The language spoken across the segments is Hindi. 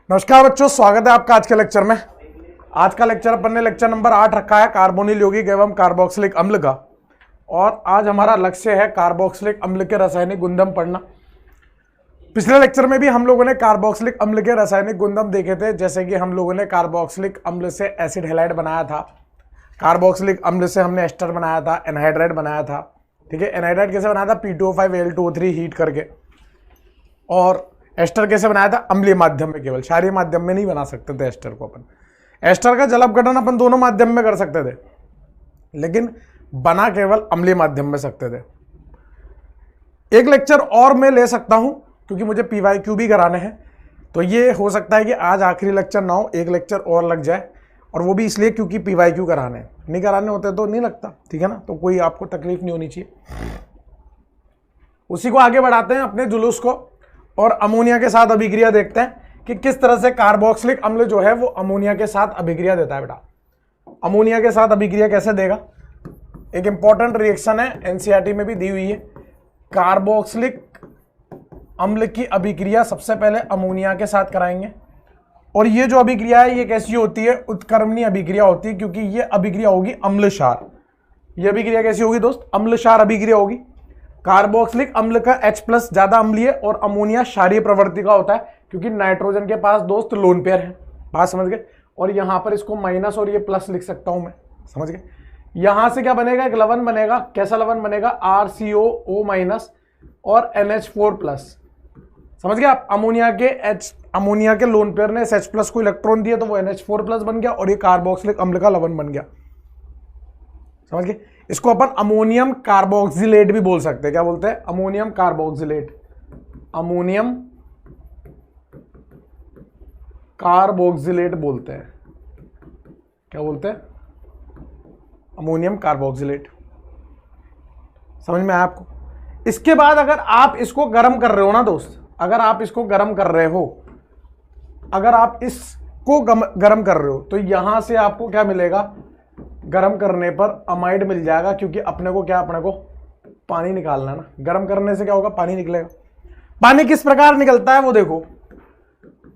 नमस्कार बच्चों, स्वागत है आपका आज के लेक्चर में। आज का लेक्चर अपन ने लेक्चर नंबर 8 रखा है कार्बोनिल यौगिक एवं कार्बोक्सिलिक अम्ल का। और आज हमारा लक्ष्य है कार्बोक्सिलिक अम्ल के रासायनिक गुणधर्म पढ़ना। पिछले लेक्चर में भी हम लोगों ने कार्बोक्सिलिक अम्ल के रासायनिक गुणधर्म देखे थे, जैसे कि हम लोगों ने कार्बोक्सिलिक अम्ल से एसिड हैलाइड बनाया था, कार्बोक्सिलिक अम्ल से हमने एस्टर बनाया था, एनहाइड्राइड बनाया था। ठीक है, एनहाइड्राइड कैसे बनाया था? P2O5Al2O3 हीट करके। और एस्टर कैसे बनाया था? अम्लीय माध्यम में, केवल क्षारीय माध्यम में नहीं बना सकते थे एस्टर को अपन। एस्टर का जल अपघटन अपन दोनों माध्यम में कर सकते थे, लेकिन बना केवल अम्लीय माध्यम में सकते थे। एक लेक्चर और मैं ले सकता हूं क्योंकि मुझे PYQ भी कराने हैं, तो ये हो सकता है कि आज आखिरी लेक्चर ना हो, एक लेक्चर और लग जाए। और वो भी इसलिए क्योंकि PYQ कराने हैं, नहीं कराने होते तो नहीं लगता। ठीक है ना, तो कोई आपको तकलीफ नहीं होनी चाहिए। उसी को आगे बढ़ाते हैं अपने जुलूस को, और अमोनिया के साथ अभिक्रिया देखते हैं कि किस तरह से कार्बोक्सिलिक अम्ल जो है वो अमोनिया के साथ अभिक्रिया देता है। बेटा, अमोनिया के साथ अभिक्रिया कैसे देगा? एक इंपॉर्टेंट रिएक्शन है, एनसीईआरटी में भी दी हुई है। कार्बोक्सिलिक अम्ल की अभिक्रिया सबसे पहले अमोनिया के साथ कराएंगे, और ये जो अभिक्रिया है ये कैसी होती है? उत्क्रमणीय अभिक्रिया होती है, क्योंकि ये अभिक्रिया होगी अम्ल क्षार। ये अभिक्रिया कैसी होगी दोस्त? अम्ल क्षार अभिक्रिया होगी। कार्बोक्सिलिक अम्ल का H+ ज्यादा अम्लीय और अमोनिया क्षारीय प्रवृत्ति का होता है, क्योंकि नाइट्रोजन के पास दोस्त लोन पेयर है। बात समझ गए? और यहां पर इसको माइनस और ये प्लस लिख सकता हूं मैं, समझ गए? यहां से क्या बनेगा? एक लवण बनेगा। कैसा लवण बनेगा? RCOO- और NH4+। समझ गए आप? अमोनिया के लोन पेयर ने H+ को इलेक्ट्रॉन दिया तो वो NH4+ बन गया, और ये कार्बोक्सिलिक अम्ल का लवण बन गया। समझ गए? इसको अपन अमोनियम कार्बोक्सिलेट भी बोल सकते हैं। क्या बोलते हैं? Ammonium carboxylate. अमोनियम कार्बोक्सिलेट बोलते हैं। क्या बोलते हैं? Ammonium carboxylate. समझ में आया आपको? इसके बाद अगर आप इसको गर्म कर रहे हो ना दोस्त, अगर आप इसको गर्म कर रहे हो, अगर आप इसको गर्म कर रहे हो, तो यहां से आपको क्या मिलेगा? गर्म करने पर अमाइड मिल जाएगा, क्योंकि अपने को पानी निकालना है ना। गर्म करने से क्या होगा? पानी निकलेगा। पानी किस प्रकार निकलता है वो देखो।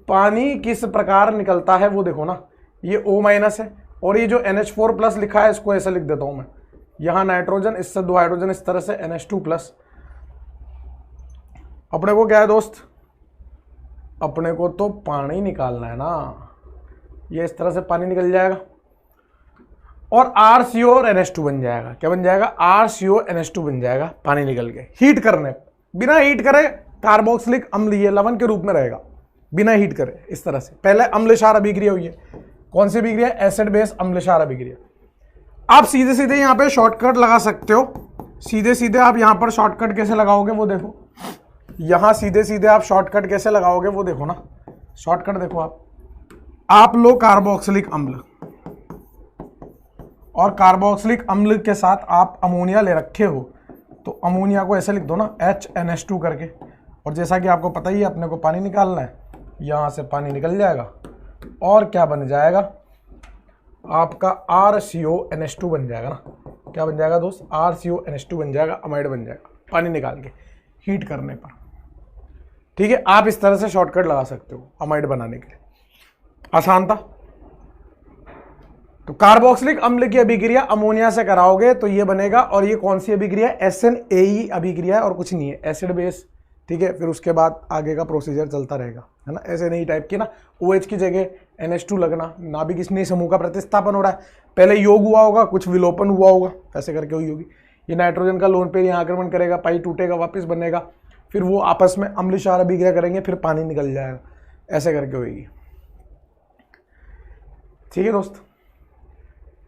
पानी किस प्रकार निकलता है वो देखो ना। ये O- है, और ये जो NH4+ लिखा है इसको ऐसे लिख देता हूं मैं। यहां नाइट्रोजन, इससे 2 हाइड्रोजन, इस तरह से NH2+। अपने को क्या है दोस्त? अपने को तो पानी निकालना है ना। ये इस तरह से पानी निकल जाएगा, और RCO और NH2 बन जाएगा। क्या बन जाएगा? RCO NH2 बन जाएगा पानी निकल के। हीट करने, बिना हीट करे कार्बोक्सिलिक अम्ल ये लवण के रूप में रहेगा, बिना हीट करे। इस तरह से पहले अम्ल क्षार अभिक्रिया हुई है। कौन सी अभिक्रिया? एसिड बेस अम्ल क्षार अभिक्रिया। आप सीधे सीधे यहां पे शॉर्टकट लगा सकते हो। सीधे सीधे आप यहां पर शॉर्टकट कैसे लगाओगे वो देखो। यहां सीधे सीधे आप शॉर्टकट कैसे लगाओगे वो देखो ना। शॉर्टकट देखो आप लो कार्बोक्सिलिक अम्ल, और कार्बोक्सिलिक अम्ल के साथ आप अमोनिया ले रखे हो, तो अमोनिया को ऐसे लिख दो ना, HNH2 करके। और जैसा कि आपको पता ही है, अपने को पानी निकालना है। यहां से पानी निकल जाएगा, और क्या बन जाएगा? आपका RCONH2 बन जाएगा ना। क्या बन जाएगा दोस्त? RCONH2 बन जाएगा, अमाइड बन जाएगा पानी निकाल के हीट करने पर। ठीक है, आप इस तरह से शॉर्टकट लगा सकते हो अमाइड बनाने के लिए। आसान था। तो कार्बोक्सिलिक अम्ल की अभिक्रिया अमोनिया से कराओगे तो ये बनेगा, और ये कौन सी अभिक्रिया है? SNAE अभिक्रिया है, और कुछ नहीं है, एसिड बेस। ठीक है, फिर उसके बाद आगे का प्रोसीजर चलता रहेगा, है ना। SNAE टाइप की ना, OH की जगह NH2 लगना, नाभिक स्नेह समूह का प्रतिस्थापन हो रहा है। पहले योग हुआ होगा, कुछ विलोपन हुआ होगा, ऐसे करके हुई होगी। ये नाइट्रोजन का लोन पेयर यहाँ आक्रमण करेगा, पाई टूटेगा, वापस बनेगा, फिर वो आपस में अम्ल क्षार अभिक्रिया करेंगे, फिर पानी निकल जाएगा, ऐसे करके होगी। ठीक है दोस्त,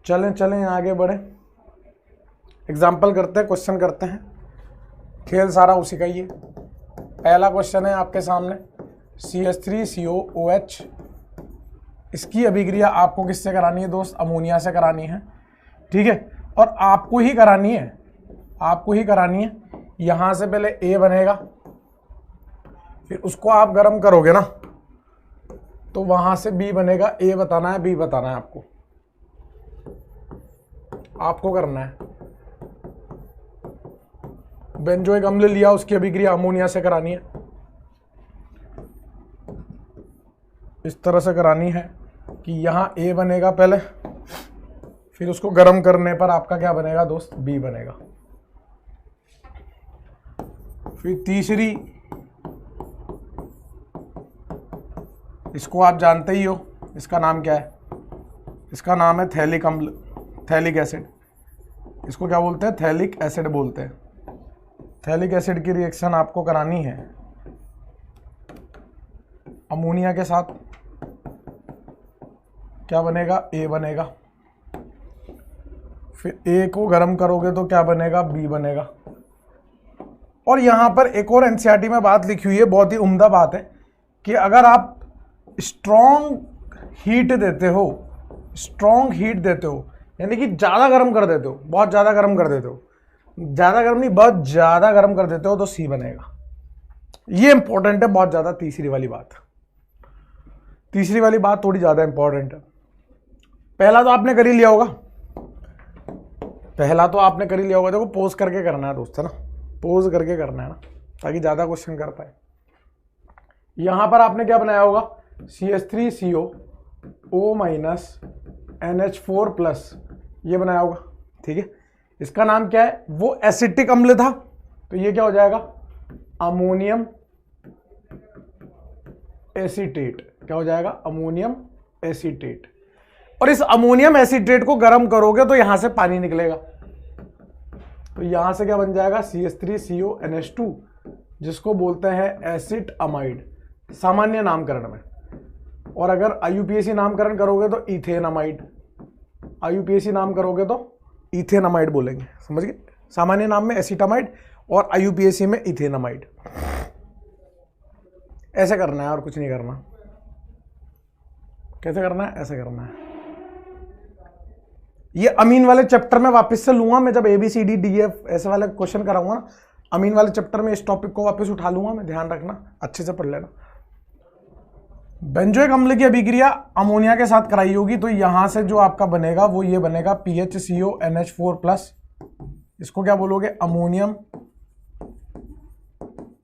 चलें आगे बढ़े। एग्जाम्पल करते हैं, क्वेश्चन करते हैं। खेल सारा उसी का ही है। पहला क्वेश्चन है आपके सामने, CH3COOH। इसकी अभिक्रिया आपको किससे करानी है दोस्त? अमोनिया से करानी है। ठीक है, और आपको ही करानी है। यहां से पहले A बनेगा, फिर उसको आप गर्म करोगे ना, तो वहां से B बनेगा। A बताना है, B बताना है आपको करना है। बेंजोइक अम्ल लिया, उसकी अभिक्रिया अमोनिया से करानी है। इस तरह से करानी है कि यहाँ ए बनेगा पहले, फिर उसको गर्म करने पर आपका क्या बनेगा दोस्त, बी बनेगा। फिर तीसरी, इसको आप जानते ही हो, इसका नाम क्या है, इसका नाम है थैलिक अम्ल, थैलिक एसिड। इसको क्या बोलते हैं, थैलिक एसिड बोलते हैं। थैलिक एसिड की रिएक्शन आपको करानी है अमोनिया के साथ, क्या बनेगा, ए बनेगा। फिर ए को गर्म करोगे तो क्या बनेगा, बी बनेगा। और यहां पर एक और एनसीईआरटी में बात लिखी हुई है, बहुत ही उम्दा बात है, कि अगर आप स्ट्रॉन्ग हीट देते हो, स्ट्रॉन्ग हीट देते हो यानी कि ज़्यादा गर्म कर देते हो, बहुत ज़्यादा गर्म कर देते हो, ज़्यादा गर्म नहीं बहुत ज़्यादा गर्म कर देते हो, तो सी बनेगा। ये इंपॉर्टेंट है बहुत ज़्यादा। तीसरी वाली बात, तीसरी वाली बात थोड़ी ज़्यादा इंपॉर्टेंट है। पहला तो आपने कर ही लिया होगा, पहला तो आपने कर ही लिया होगा। देखो पोज करके करना है दोस्त, है ना, पोज करके करना है ना, ताकि ज़्यादा क्वेश्चन कर पाए। यहां पर आपने क्या बनाया होगा, CH3CO O-NH4+, ये बनाया होगा, ठीक है। इसका नाम क्या है, वो एसिटिक अम्ल था, तो ये क्या हो जाएगा, अमोनियम एसीटेट। क्या हो जाएगा, अमोनियम एसीटेट। और इस अमोनियम एसीटेट को गर्म करोगे तो यहां से पानी निकलेगा, तो यहां से क्या बन जाएगा, CH3CONH2, जिसको बोलते हैं एसिड अमाइड सामान्य नामकरण में। और अगर IUPAC नामकरण करोगे तो इथेनमाइड, IUPAC नाम करोगे तो इथेनमाइड बोलेंगे, समझ गए। सामान्य नाम में एसिटामाइड और IUPAC में इथेनमाइड। ऐसे करना है और कुछ नहीं करना। कैसे करना है, ऐसे करना है। ये अमीन वाले चैप्टर में वापस से लूंगा मैं, जब ABCD DF ऐसे वाले क्वेश्चन कराऊंगा ना, अमीन वाले चैप्टर में इस टॉपिक को वापस उठा लूंगा मैं, ध्यान रखना, अच्छे से पढ़ लेना। बेंजोइक अम्ल की अभिक्रिया अमोनिया के साथ कराई होगी, तो यहां से जो आपका बनेगा वो ये बनेगा PHCONH4+। इसको क्या बोलोगे, अमोनियम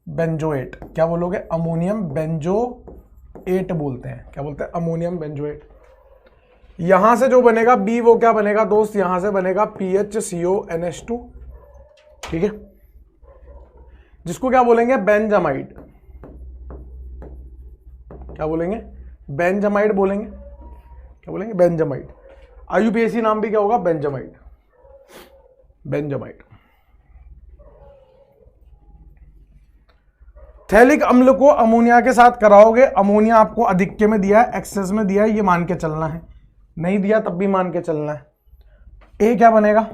बेंजोएट। क्या बोलोगे, अमोनियम बेंजोएट बोलते हैं। क्या बोलते हैं, अमोनियम बेंजोएट। यहां से जो बनेगा बी, वो क्या बनेगा दोस्त, यहां से बनेगा PHCONH2, ठीक है, जिसको क्या बोलेंगे, बेंजामाइड। क्या बोलेंगे, बेंजामाइड बोलेंगे। क्या बोलेंगे, बेंजामाइड। IUPAC नाम भी क्या होगा, बेंजामाइड, बेंजामाइड। थैलिक अम्ल को अमोनिया के साथ कराओगे, अमोनिया आपको अधिक्य में दिया है, एक्सेस में दिया है, ये मान के चलना है, नहीं दिया तब भी मान के चलना है। ए क्या बनेगा,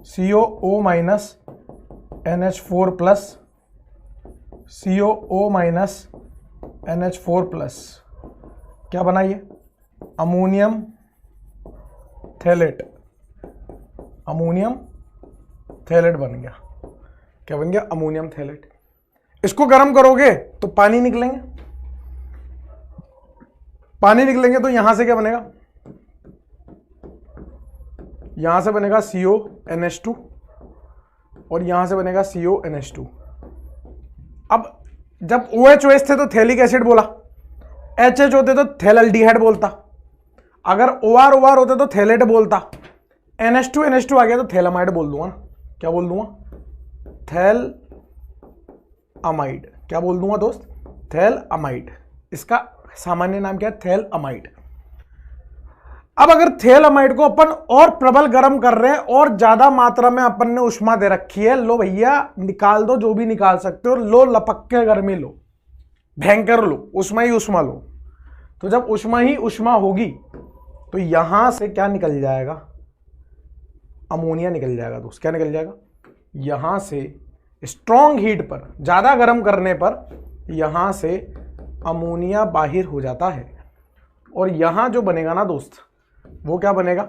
COO-NH4+, COO-NH4+, क्या बनाइए, अमोनियम थैलेट, अमोनियम थैलेट बन गया। क्या बन गया, अमोनियम थैलेट। इसको गर्म करोगे तो पानी निकलेंगे, पानी निकलेंगे तो यहां से क्या बनेगा, यहां से बनेगा CONH2 और यहां से बनेगा CONH2। अब जब OH थे तो थैलिक एसिड बोला, HH होते तो थैलल्डिहाइड बोलता, अगर OR होते तो थैलेट बोलता, NH2 आ गया तो थैलामाइड बोल दूंगा ना। क्या बोल दूंगा, थैल अमाइड। क्या बोल दूंगा दोस्त, थैल अमाइड। इसका सामान्य नाम क्या है, थैल अमाइड। अब अगर थैल अमाइड को अपन और प्रबल गर्म कर रहे हैं और ज्यादा मात्रा में अपन ने उष्मा दे रखी है, लो भैया निकाल दो, जो भी निकाल सकते हो, लो लपक के गर्मी लो, भयंकर लो, उष्मा ही उष्मा लो। तो जब उष्मा ही उष्मा होगी तो यहां से क्या निकल जाएगा, अमोनिया निकल जाएगा दोस्त। क्या निकल जाएगा, यहां से स्ट्रॉन्ग हीट पर, ज्यादा गर्म करने पर यहां से अमोनिया बाहर हो जाता है। और यहां जो बनेगा ना दोस्त, वो क्या बनेगा,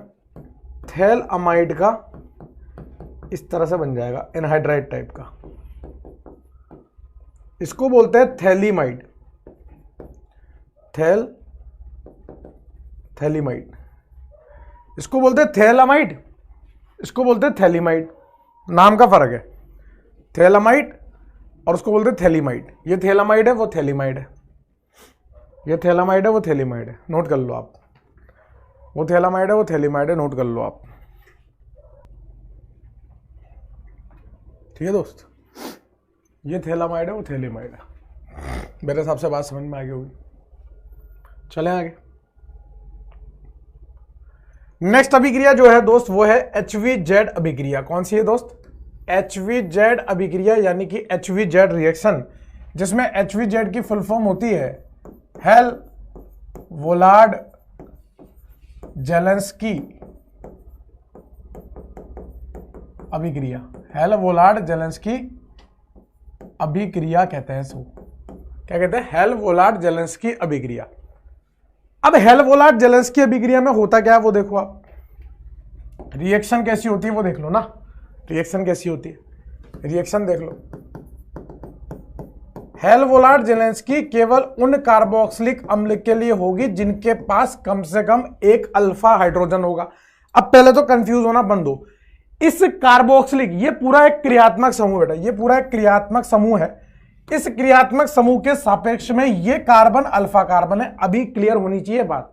थैल अमाइड का इस तरह से बन जाएगा, एनहाइड्राइड टाइप का। इसको बोलते हैं थैलीमाइड, थैलीमाइड। इसको बोलते हैं थैलामाइड, इसको बोलते हैं थैलीमाइड, नाम का फर्क है। थैलामाइड और उसको बोलते हैं थैलीमाइड। ये थैलामाइड है, वो थैलीमाइड है, ये थैलामाइड है, वो थैलीमाइड है, नोट कर लो आप। वो थैलामाइड है, वो थैलीमाइड है, नोट कर लो आप। ठीक है दोस्त, ये थैलामाइड है, वो थैलीमाइड है। मेरे हिसाब से बात समझ में आ गई होगी। चलें आगे। नेक्स्ट अभिक्रिया जो है दोस्त वो है HVZ अभिक्रिया। कौन सी है दोस्त? HVZ अभिक्रिया, यानी कि HVZ रिएक्शन, जिसमें HVZ की फुल फॉर्म होती है हेल वोलार्ड जेलेंस्की अभिक्रिया। हेल वोलार्ड जेलेंस्की अभिक्रिया कहते हैं इसको। क्या कहते हैं? हेल वोलार्ड जेलेंस्की अभिक्रिया। अब हेल वोलार्ड जेलेंस्की अभिक्रिया में होता क्या है वो देखो आप। रिएक्शन कैसी होती है वो देख लो ना। रिएक्शन कैसी होती है, रिएक्शन देख लो। हेल वोलार्ड जेलेंस्की केवल उन कार्बोक्सिलिक अम्ल के लिए होगी जिनके पास कम से कम एक अल्फा हाइड्रोजन होगा। अब पहले तो कंफ्यूज होना बंद हो। इस कार्बोक्सिलिक, ये पूरा एक क्रियात्मक समूह बेटा, ये पूरा एक क्रियात्मक समूह है। इस क्रियात्मक समूह के सापेक्ष में ये कार्बन अल्फा कार्बन है। अभी क्लियर होनी चाहिए बात।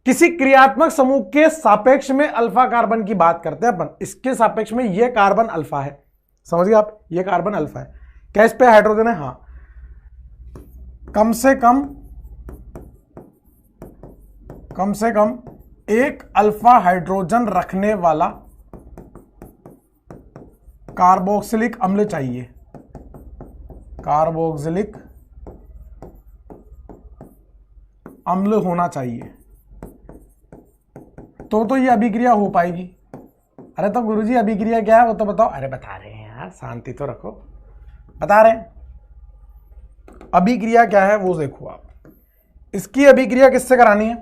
किसी क्रियात्मक समूह के सापेक्ष में अल्फा कार्बन की बात करते हैं अपन। इसके सापेक्ष में ये कार्बन अल्फा है, समझ गए आप? ये कार्बन अल्फा है। क्या इस पे हाइड्रोजन है? हाँ, कम से कम एक अल्फा हाइड्रोजन रखने वाला कार्बोक्सिलिक अम्ल चाहिए। कार्बोक्सिलिक अम्ल होना चाहिए तो ये अभिक्रिया हो पाएगी। अरे तो गुरुजी अभिक्रिया क्या है वो तो बताओ। अरे बता रहे हैं यार, शांति तो रखो, बता रहे हैं। अभिक्रिया क्या है वो देखो आप। इसकी अभिक्रिया किससे करानी है?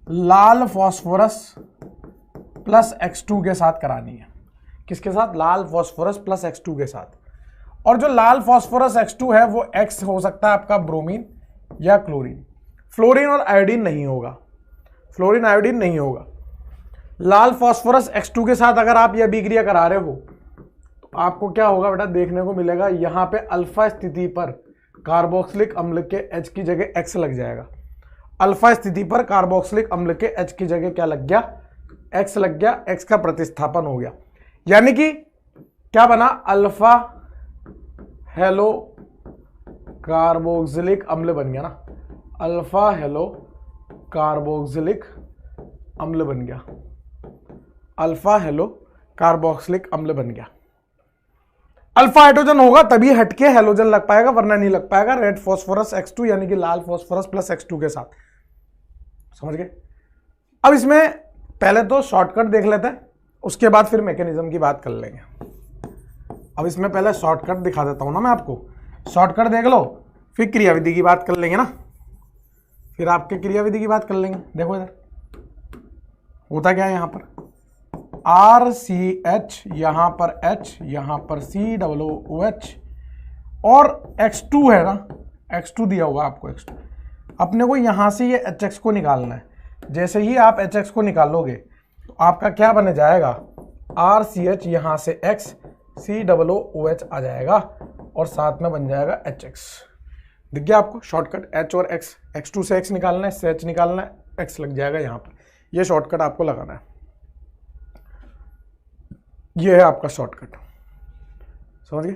लाल फॉस्फोरस प्लस X2 के साथ करानी है। किसके साथ? लाल फॉस्फोरस प्लस X2 के साथ। और जो लाल फॉस्फोरस X2 है वो X हो सकता है आपका ब्रोमीन या क्लोरीन। फ्लोरीन और आयोडीन नहीं होगा, फ्लोरीन आयोडीन नहीं होगा। लाल फॉस्फोरस X2 के साथ अगर आप यह अभिक्रिया करा रहे हो तो आपको क्या होगा बेटा? देखने को मिलेगा यहां पे अल्फा स्थिति पर कार्बोक्सिलिक अम्ल के H की जगह X लग जाएगा। अल्फा स्थिति पर कार्बोक्सिलिक अम्ल के H की जगह क्या लग गया? X लग गया। X का प्रतिस्थापन हो गया, यानी कि क्या बना? अल्फा हेलो कार्बोक्सिलिक अम्ल बन गया ना। अल्फा हेलो कार्बोक्सिलिक अम्ल बन गया। अल्फा हेलो कार्बोक्सिलिक अम्ल बन गया। अल्फा हाइड्रोजन होगा तभी हटके हेलोजन लग पाएगा, वरना नहीं लग पाएगा। रेड फॉस्फोरस X2 यानी कि लाल फॉस्फोरस प्लस X2 के साथ। समझ गए? अब इसमें पहले तो शॉर्टकट देख लेते हैं, उसके बाद फिर मैकेनिज्म की बात कर लेंगे। अब इसमें पहले शॉर्टकट दिखा देता हूं ना मैं आपको। शॉर्टकट देख लो, फिर क्रियाविधि की बात कर लेंगे ना। फिर आपके क्रियाविधि की बात कर लेंगे। देखो इधर होता क्या है, यहां पर RCH, यहां पर H, यहां पर COOH और X2 है ना। X2 दिया हुआ आपको। X2 अपने को यहां से ये HX को निकालना है। जैसे ही आप HX को निकालोगे तो आपका क्या बन जाएगा? RCH, यहां से X, COOH आ जाएगा और साथ में बन जाएगा HX। दिख गया आपको शॉर्टकट? H और X, X2 से X निकालना है, से H निकालना है, X लग जाएगा यहां पर। ये शॉर्टकट आपको लगाना है। ये है आपका शॉर्टकट, समझ गए?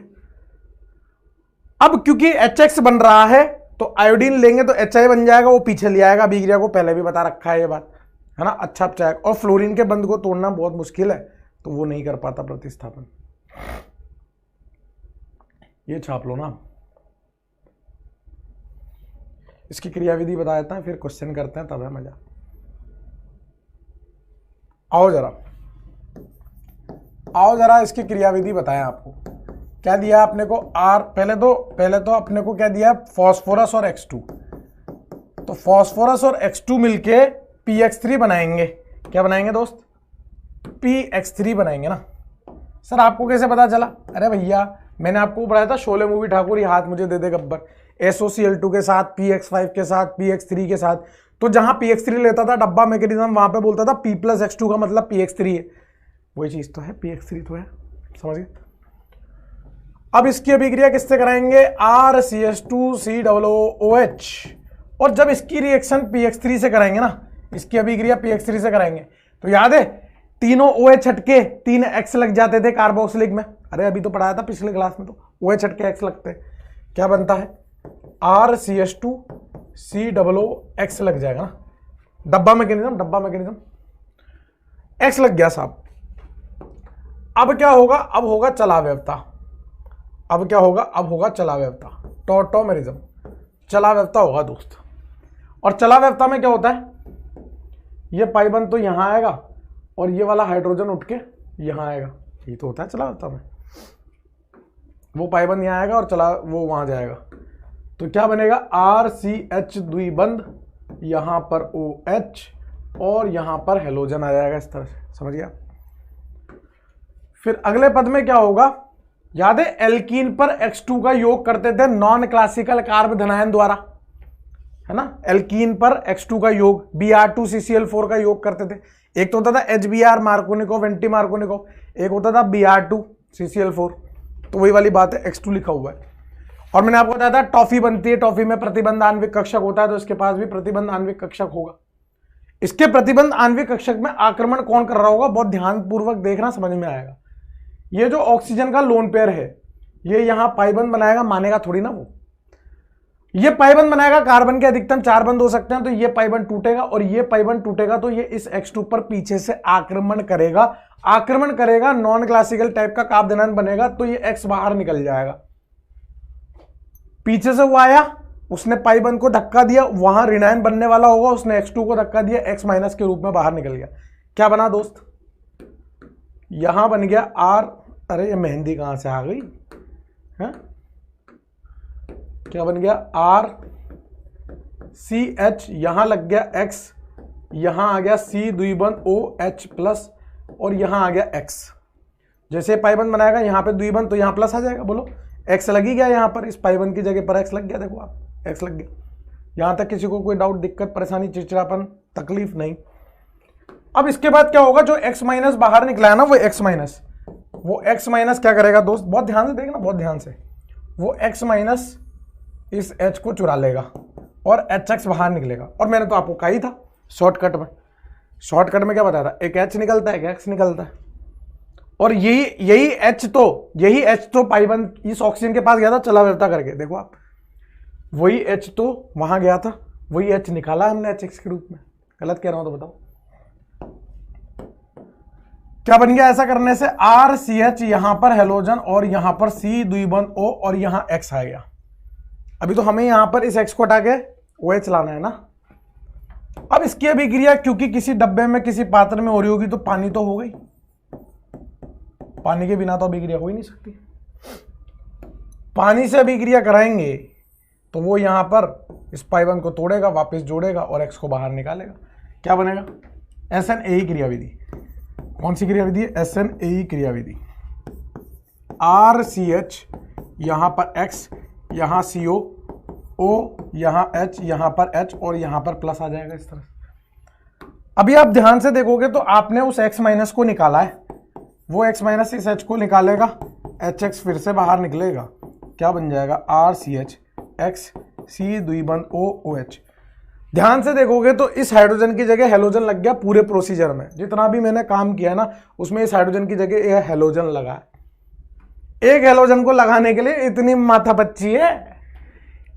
अब क्योंकि HX बन रहा है तो आयोडीन लेंगे तो HI बन जाएगा, वो पीछे ले आएगा। अभिक्रिया को पहले भी बता रखा है ये बात, है ना। अच्छा चाहे, और फ्लोरीन के बंध को तोड़ना बहुत मुश्किल है तो वो नहीं कर पाता प्रतिस्थापन। ये छाप लो ना। इसकी क्रियाविधि बता देता है, फिर क्वेश्चन करते हैं, तब है मजा। आओ जरा इसकी क्रियाविधि बताएं आपको। क्या दिया आपने को? पहले तो अपने को क्या दिया? फॉस्फोरस और X2। तो फॉस्फोरस और X2 मिलके PX3 बनाएंगे। क्या बनाएंगे दोस्त? PX3 बनाएंगे ना। सर आपको कैसे पता चला? अरे भैया मैंने आपको पढ़ाया था शोले मूवी ठाकुर, ये हाथ मुझे दे दे गब्बर। SOCl2 के साथ, PX5 के साथ, PX3 के साथ। तो जहां PX3 लेता था डब्बा मैकेनिज्म, वहां पे बोलता था P+X2 का मतलब PX3 है। वही चीज तो है, PX3 तो है, समझ गए? अब इसकी अभिक्रिया किससे कराएंगे, RCH2COOH, और जब इसकी रिएक्शन PX3 से कराएंगे ना, इसकी अभिक्रिया PX3 से कराएंगे, तो याद है तीनों OH हटके 3 X लग जाते थे कार्बोक्सिलिक में। अरे अभी तो पढ़ाया था पिछले क्लास में, तो OH हटके X लगते, क्या बनता है, RCH2COOX लग जाएगा ना, डब्बा मैकेनिज्म X लग गया साहब। अब क्या होगा, अब होगा चलाव्यवता, अब होगा चलाव्यवता, टॉटोमेरिज्म, चलाव्यवता होगा दोस्त। और चलाव्यवता में क्या होता है, ये पाइबन तो यहां आएगा और ये वाला हाइड्रोजन उठ के यहां आएगा, ये तो होता है चलाव्यवता में। वो पाइबन यहां आएगा और वो वहां जाएगा, तो क्या बनेगा, RCH द्विबंध, यहां पर OH और यहां पर हेलोजन आ जाएगा, इस तरह से, समझिए। फिर अगले पद में क्या होगा, याद है एल्कीन पर X2 का योग करते थे नॉन क्लासिकल कार्ब धनायन द्वारा, है ना, एल्कीन पर X2 का योग Br2CCl4 का योग करते थे। एक तो होता था HBr मार्कोनिकोव एंटी मार्कोनिकोव, एक होता था Br2CCl4, तो वही वाली बात है, X2 लिखा हुआ है। और मैंने आपको बताया था टॉफी बनती है, टॉफी में प्रतिबंध आणविक कक्षक होता है, तो इसके पास भी प्रतिबंध आणविक कक्षक होगा। इसके प्रतिबंध आणविक कक्षक में आक्रमण कौन कर रहा होगा, बहुत ध्यानपूर्वक देखना, समझ में आएगा। ये जो ऑक्सीजन का लोन पेयर है, ये यहां पाइबंद बनाएगा, मानेगा थोड़ी ना वो, ये पाइबंद बनाएगा, कार्बन के अधिकतम 4 बंद हो सकते हैं, तो ये पाइबंद टूटेगा और ये पाइबंद टूटेगा, तो ये इस X2 पर पीछे से आक्रमण करेगा, नॉन क्लासिकल टाइप का कार्ब धनायन बनेगा, तो ये X बाहर निकल जाएगा। पीछे से वो आया, उसने पाइबंद को धक्का दिया, वहां ऋणायन बनने वाला होगा, उसने X2 को धक्का दिया, X माइनस के रूप में बाहर निकल गया। क्या बना दोस्त, यहां बन गया R, अरे ये मेहंदी कहां से आ गई है, क्या बन गया, RCH, यहां लग गया X, यहां आ गया C द्विबंध OH प्लस, और यहां आ गया X। जैसे पाइबंद बनाएगा यहां पे द्विबंध, तो यहां प्लस आ जाएगा, बोलो X लग ही गया, यहां पर इस पाइबंद की जगह पर X लग गया, देखो आप X लग गया। यहां तक किसी को कोई डाउट, दिक्कत, परेशानी, चिड़चिड़ापन, तकलीफ नहीं। अब इसके बाद क्या होगा, जो X माइनस बाहर निकला है ना, वो X माइनस क्या करेगा दोस्त, बहुत ध्यान से देखना, बहुत ध्यान से, वो X माइनस इस H को चुरा लेगा और HX बाहर निकलेगा। और मैंने तो आपको कहा ही था शॉर्टकट में क्या बताया था, एक H निकलता है, एक X निकलता है, और यही H तो पाइबंद इस ऑक्सीजन के पास गया था चलाव्यवता करके, देखो आप, वही H तो वहां गया था, वही H निकाला हमने HX के रूप में। गलत कह रहा हूं तो बताओ, क्या बन गया ऐसा करने से, RCH यहां पर हेलोजन और यहां पर C द्विबंध O और यहां X आ गया। अभी तो हमें यहां पर इस X को हटा के OH लाना है ना। अब इसकी अभिक्रिया क्योंकि किसी डब्बे में किसी पात्र में हो रही होगी, तो पानी तो हो गई, पानी के बिना तो अभिक्रिया हो ही नहीं सकती। पानी से अभिक्रिया कराएंगे तो वो यहां पर इस पाइबंद को तोड़ेगा, वापस जोड़ेगा और X को बाहर निकालेगा। क्या बनेगा, SNAE क्रियाविधि। कौन सी क्रियाविधि है, SNAE क्रियाविधि। RCH यहां पर X, यहां CO, O, यहां H, यहां पर H और यहां पर प्लस आ जाएगा इस तरह। अभी आप ध्यान से देखोगे तो आपने उस X माइनस को निकाला है, वो X माइनस इस H को निकालेगा, HX फिर से बाहर निकलेगा, क्या बन जाएगा, RCH X C द्विबंध OOH। ध्यान से देखोगे तो इस हाइड्रोजन की जगह हेलोजन लग गया। पूरे प्रोसीजर में जितना भी मैंने काम किया ना, उसमें इस हाइड्रोजन की जगह यह हेलोजन लगा है। एक हेलोजन को लगाने के लिए इतनी माथापच्ची है,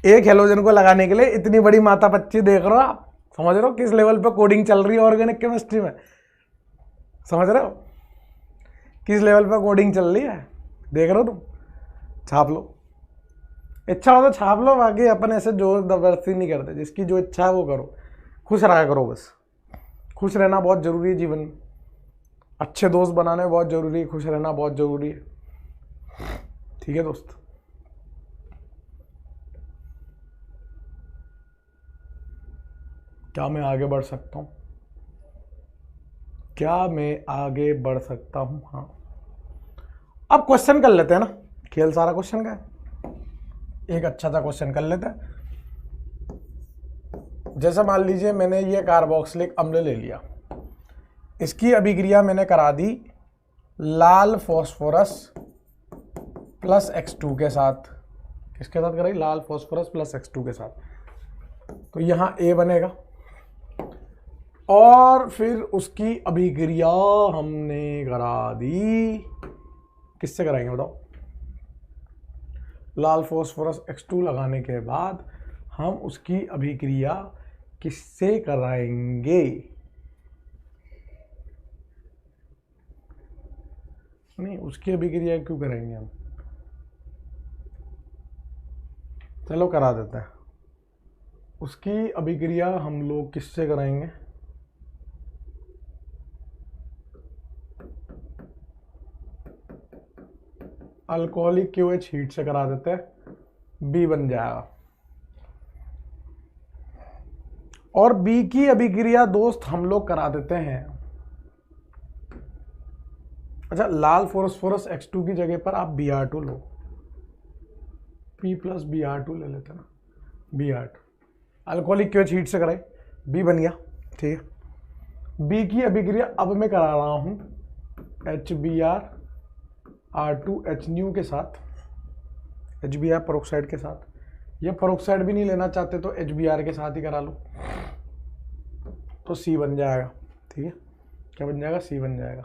एक हेलोजन को लगाने के लिए इतनी बड़ी माथापच्ची। देख रहे हो आप, समझ रहे हो किस लेवल पे कोडिंग चल रही है ऑर्गेनिक केमिस्ट्री में, समझ रहे हो किस लेवल पे कोडिंग चल रही है, देख रहे हो तुम। छाप लो, इच्छा हो तो छाप लो, बाकी अपन ऐसे जोर जबरदस्ती नहीं करते, जिसकी जो इच्छा है वो करो, खुश रहा करो बस। खुश रहना बहुत जरूरी है जीवन में, अच्छे दोस्त बनाने बहुत जरूरी है, खुश रहना बहुत जरूरी है, ठीक है दोस्त। क्या मैं आगे बढ़ सकता हूं, क्या मैं आगे बढ़ सकता हूं, हाँ। अब क्वेश्चन कर लेते हैं ना, खेल सारा क्वेश्चन का है, एक अच्छा सा क्वेश्चन कर लेते हैं। जैसे मान लीजिए मैंने ये कार्बोक्सिलिक अम्ल ले लिया, इसकी अभिक्रिया मैंने करा दी लाल फास्फोरस प्लस X2 के साथ, किसके साथ कराई, लाल फॉस्फोरस प्लस X2 के साथ, तो यहाँ A बनेगा। और फिर उसकी अभिक्रिया हमने करा दी, किससे कराएंगे बताओ, लाल फॉस्फोरस X2 लगाने के बाद हम उसकी अभिक्रिया किससे कराएंगे, नहीं उसकी अभिक्रिया क्यों कराएंगे हम, चलो करा देते हैं। उसकी अभिक्रिया हम लोग किससे कराएंगे, अल्कोहलिक QH हीट से करा देते हैं, B बन जाएगा। और B की अभिक्रिया दोस्त हम लोग करा देते हैं, अच्छा लाल फॉस्फोरस X2 की जगह पर आप Br2 लो, P प्लस Br2 ले लेते ना, Br2 अल्कोहलिक QH हीट से कराए, B बन गया, ठीक है। B की अभिक्रिया अब मैं करा रहा हूं HBr R2H के साथ, HBr पेरोक्साइड के साथ, या पेरोक्साइड भी नहीं लेना चाहते तो HBr के साथ ही करा लो, तो C बन जाएगा, ठीक है। क्या बन जाएगा, C बन जाएगा।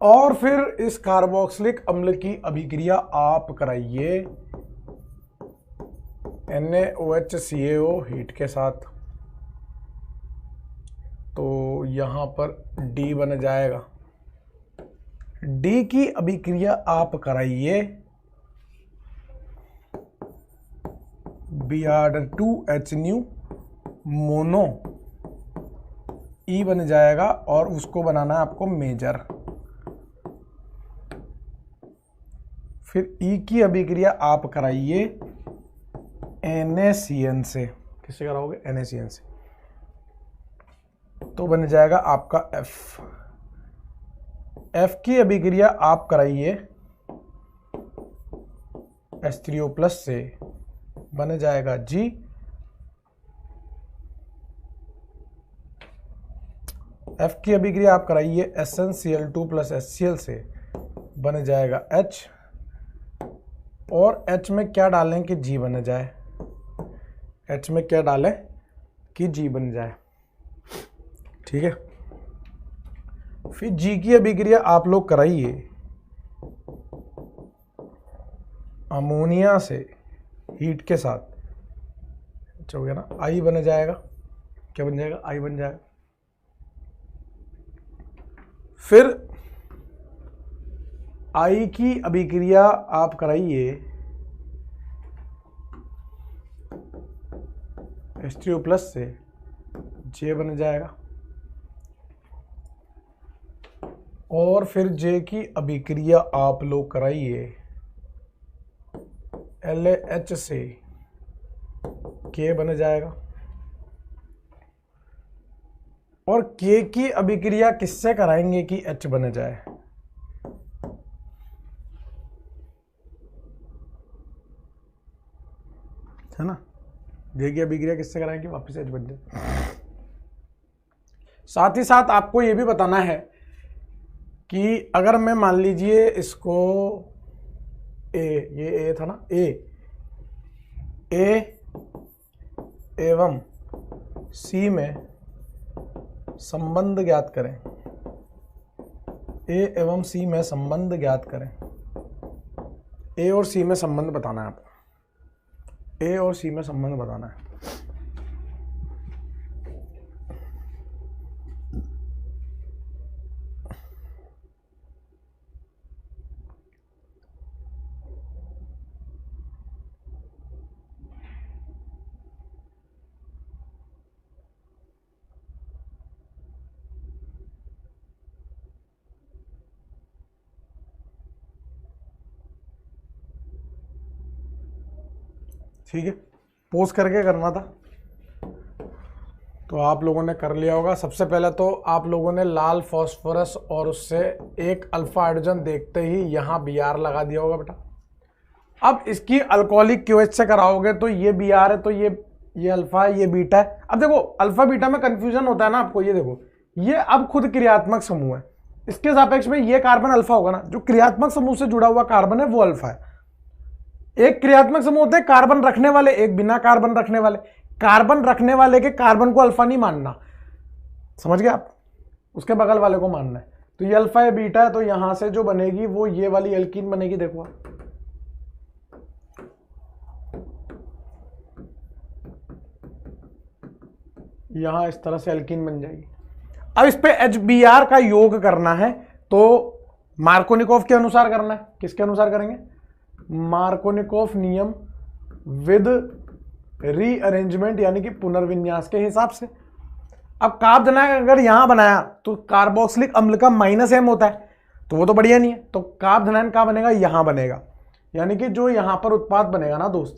और फिर इस कार्बोक्सिलिक अम्ल की अभिक्रिया आप कराइए NaOH हीट के साथ, तो यहां पर D बन जाएगा। D की अभिक्रिया आप कराइए Br2H मोनो, E बन जाएगा, और उसको बनाना है आपको मेजर। फिर E की अभिक्रिया आप कराइए NaCN से, किससे कराओगे, NaCN से, तो बन जाएगा आपका F। F की अभिक्रिया आप कराइए H3O+ से, बन जाएगा G। F की अभिक्रिया आप कराइए SnCl2 + HCl से, बन जाएगा H। और H में क्या डालें कि G बन जाए, H में क्या डालें कि G बन जाए, ठीक है। फिर G की अभिक्रिया आप लोग कराइए अमोनिया से हीट के साथ, अच्छा हो गया ना, I बन जाएगा, क्या बन जाएगा, I बन जाएगा। फिर I की अभिक्रिया आप कराइए H3O+ से, J बन जाएगा। और फिर J की अभिक्रिया आप लोग कराइए LaH से, K बन जाएगा। और K की अभिक्रिया किससे कराएंगे कि H बन जाए, है ना, J की अभिक्रिया किससे कराएंगे, वापस H बन जाए। साथ ही साथ आपको यह भी बताना है कि अगर मैं मान लीजिए इसको ये A था ना, A एवं C में संबंध ज्ञात करें, A एवं C में संबंध ज्ञात करें, A और C में संबंध बताना है आपको, A और C में संबंध बताना है। ठीक है, पोस्ट करके करना था तो आप लोगों ने कर लिया होगा। सबसे पहले तो आप लोगों ने लाल फॉस्फोरस और उससे एक अल्फा हाइड्रोजन देखते ही यहाँ Br लगा दिया होगा बेटा। अब इसकी अल्कोहलिक QH से कराओगे तो ये Br है, तो ये अल्फा है, ये बीटा है। अब देखो अल्फा बीटा में कंफ्यूजन होता है ना आपको, ये देखो ये अब खुद क्रियात्मक समूह है, इसके सापेक्ष में ये कार्बन अल्फा होगा ना। जो क्रियात्मक समूह से जुड़ा हुआ कार्बन है वो अल्फा है। एक क्रियात्मक समूह होते हैं कार्बन रखने वाले, एक बिना कार्बन रखने वाले। कार्बन रखने वाले के कार्बन को अल्फा नहीं मानना, समझ गए आप, उसके बगल वाले को मानना है। तो ये अल्फा है, बीटा है, तो यहां से जो बनेगी वो ये वाली एल्कीन बनेगी। देखो यहां इस तरह से एल्कीन बन जाएगी। अब इस पे HBr का योग करना है तो मार्कोनिकोव के अनुसार करना है। किसके अनुसार करेंगे? मार्कोनिकोव नियम विद रीअरेंजमेंट, यानी कि पुनर्विन्यास के हिसाब से। अब कार्बोदनायक अगर यहां बनाया तो कार्बोक्सिलिक अम्ल का -M होता है, तो वो तो बढ़िया नहीं है। तो कार्बोदनायन कहां बनेगा? यहां बनेगा। यानी कि जो यहां पर उत्पाद बनेगा ना दोस्त,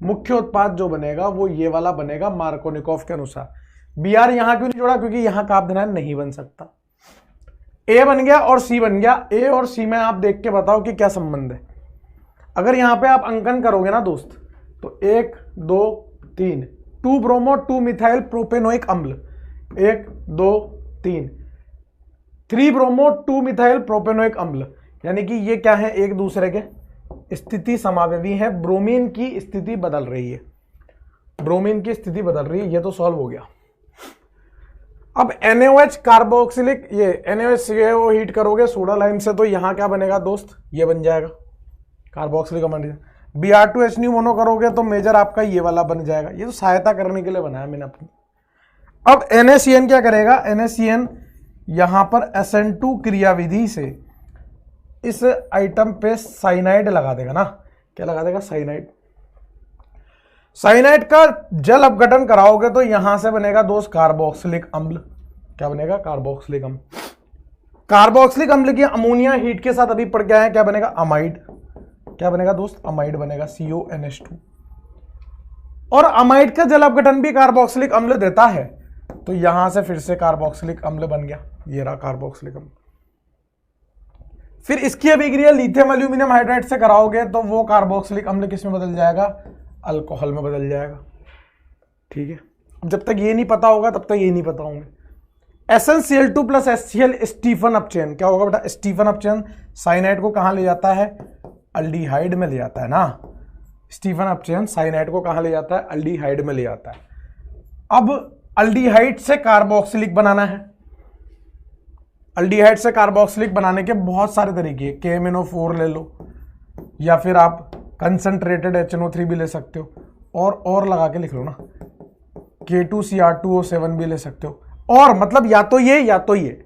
मुख्य उत्पाद जो बनेगा वो ये वाला बनेगा मार्कोनिकोव के अनुसार। Br यहां क्यों नहीं जोड़ा? क्योंकि यहां कार्बोदनायन नहीं बन सकता। A बन गया और C बन गया। A और C में आप देख के बताओ कि क्या संबंध है। अगर यहां पे आप अंकन करोगे ना दोस्त, तो 1 2 3 2 ब्रोमो 2 मिथाइल प्रोपेनोइक अम्ल, 1 2 3 3 ब्रोमो 2 मिथाइल प्रोपेनोइक अम्ल, यानी कि ये क्या है? एक दूसरे के स्थिति समावेवी है। ब्रोमीन की स्थिति बदल रही है, ब्रोमीन की स्थिति बदल रही है। ये तो सॉल्व हो गया। अब NaOH कार्बोक्सिलिक, ये NaOH CO हीट करोगे सोडा लाइम से, तो यहां क्या बनेगा दोस्त? ये बन जाएगा कार्बोक्सिलिक अमोनिया। Br2H मोनो करोगे तो मेजर आपका ये वाला बन जाएगा। ये तो सहायता करने के लिए बनाया मैंने अपनी। अब NaCN क्या करेगा? NaCN यहां पर SN2 क्रियाविधि से इस आइटम पे साइनाइड लगा देगा ना। क्या लगा देगा? साइनाइड। साइनाइड का जल अपघटन कराओगे तो यहां से बनेगा दोस्त कार्बोक्सिलिक अम्ल। क्या बनेगा? कार्बोक्सिलिक अम्ल। कार्बोक्सिलिक अम्ल की अमोनिया हीट के साथ अभी पड़ गया है, क्या बनेगा? अमाइड। क्या बनेगा दोस्त? अमाइड बनेगा, CONH2। और अमाइड का जल अपघटन भी कार्बोक्सिलिक अम्ल देता है, तो यहां से फिर से कार्बोक्सिलिक अम्ल बन गया। ये रहा कार्बोक्सिलिक अम्ल। फिर इसकी अभिक्रिया लिथियम एल्यूमिनियम हाइड्राइड से कराओगे तो वो कार्बोक्सिलिक अम्ल किस में बदल जाएगा? अल्कोहल में बदल जाएगा। ठीक है, जब तक ये नहीं पता होगा तब तक ये नहीं पता होंगे। SnCl2 plus HCl Stephen अपचयन। क्या होगा बेटा? स्टीफन अपचयन साइनाइड को कहां ले जाता है? अल्डिहाइड में ले जाता है ना। स्टीफन अपचयन साइनाइड को कहां ले जाता है? अल्डिहाइड में ले जाता है। अब अल्डिहाइड से कार्बोक्सिलिक बनाना है। अल्डिहाइड से कार्बोक्सिलिक बनाने के बहुत सारे तरीके, KMnO4 ले लो, या फिर आप कंसंट्रेटेड HNO3 भी ले सकते हो, और लगा के लिख लो ना, K2Cr2O7 भी ले सकते हो। और मतलब या तो ये या तो ये,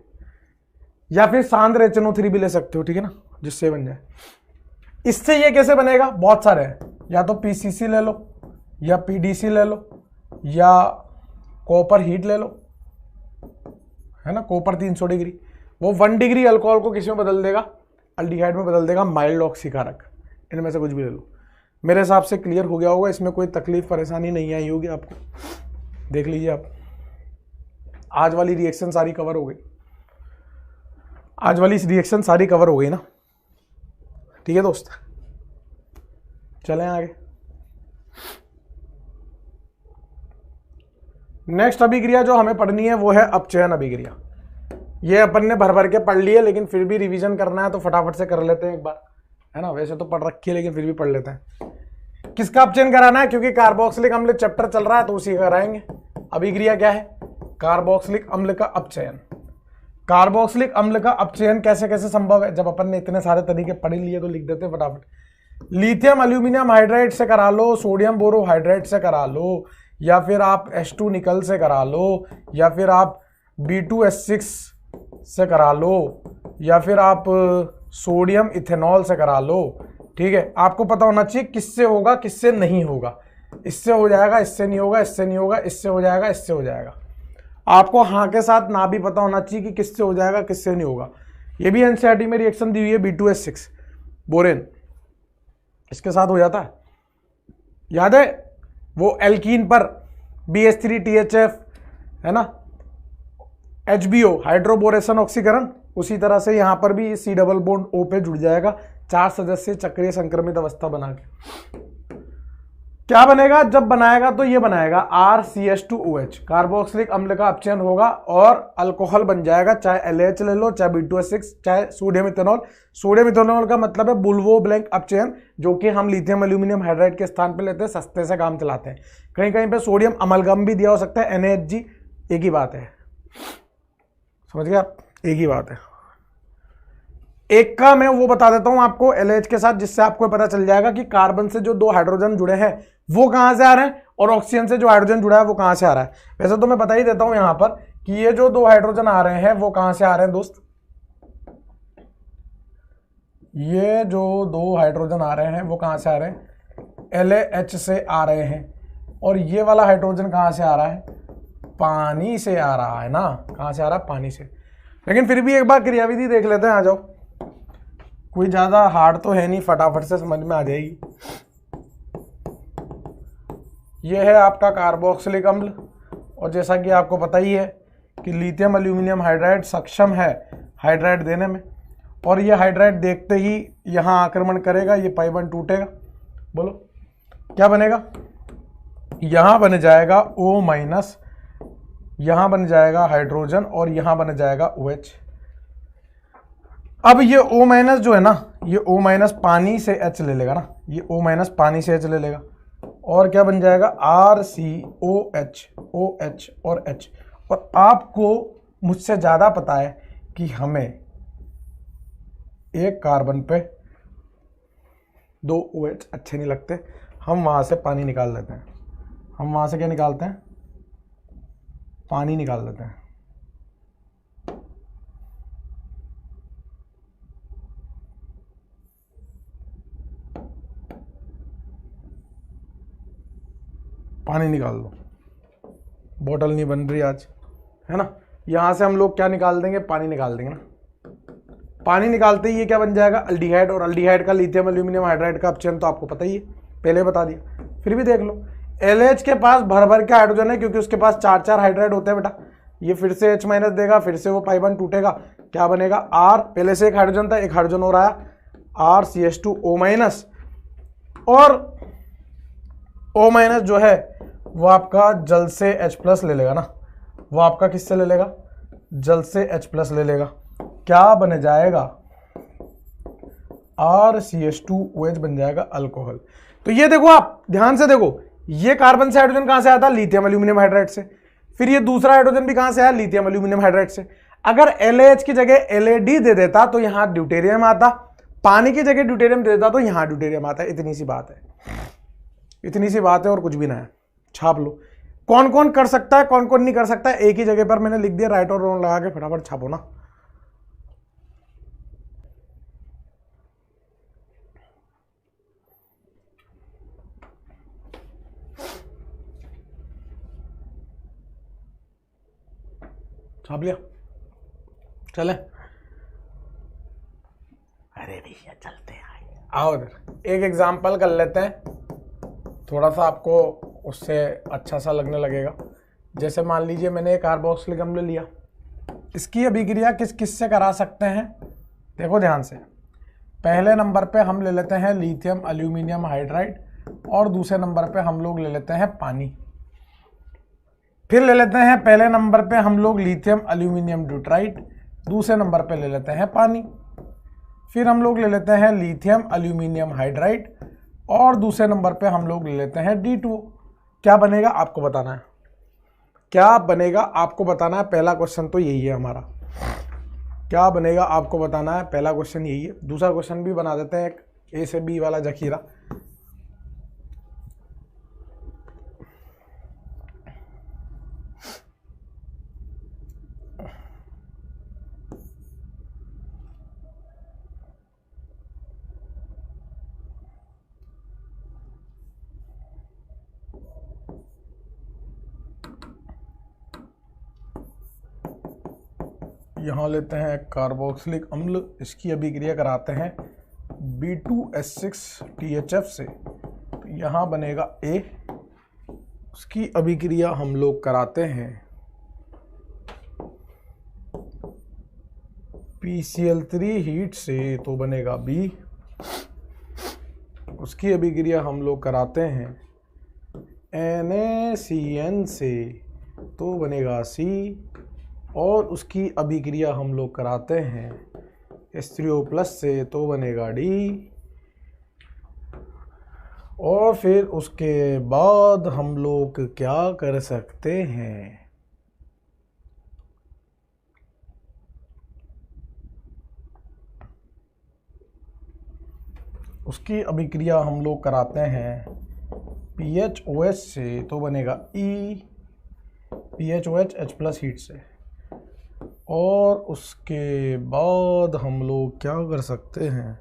या फिर सांद्र HNO3 भी ले सकते हो। ठीक है ना, जिससे बन जाए। इससे ये कैसे बनेगा? बहुत सारे हैं, या तो PCC ले लो, या PDC ले लो, या कॉपर हीट ले लो, है ना। कॉपर 300 डिग्री, वो 1 डिग्री अल्कोहल को किस में बदल देगा? अल्डिहाइड में बदल देगा, माइल्ड ऑक्सीकारक। इनमें से कुछ भी ले लो। मेरे हिसाब से क्लियर हो गया होगा, इसमें कोई तकलीफ परेशानी नहीं आई होगी आपको। देख लीजिए आप, आज वाली रिएक्शन सारी कवर हो गई। आज वाली रिएक्शन सारी कवर हो गई ना। ठीक है दोस्त, चलें आगे। नेक्स्ट अभिक्रिया जो हमें पढ़नी है वो है अपचयन अभिक्रिया। ये अपन ने भर भर के पढ़ ली है, लेकिन फिर भी रिवीजन करना है तो फटाफट से कर लेते हैं एक बार, है ना। वैसे तो पढ़ रखी है लेकिन फिर भी पढ़ लेते हैं। किसका अपचयन कराना है? क्योंकि कार्बोक्सिलिक अम्ल चैप्टर चल रहा है तो उसी का कराएंगे। अभिक्रिया क्या है? कार्बोक्सिलिक अम्ल का अपचयन। कार्बोक्सिलिक अम्ल का अपचयन कैसे कैसे संभव है? जब अपन ने इतने सारे तरीके पढ़ लिए तो लिख देते हैं फटाफट। लिथियम एल्यूमिनियम हाइड्राइड से करा लो, सोडियम बोरोहाइड्राइड से करा लो, या फिर आप H2 निकल से करा लो, या फिर आप B2H6 से करा लो, या फिर आप सोडियम इथेनॉल से करा लो। ठीक है, आपको पता होना चाहिए किससे होगा किससे नहीं होगा। इससे हो जाएगा, इससे नहीं होगा, इससे नहीं होगा, इससे हो जाएगा, इससे हो जाएगा। आपको हाँ के साथ ना भी पता होना चाहिए कि किससे हो जाएगा किससे नहीं होगा। ये भी एनसीईआरटी में रिएक्शन दी हुई है, B2H6 बोरेन, इसके साथ हो जाता है। याद है वो एल्कीन पर BH3THF, है ना, HBO हाइड्रोबोरेशन ऑक्सीकरण, उसी तरह से यहां पर भी C डबल बॉन्ड O पे जुड़ जाएगा 4 सदस्य चक्रीय संक्रमित अवस्था बना के। क्या बनेगा जब बनाएगा तो ये बनाएगा RCH2OH, कार्बोक्सिलिक अम्ल का अपचयन होगा और अल्कोहल बन जाएगा, चाहे LH ले लो, चाहे B2H6, चाहे सोडियम इथेनॉल। सोडियम इथेनॉल का मतलब है बुल्वो ब्लैंक अपचयन, जो कि हम लिथियम एल्यूमिनियम हाइड्राइड के स्थान पे लेते हैं, सस्ते से काम चलाते हैं। कहीं कहीं पे सोडियम अमलगम भी दिया हो सकता है, NaHG, एक ही बात है, समझ गए आप, एक ही बात है। एक का मैं वो बता देता हूं आपको LH के साथ, जिससे आपको पता चल जाएगा कि कार्बन से जो 2 हाइड्रोजन जुड़े हैं वो कहां से आ रहे हैं और ऑक्सीजन से जो हाइड्रोजन जुड़ा है वो कहां से आ रहा है। वैसे तो मैं बता ही देता हूं यहां पर कि ये जो 2 हाइड्रोजन आ रहे हैं वो कहां से आ रहे हैं दोस्त, ये जो 2 हाइड्रोजन आ रहे हैं वो कहां से आ रहे हैं, LH से आ रहे हैं। और ये वाला हाइड्रोजन कहां से आ रहा है, पानी से आ रहा है ना, कहां से आ रहा है, पानी से। लेकिन फिर भी एक बार क्रियाविधि देख लेते हैं, आ जाओ, कोई ज्यादा हार्ड तो है नहीं, फटाफट से समझ में आ जाएगी। यह है आपका कार्बोक्सिलिक अम्ल, और जैसा कि आपको पता ही है कि लिथियम एल्यूमिनियम हाइड्राइड सक्षम है हाइड्राइड देने में, और ये हाइड्राइड देखते ही यहां आक्रमण करेगा, ये पाई बॉन्ड टूटेगा। बोलो क्या बनेगा, यहां बन जाएगा O-, यहां बन जाएगा हाइड्रोजन और यहां बन जाएगा OH। अब ये O- जो है ना, ये O- पानी से H ले लेगा ना, ये O- पानी से H ले लेगा, और क्या बन जाएगा RCOH, OH और H। और आपको मुझसे ज़्यादा पता है कि हमें एक कार्बन पे 2 OH अच्छे नहीं लगते, हम वहाँ से पानी निकाल लेते हैं। हम वहाँ से क्या निकालते हैं, पानी निकाल लेते हैं। पानी निकाल लो, बोतल नहीं बन रही आज, है ना। यहाँ से हम लोग क्या निकाल देंगे, पानी निकाल देंगे ना। पानी निकालते ही ये क्या बन जाएगा, अल्डिहाइड, और अल्डिहाइड का लिथियम एल्यूमिनियम हाइड्राइड का अपचयन तो आपको पता ही है, पहले बता दिया। फिर भी देख लो, LH के पास भर भर के हाइड्रोजन है, क्योंकि उसके पास 4 हाइड्राइड होते हैं बेटा। ये फिर से H- देगा, फिर से वो पाई बॉन्ड टूटेगा, क्या बनेगा R, पहले से एक हाइड्रोजन था, एक हाइड्रोजन और आया, RCH2O-, और O- जो है वो आपका जल से H+ ले लेगा ना, वो आपका किससे ले लेगा, जल से H+ ले लेगा, क्या बन जाएगा RCH2OH बन जाएगा अल्कोहल। तो ये देखो, आप ध्यान से देखो, ये कार्बन से हाइड्रोजन कहां से आया था, लिथियम एल्यूमिनियम हाइड्राइड से। फिर ये दूसरा हाइड्रोजन भी कहां से आया, लिथियम एल्यूमिनियम हाइड्राइड से। अगर LH की जगह LAD दे देता तो यहां ड्यूटेरियम आता, पानी की जगह ड्यूटेरियम दे देता तो यहां ड्यूटेरियम आता। इतनी सी बात है, इतनी सी बात है, और कुछ भी ना है। छाप लो, कौन कौन कर सकता है, कौन कौन नहीं कर सकता है, एक ही जगह पर मैंने लिख दिया, राइट और रॉन्ग लगा के फटाफट छापो ना। छाप लिया, चले, अरे भैया चलते हैं, आओ इधर एक एग्जाम्पल कर लेते हैं, थोड़ा सा आपको उससे अच्छा सा लगने लगेगा। जैसे मान लीजिए मैंने एक कार्बोक्सिलिक अम्ल लिया, इसकी अभिक्रिया किस किस से करा सकते हैं, देखो ध्यान से। पहले नंबर पे हम ले लेते हैं लिथियम एल्यूमिनियम हाइड्राइड, और दूसरे नंबर पे हम लोग ले लेते हैं पानी। फिर ले लेते हैं पहले नंबर पे हम लोग लिथियम एल्यूमिनियम ड्यूट्राइड, दूसरे नंबर पे ले लेते हैं पानी। फिर हम लोग ले लेते हैं लिथियम एल्यूमिनियम हाइड्राइड, और दूसरे नंबर पे हम लोग ले लेते हैं D2O। क्या बनेगा आपको बताना है, क्या बनेगा आपको बताना है, पहला क्वेश्चन तो यही है हमारा, क्या बनेगा आपको बताना है, पहला क्वेश्चन यही है। दूसरा क्वेश्चन भी बना देते हैं, एक A से B वाला जखीरा। यहाँ लेते हैं कार्बोक्सिलिक अम्ल, इसकी अभिक्रिया कराते हैं B2H6THF से, तो यहाँ बनेगा A। उसकी अभिक्रिया हम लोग कराते हैं PCl3 हीट से, तो बनेगा B। उसकी अभिक्रिया हम लोग कराते हैं NaCN से तो बनेगा C, और उसकी अभिक्रिया हम लोग कराते हैं H3O+ से तो बनेगा D, और फिर उसके बाद हम लोग क्या कर सकते हैं, उसकी अभिक्रिया हम लोग कराते हैं PHOH से तो बनेगा E, PHOH H+ हीट से, और उसके बाद हम लोग क्या कर सकते हैं,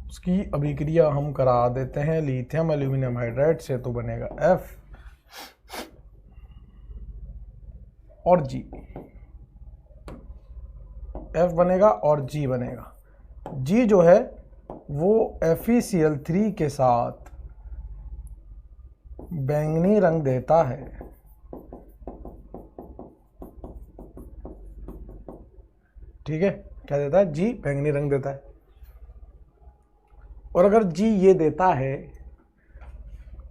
उसकी अभिक्रिया हम करा देते हैं लिथियम एल्यूमिनियम हाइड्राइड से तो बनेगा F और G, F बनेगा और G बनेगा। G जो है वो FeCl3 के साथ बैंगनी रंग देता है, ठीक है, क्या देता है, G बैंगनी रंग देता है। और अगर G ये देता है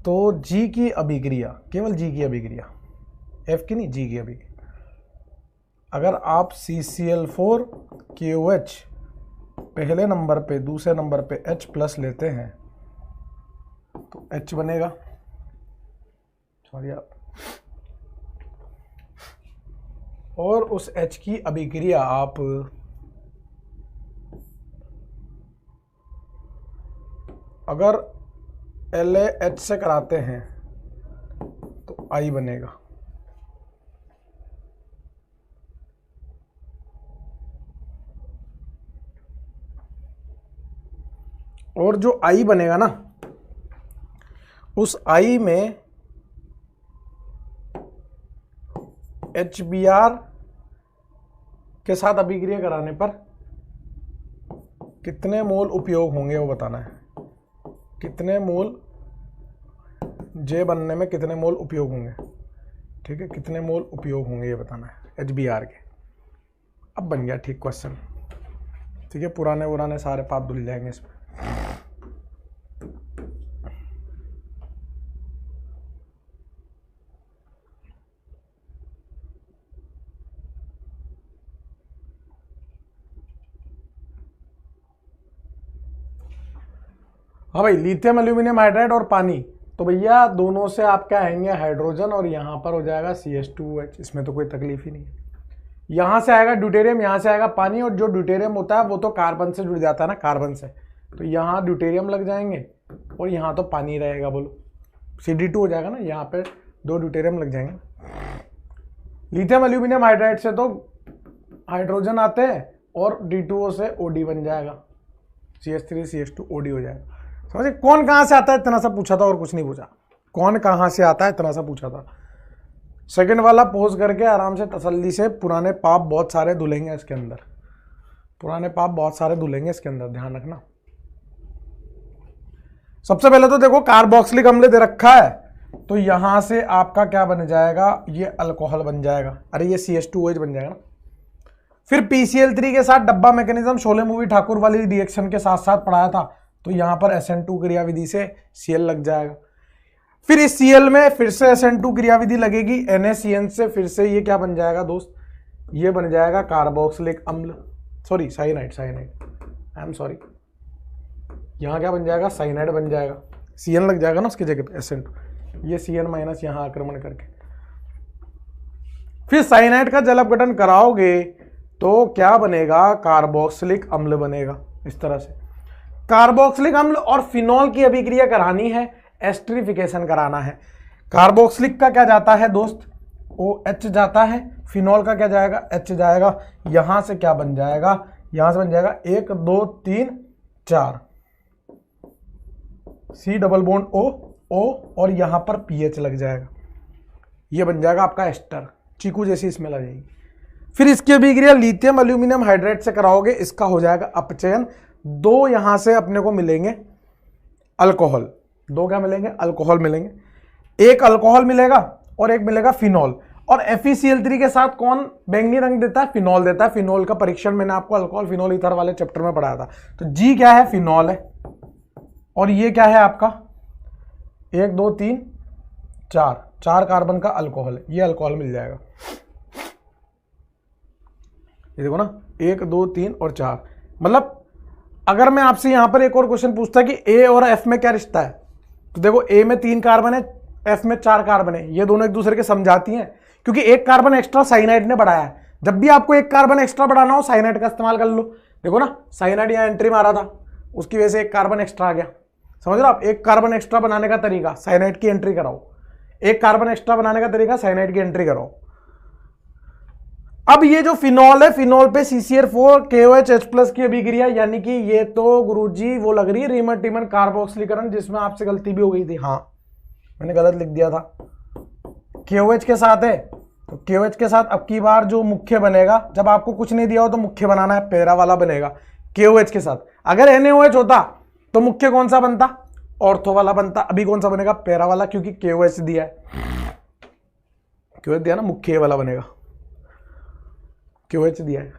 तो G की अभिक्रिया, केवल G की अभिक्रिया, F की नहीं, G की अभिक्रिया, अगर आप CCl4KOH पहले नंबर पे, दूसरे नंबर पे H+ लेते हैं तो H बनेगा, सॉरी आप, और उस H की अभिक्रिया आप अगर LaH से कराते हैं तो I बनेगा, और जो I बनेगा ना, उस I में HBr के साथ अभिक्रिया कराने पर कितने मोल उपयोग होंगे वो बताना है, कितने मोल J बनने में कितने मोल उपयोग होंगे, ठीक है, कितने मोल उपयोग होंगे ये बताना है HBr के। अब बन गया ठीक क्वेश्चन, ठीक है, पुराने सारे पाप धुल जाएंगे इसमें। हाँ भाई, लिथियम एल्यूमिनियम हाइड्राइड और पानी, तो भैया दोनों से आप क्या आएंगे, हाइड्रोजन, और यहाँ पर हो जाएगा CH2OH, इसमें तो कोई तकलीफ ही नहीं है। यहाँ से आएगा ड्यूटेरियम, यहाँ से आएगा पानी, और जो ड्यूटेरियम होता है वो तो कार्बन से जुड़ जाता है ना, कार्बन से, तो यहाँ ड्यूटेरियम लग जाएंगे और यहाँ तो पानी रहेगा, बोलो CD2 हो जाएगा ना, यहाँ पे 2 ड्यूटेरियम लग जाएंगे। लिथियम एल्यूमिनियम हाइड्राइड से तो हाइड्रोजन आते हैं और D2O से OD बन जाएगा, CH3CH2OD हो जाएगा। समझे, कौन कहाँ से आता है इतना सा पूछा था और कुछ नहीं पूछा, कौन कहाँ से आता है इतना सा पूछा था। सेकंड वाला पोज करके आराम से तसल्ली से, पुराने पाप बहुत सारे धुलेंगे इसके अंदर, पुराने पाप बहुत सारे धुलेंगे इसके अंदर, ध्यान रखना। सबसे पहले तो देखो कार्बोक्सिलिक अम्ल दे रखा है, तो यहां से आपका क्या बन जाएगा, ये अल्कोहल बन जाएगा, अरे ये CH2OH बन जाएगा ना। फिर PCl3 के साथ डब्बा मैकेनिज्म शोले मूवी ठाकुर वाली रिएक्शन के साथ साथ पढ़ाया था, तो यहां पर SN2 क्रियाविधि से Cl लग जाएगा। फिर इस Cl में फिर से SN2 क्रियाविधि लगेगी, NaCN से फिर से ये क्या बन जाएगा दोस्त, ये बन जाएगा कार्बोक्सिलिक अम्ल, sorry cyanide, I am sorry, यहाँ क्या बन जाएगा, साइनाइड बन जाएगा, Cn लग जाएगा ना उसकी जगह पे SN2, ये Cn माइनस यहाँ आक्रमण करके। फिर साइनाइड का जल अपघटन कराओगे तो क्या बनेगा, कार्बोक्सिलिक अम्ल बनेगा। इस तरह से कार्बोक्सिलिक अम्ल और फिनॉल की अभिक्रिया करानी है, एस्टरिफिकेशन कराना है। कार्बोक्सिलिक का क्या जाता है दोस्त, OH जाता है, फिनॉल का क्या जाएगा, H जाएगा। यहां से क्या बन जाएगा, यहां से बन जाएगा 1 2 3 4 C डबल बॉन्ड O और यहां पर PH लग जाएगा, ये बन जाएगा आपका एस्टर, चीकू जैसी स्मेल आ जाएगी। फिर इसकी अभिक्रिया लिथियम एल्यूमिनियम हाइड्राइड से कराओगे, इसका हो जाएगा अपचयन, 2 यहां से अपने को मिलेंगे अल्कोहल, 2 क्या मिलेंगे, अल्कोहल मिलेंगे, एक अल्कोहल मिलेगा और एक मिलेगा फिनॉल। और FeCl3 के साथ कौन बैंगनी रंग देता है, फिनॉल देता है। फिनॉल का परीक्षण मैंने आपको अल्कोहल फिनॉल ईथर वाले चैप्टर में पढ़ाया था। तो G क्या है, फिनॉल है, और ये क्या है आपका 1 2 3 4, 4 कार्बन का अल्कोहल है, ये अल्कोहल मिल जाएगा। ये देखो ना 1 2 3 और 4। मतलब अगर मैं आपसे यहां पर एक और क्वेश्चन पूछता कि ए और एफ में क्या रिश्ता है, तो देखो ए में 3 कार्बन है, एफ में 4 कार्बन है, ये दोनों एक दूसरे के समझाती हैं, क्योंकि 1 कार्बन एक्स्ट्रा साइनाइड ने बढ़ाया है। जब भी आपको 1 कार्बन एक्स्ट्रा बढ़ाना हो साइनाइड का इस्तेमाल कर लो। देखो ना साइनाइड यहाँ एंट्री मारा था, उसकी वजह से 1 कार्बन एक्स्ट्रा आ गया। समझ रहे हो आप, 1 कार्बन एक्स्ट्रा बनाने का तरीका साइनाइड की एंट्री कराओ, 1 कार्बन एक्स्ट्रा बनाने का तरीका साइनाइड की एंट्री कराओ। अब ये जो फिनॉल है, फिनॉल पे CCR4 KOH H+ की अभिक्रिया, यानी कि ये तो गुरुजी वो लग रही है रीमन टीमन कार्बोक्सिलीकरण, जिसमें आपसे गलती भी हो गई थी। हाँ मैंने गलत लिख दिया था, KOH के साथ है, तो KOH के साथ अब की बार जो मुख्य बनेगा, जब आपको कुछ नहीं दिया हो तो मुख्य बनाना है, पैरा वाला बनेगा KOH के साथ। अगर NaOH होता तो मुख्य कौन सा बनता, ऑर्थो वाला बनता। अभी कौन सा बनेगा, पैरा वाला, क्योंकि KOH दिया है, KOH दिया ना, मुख्य ये वाला बनेगा, KOH दिया है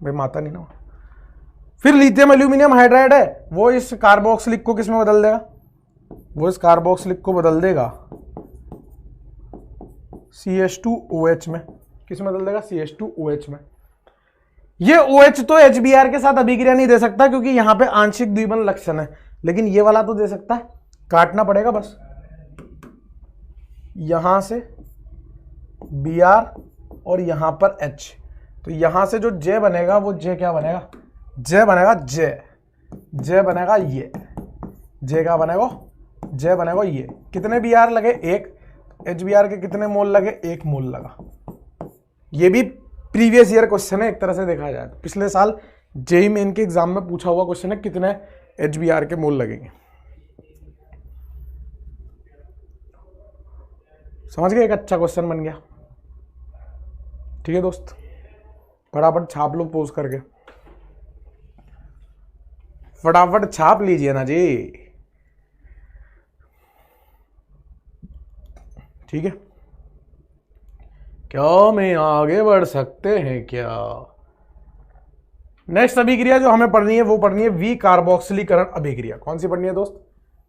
भाई, माता नहीं ना। फिर लिथियम एल्यूमिनियम हाइड्राइड है, वो इस कार्बोक्सिलिक को किस में बदल देगा, वो इस कार्बोक्सिलिक को बदल देगा CH2OH में। किस में बदल देगा, CH2OH में। ये OH तो HBr के साथ अभिक्रिया नहीं दे सकता, क्योंकि यहां पे आंशिक द्विबंध लक्षण है, लेकिन ये वाला तो दे सकता है। काटना पड़ेगा बस, यहां से Br और यहां पर H, तो यहां से जो J बनेगा वो J क्या बनेगा, J बनेगा J बनेगा ये, J क्या बनेगा, J बनेगा ये। कितने Br लगे, 1, HBr के कितने मोल लगे, 1 मोल लगा। ये भी प्रीवियस ईयर क्वेश्चन है एक तरह से देखा जाए तो, पिछले साल जेईई मेन के एग्जाम में पूछा हुआ क्वेश्चन है, कितने HBr के मोल लगेंगे। समझ गए, एक अच्छा क्वेश्चन बन गया। ठीक है दोस्त, फटाफट छाप लो पोज करके, फटाफट छाप लीजिए ना जी। ठीक है, क्या मैं आगे बढ़ सकते हैं क्या। नेक्स्ट अभिक्रिया जो हमें पढ़नी है वो पढ़नी है वी कार्बोक्सिलीकरण अभिक्रिया। कौन सी पढ़नी है दोस्त,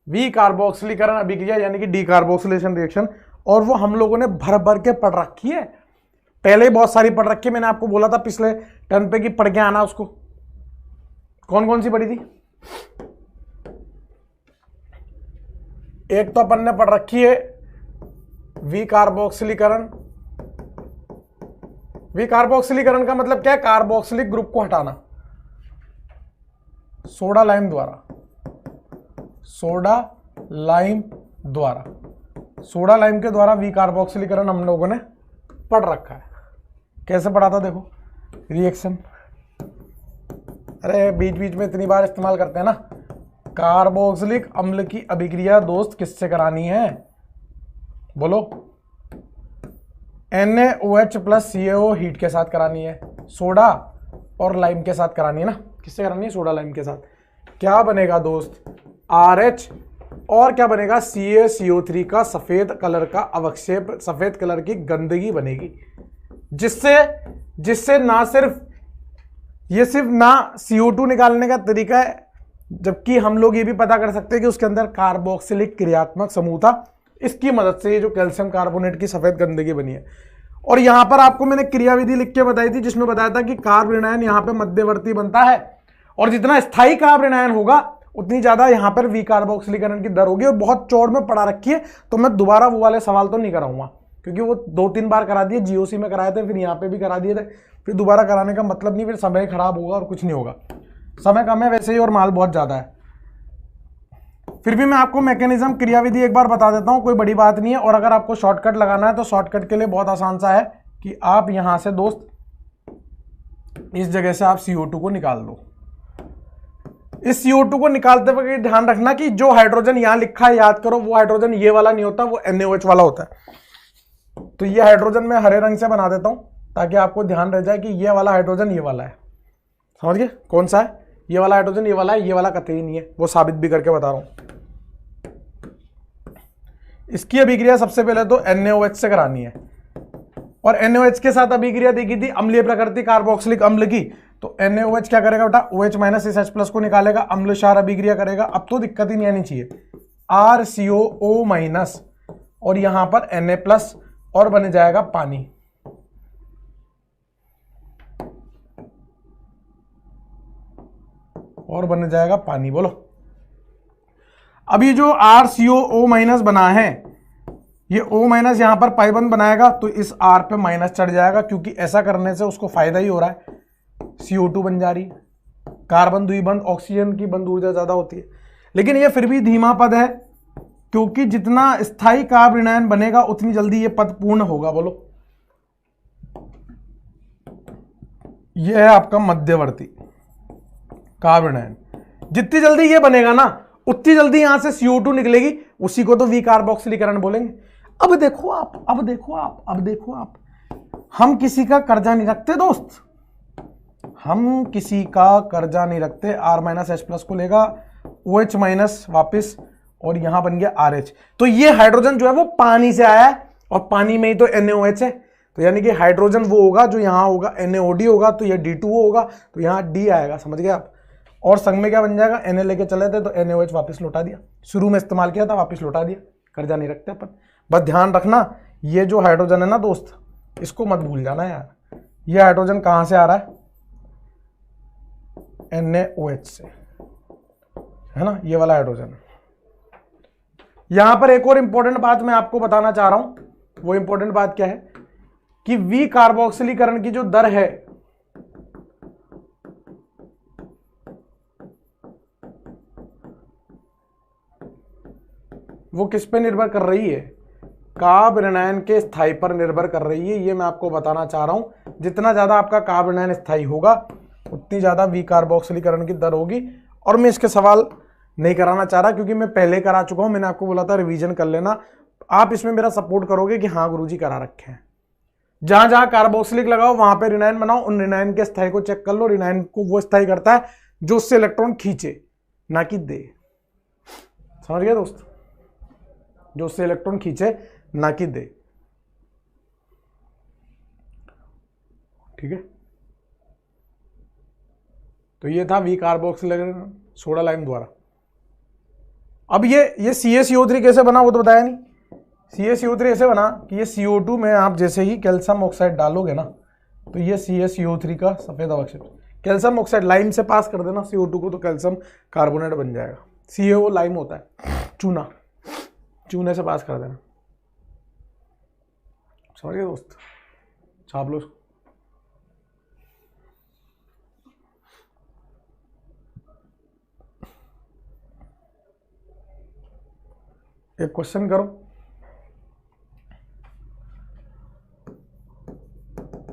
वी कार्बोक्सिलीकरण अभिक्रिया, यानी कि डीकार्बोक्सिलेशन रिएक्शन। और वो हम लोगों ने भर भर के पढ़ रखी है, पहले ही बहुत सारी पढ़ रखी है। मैंने आपको बोला था पिछले टर्न पे कि पढ़ के आना उसको। कौन कौन सी पढ़ी थी, एक तो अपन ने पढ़ रखी है वी कार्बोक्सिलीकरण। वी कार्बोक्सिलीकरण का मतलब क्या है, कार्बोक्सिलिक ग्रुप को हटाना सोडा लाइम द्वारा, सोडा लाइम द्वारा, सोडा लाइम के द्वारा वी कार्बोक्सिलीकरण हम लोगों ने पढ़ रखा है। कैसे पढ़ा था देखो, रिएक्शन, अरे बीच बीच में इतनी बार इस्तेमाल करते हैं ना। कार्बोक्सिलिक अम्ल की अभिक्रिया दोस्त किससे करानी है, बोलो, NaOH + CaO हीट के साथ करानी है, सोडा और लाइम के साथ करानी है ना। किससे करानी है, सोडा लाइम के साथ। क्या बनेगा दोस्त, RH और क्या बनेगा, CaCO3 का सफेद कलर का अवक्षेप, सफेद कलर की गंदगी बनेगी, जिससे ना सिर्फ ये सिर्फ ना CO2 निकालने का तरीका है, जबकि हम लोग ये भी पता कर सकते हैं कि उसके अंदर कार्बोक्सिलिक क्रियात्मक समूह था। इसकी मदद से ये जो कैल्शियम कार्बोनेट की सफेद गंदगी बनी है। और यहां पर आपको मैंने क्रियाविधि लिख के बताई थी, जिसमें बताया था कि कार्ब ऋणायन यहां पे मध्यवर्ती बनता है, और जितना स्थायी कार्ब ऋणायन होगा उतनी ज्यादा यहां पर वी कार्बोक्सिलीकरण की दर होगी। और बहुत चौड़ में पढ़ा रखी है, तो मैं दोबारा वो वाले सवाल तो नहीं कराऊंगा, क्योंकि वो 2-3 बार करा दिए, GOC में कराए थे, फिर यहाँ पे भी करा दिए थे, फिर दोबारा कराने का मतलब नहीं, फिर समय खराब होगा और कुछ नहीं होगा। समय कम है वैसे ही और माल बहुत ज्यादा है। फिर भी मैं आपको मैकेनिज्म, क्रियाविधि एक बार बता देता हूं, कोई बड़ी बात नहीं है। और अगर आपको शॉर्टकट लगाना है तो शॉर्टकट के लिए बहुत आसान सा है कि आप यहां से दोस्त इस जगह से आप CO2 को निकाल दो। इस CO2 को निकालते वक्त ध्यान रखना कि जो हाइड्रोजन यहां लिखा है, याद करो, वो हाइड्रोजन ये वाला नहीं होता, वो NaOH वाला होता है। तो ये हाइड्रोजन मैं हरे रंग से बना देता हूं ताकि आपको ध्यान रह जाए कि ये वाला हाइड्रोजन ये वाला है। समझ गए कौन सा है, ये वाला हाइड्रोजन ये वाला है, ये वाला कतई नहीं है, वो साबित भी करके बता रहा हूं। इसकी अभिक्रिया सबसे पहले तो NaOH से करानी है, और NaOH के साथ अभिक्रिया देखी थी अम्लीय प्रकृति कार्बोक्सिलिक अम्ल की। तो NaOH क्या करेगा बेटा, OH- इस H+ को निकालेगा, अम्ल क्षार अभिक्रिया करेगा। अब तो दिक्कत ही नहीं आनी चाहिए, RCOO माइनस और यहां पर Na प्लस और बन जाएगा पानी। और बन जाएगा पानी। बोलो अब ये जो RCOO माइनस बना है, ये O माइनस यहां पर पाई बंद बनाएगा तो इस R पे माइनस चढ़ जाएगा, क्योंकि ऐसा करने से उसको फायदा ही हो रहा है। CO2 बन जा रही है, कार्बन द्विबंध ऑक्सीजन की बंद ऊर्जा ज्यादा होती है, लेकिन ये फिर भी धीमा पद है, क्योंकि जितना स्थायी कार्ब ऋणायन बनेगा उतनी जल्दी ये पद पूर्ण होगा। बोलो ये है आपका मध्यवर्ती कार्ब ऋणायन। जितनी जल्दी ये बनेगा ना उतनी जल्दी यहां से CO2 निकलेगी, उसी को तो विकार्बोक्सिलीकरण बोलेंगे। अब देखो आप, हम किसी का कर्जा नहीं रखते दोस्त, हम किसी का कर्जा नहीं रखते। R माइनस H प्लस को लेगा, OH माइनस वापिस और यहां बन गया RH। तो ये हाइड्रोजन जो है वो पानी से आया है और पानी में ही तो NaOH है, तो यानी कि हाइड्रोजन वो होगा जो यहां होगा NaOD होगा, तो ये D2O होगा, तो यहां D आएगा। समझ गए आप। और संग में क्या बन जाएगा, Na लेके चले थे तो NaOH वापस लौटा दिया, शुरू में इस्तेमाल किया था वापस लौटा दिया। कर्जा नहीं रखते अपन। बस ध्यान रखना ये जो हाइड्रोजन है ना दोस्त, इसको मत भूल जाना यार। ये हाइड्रोजन कहां से आ रहा है, NaOH से, है ना, ये वाला हाइड्रोजन। यहां पर एक और इंपॉर्टेंट बात मैं आपको बताना चाह रहा हूं। वो इंपॉर्टेंट बात क्या है कि विकार्बोक्सिलीकरण की जो दर है वो किस पे निर्भर कर रही है, कार्ब ऋणायन के स्थायी पर निर्भर कर रही है। ये मैं आपको बताना चाह रहा हूं। जितना ज्यादा आपका कार्ब ऋणायन स्थायी होगा उतनी ज्यादा विकार्बोक्सिलीकरण की दर होगी। और मैं इसके सवाल नहीं कराना चाह रहा, क्योंकि मैं पहले करा चुका हूं। मैंने आपको बोला था रिवीजन कर लेना। आप इसमें मेरा सपोर्ट करोगे कि हाँ गुरुजी करा रखे हैं। जहां जहां कार्बोक्सिलिक लगाओ वहां पे ऋणायन बनाओ, उन ऋणायन के स्थायी को चेक कर लो। ऋणायन को वो स्थायी करता है जो उससे इलेक्ट्रॉन खींचे, ना कि दे। समझ गए दोस्त, जो उससे इलेक्ट्रॉन खींचे ना कि दे। ठीक है, तो ये था विकार्बोक्सिलीकरण सोडा लाइम द्वारा। अब ये CaCO3 कैसे बना वो तो बताया नहीं। CaCO3 ऐसे बना कि ये CO2 में आप जैसे ही कैल्शियम ऑक्साइड डालोगे ना तो ये CaCO3 का सफेद अवक्षेप, कैल्शियम ऑक्साइड लाइम से पास कर देना CO2 को, तो कैल्शियम कार्बोनेट बन जाएगा। CaO लाइम होता है, चूना, चूने से पास कर देना। समझ गए दोस्त, छाप लो। एक क्वेश्चन करो,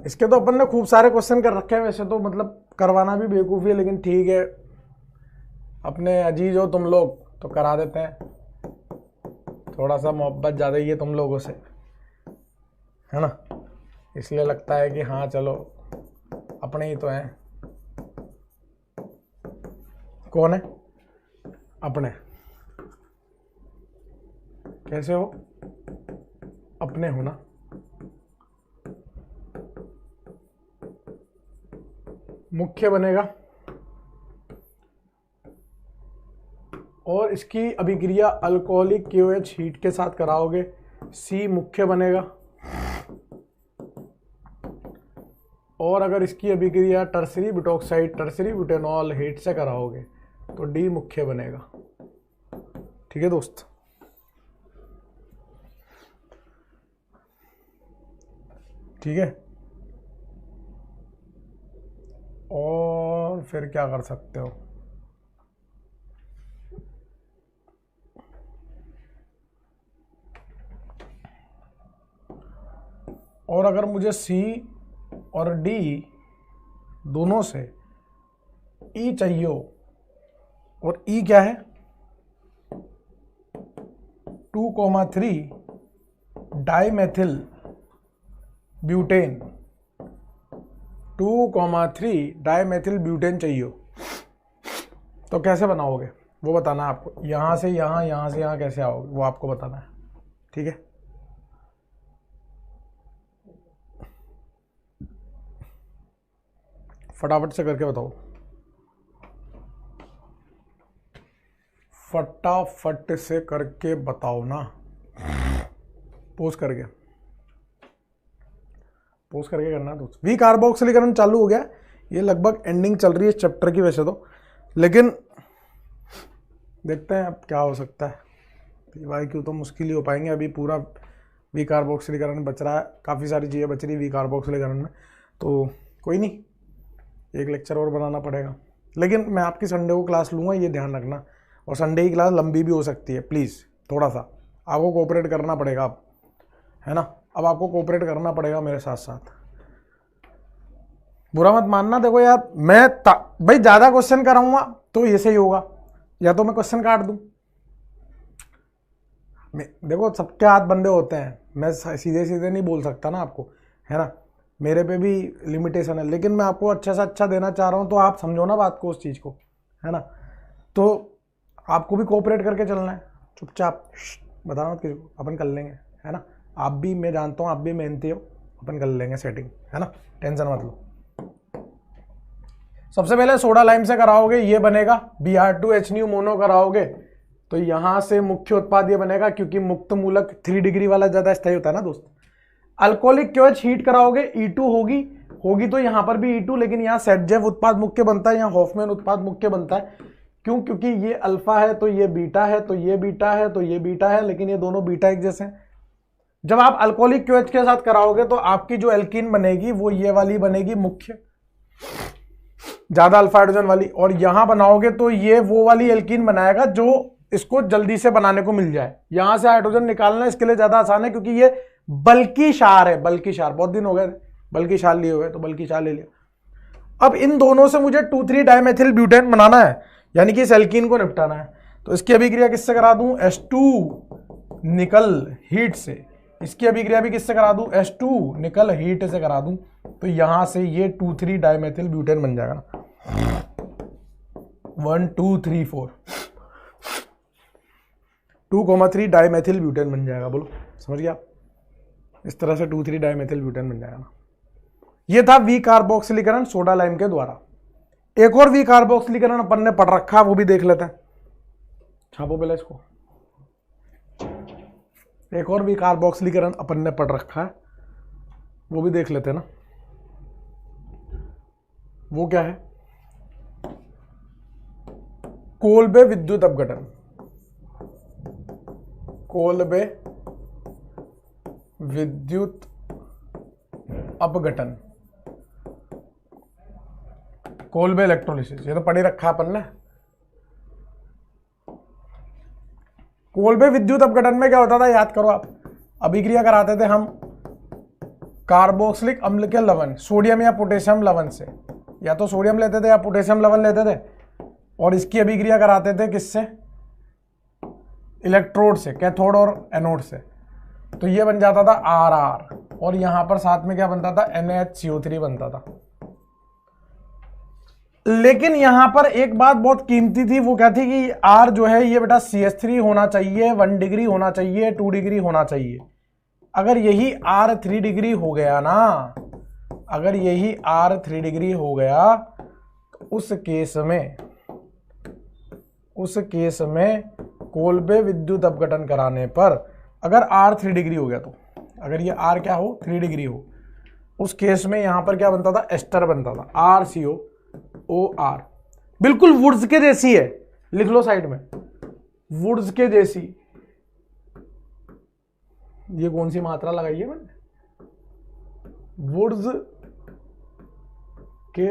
इसके तो अपन ने खूब सारे क्वेश्चन कर रखे हैं वैसे तो, मतलब करवाना भी बेवकूफ़ी है, लेकिन ठीक है, अपने अजीज हो तुम लोग तो करा देते हैं। थोड़ा सा मोहब्बत ज़्यादा ही है तुम लोगों से, है ना, इसलिए लगता है कि हाँ चलो अपने ही तो हैं। कौन है अपने, कैसे हो, अपने हो ना। मुख्य बनेगा और इसकी अभिक्रिया अल्कोहलिक KOH हीट के साथ कराओगे, C मुख्य बनेगा। और अगर इसकी अभिक्रिया टर्सरी बुटॉक्साइड, टर्सरी बुटेनॉल हीट से कराओगे तो D मुख्य बनेगा। ठीक है दोस्त, ठीक है। और फिर क्या कर सकते हो, और अगर मुझे C और D दोनों से E चाहिए हो, और E क्या है 2,3 डाइमेथिल ब्यूटेन, 2,3 डाइमेथिल ब्यूटेन चाहिए हो, तो कैसे बनाओगे वो बताना है आपको। यहां से यहां, यहां से यहां कैसे आओगे वो आपको बताना है। ठीक है, फटाफट से करके बताओ, फटाफट से करके बताओ ना, पोस्ट करके करना। तो वी कार्बोक्सिलीकरण चालू हो गया, ये लगभग एंडिंग चल रही है इस चैप्टर की वैसे तो, लेकिन देखते हैं अब क्या हो सकता है। PYQ तो मुश्किल ही हो पाएंगे, अभी पूरा वी कार्बोक्सिलीकरण बच रहा है, काफ़ी सारी चीज़ें बच रही वी कार्बोक्सिलीकरण में, तो कोई नहीं, एक लेक्चर और बनाना पड़ेगा। लेकिन मैं आपकी संडे को क्लास लूँगा, ये ध्यान रखना, और संडे की क्लास लंबी भी हो सकती है, प्लीज़ थोड़ा सा आपको कोऑपरेट करना पड़ेगा अब, है ना। अब आपको कोऑपरेट करना पड़ेगा मेरे साथ साथ, बुरा मत मानना। देखो यार, मैं भाई ज़्यादा क्वेश्चन कराऊंगा तो ये सही होगा, या तो मैं क्वेश्चन काट दूं। देखो सबके हाथ बंदे होते हैं, मैं सीधे सीधे नहीं बोल सकता ना आपको, है ना, मेरे पे भी लिमिटेशन है, लेकिन मैं आपको अच्छा से अच्छा देना चाह रहा हूँ, तो आप समझो ना बात को, उस चीज़ को, है ना। तो आपको भी कोऑपरेट करके चलना है, चुपचाप बताना मत किसी को, अपन कर लेंगे, है ना। आप भी, मैं जानता हूँ आप भी मेहनती हो, अपन कर लेंगे सेटिंग, है ना, टेंशन मत लो। सबसे पहले सोडा लाइम से कराओगे, ये बनेगा Br2HNu मोनो कराओगे, तो यहां से मुख्य उत्पाद ये बनेगा, क्योंकि मुक्त मूलक 3 डिग्री वाला ज्यादा स्थायी होता है ना दोस्त। अल्कोहलिक क्योच हीट कराओगे, E2 होगी तो यहां पर भी E2, लेकिन यहाँ सेटजेव उत्पाद मुख्य बनता है, यहाँ हॉफमैन उत्पाद मुख्य बनता है। क्यों? क्योंकि ये अल्फा है तो ये बीटा है, तो ये बीटा है तो ये बीटा है, लेकिन ये दोनों बीटा एक जैसे हैं। जब आप अल्कोहलिक क्योच के साथ कराओगे तो आपकी जो एल्कीन बनेगी वो ये वाली बनेगी मुख्य, ज्यादा अल्फा हाइड्रोजन वाली, और यहां बनाओगे तो ये वो वाली एल्कीन बनाएगा जो इसको जल्दी से बनाने को मिल जाए। यहां से हाइड्रोजन निकालना इसके लिए ज्यादा आसान है, क्योंकि ये बल्कि क्षार है, बल्कि क्षार, बहुत दिन हो गए बल्कि क्षार लिए हुए, तो बल्कि क्षार ले लिया। अब इन दोनों से मुझे 2,3 डाइमेथिल ब्यूटेन बनाना है, यानी कि इस एल्कीन को निपटाना है। तो इसकी अभिक्रिया किससे करा दूं? H2 निकल हीट से। इसकी अभिक्रिया भी किससे करा दूं? H2 निकल हीट से करा दूं, तो यहां से ये 2,3 डाइमेथिल ब्यूटेन बन जाएगा ना, 1 2 3 4 2,3 डाइमेथिल ब्यूटेन बन जाएगा। बोलो समझ गया? इस तरह से 2,3 डाइमेथिल ब्यूटेन बन जाएगा ना। ये था वी कार्बोक्सिलीकरण सोडा लाइम के द्वारा। एक और वी कार्बोक्सिलीकरण अपन ने पढ़ रखा, वो भी देख लेते हैं, छापो पहले इसको। एक और भी कार्बोक्सिलीकरण अपन ने पढ़ रखा है, वो भी देख लेते हैं ना। वो क्या है? कोल्बे विद्युत अपघटन। कोल्बे विद्युत अपघटन, कोल्बे इलेक्ट्रोलिसिस, ये तो पढ़ी रखा है अपन ने। कोल्बे विद्युत अपघटन में क्या होता था, याद करो आप। अभिक्रिया कराते थे हम कार्बोक्सिलिक अम्ल के लवण, सोडियम या पोटेशियम लवण से, या तो सोडियम लेते थे या पोटेशियम लवण लेते थे, और इसकी अभिक्रिया कराते थे किससे? इलेक्ट्रोड से, कैथोड और एनोड से। तो ये बन जाता था RR, और यहां पर साथ में क्या बनता था? NaHCO3 बनता था। लेकिन यहां पर एक बात बहुत कीमती थी, वो क्या थी कि R जो है ये बेटा CH3 होना चाहिए, 1 डिग्री होना चाहिए, 2 डिग्री होना चाहिए। अगर यही R 3 डिग्री हो गया ना, अगर यही R 3 डिग्री हो गया, तो उस केस में कोल्बे विद्युत अपघटन कराने पर अगर R 3 डिग्री हो गया, तो अगर ये R क्या हो? 3 डिग्री हो, उस केस में यहां पर क्या बनता था? एस्टर बनता था, RCOOR। बिल्कुल वुड्स के जैसी है, लिख लो साइड में, वुड्स के जैसी। ये कौन सी मात्रा लगाई है मैंने? वुड्स के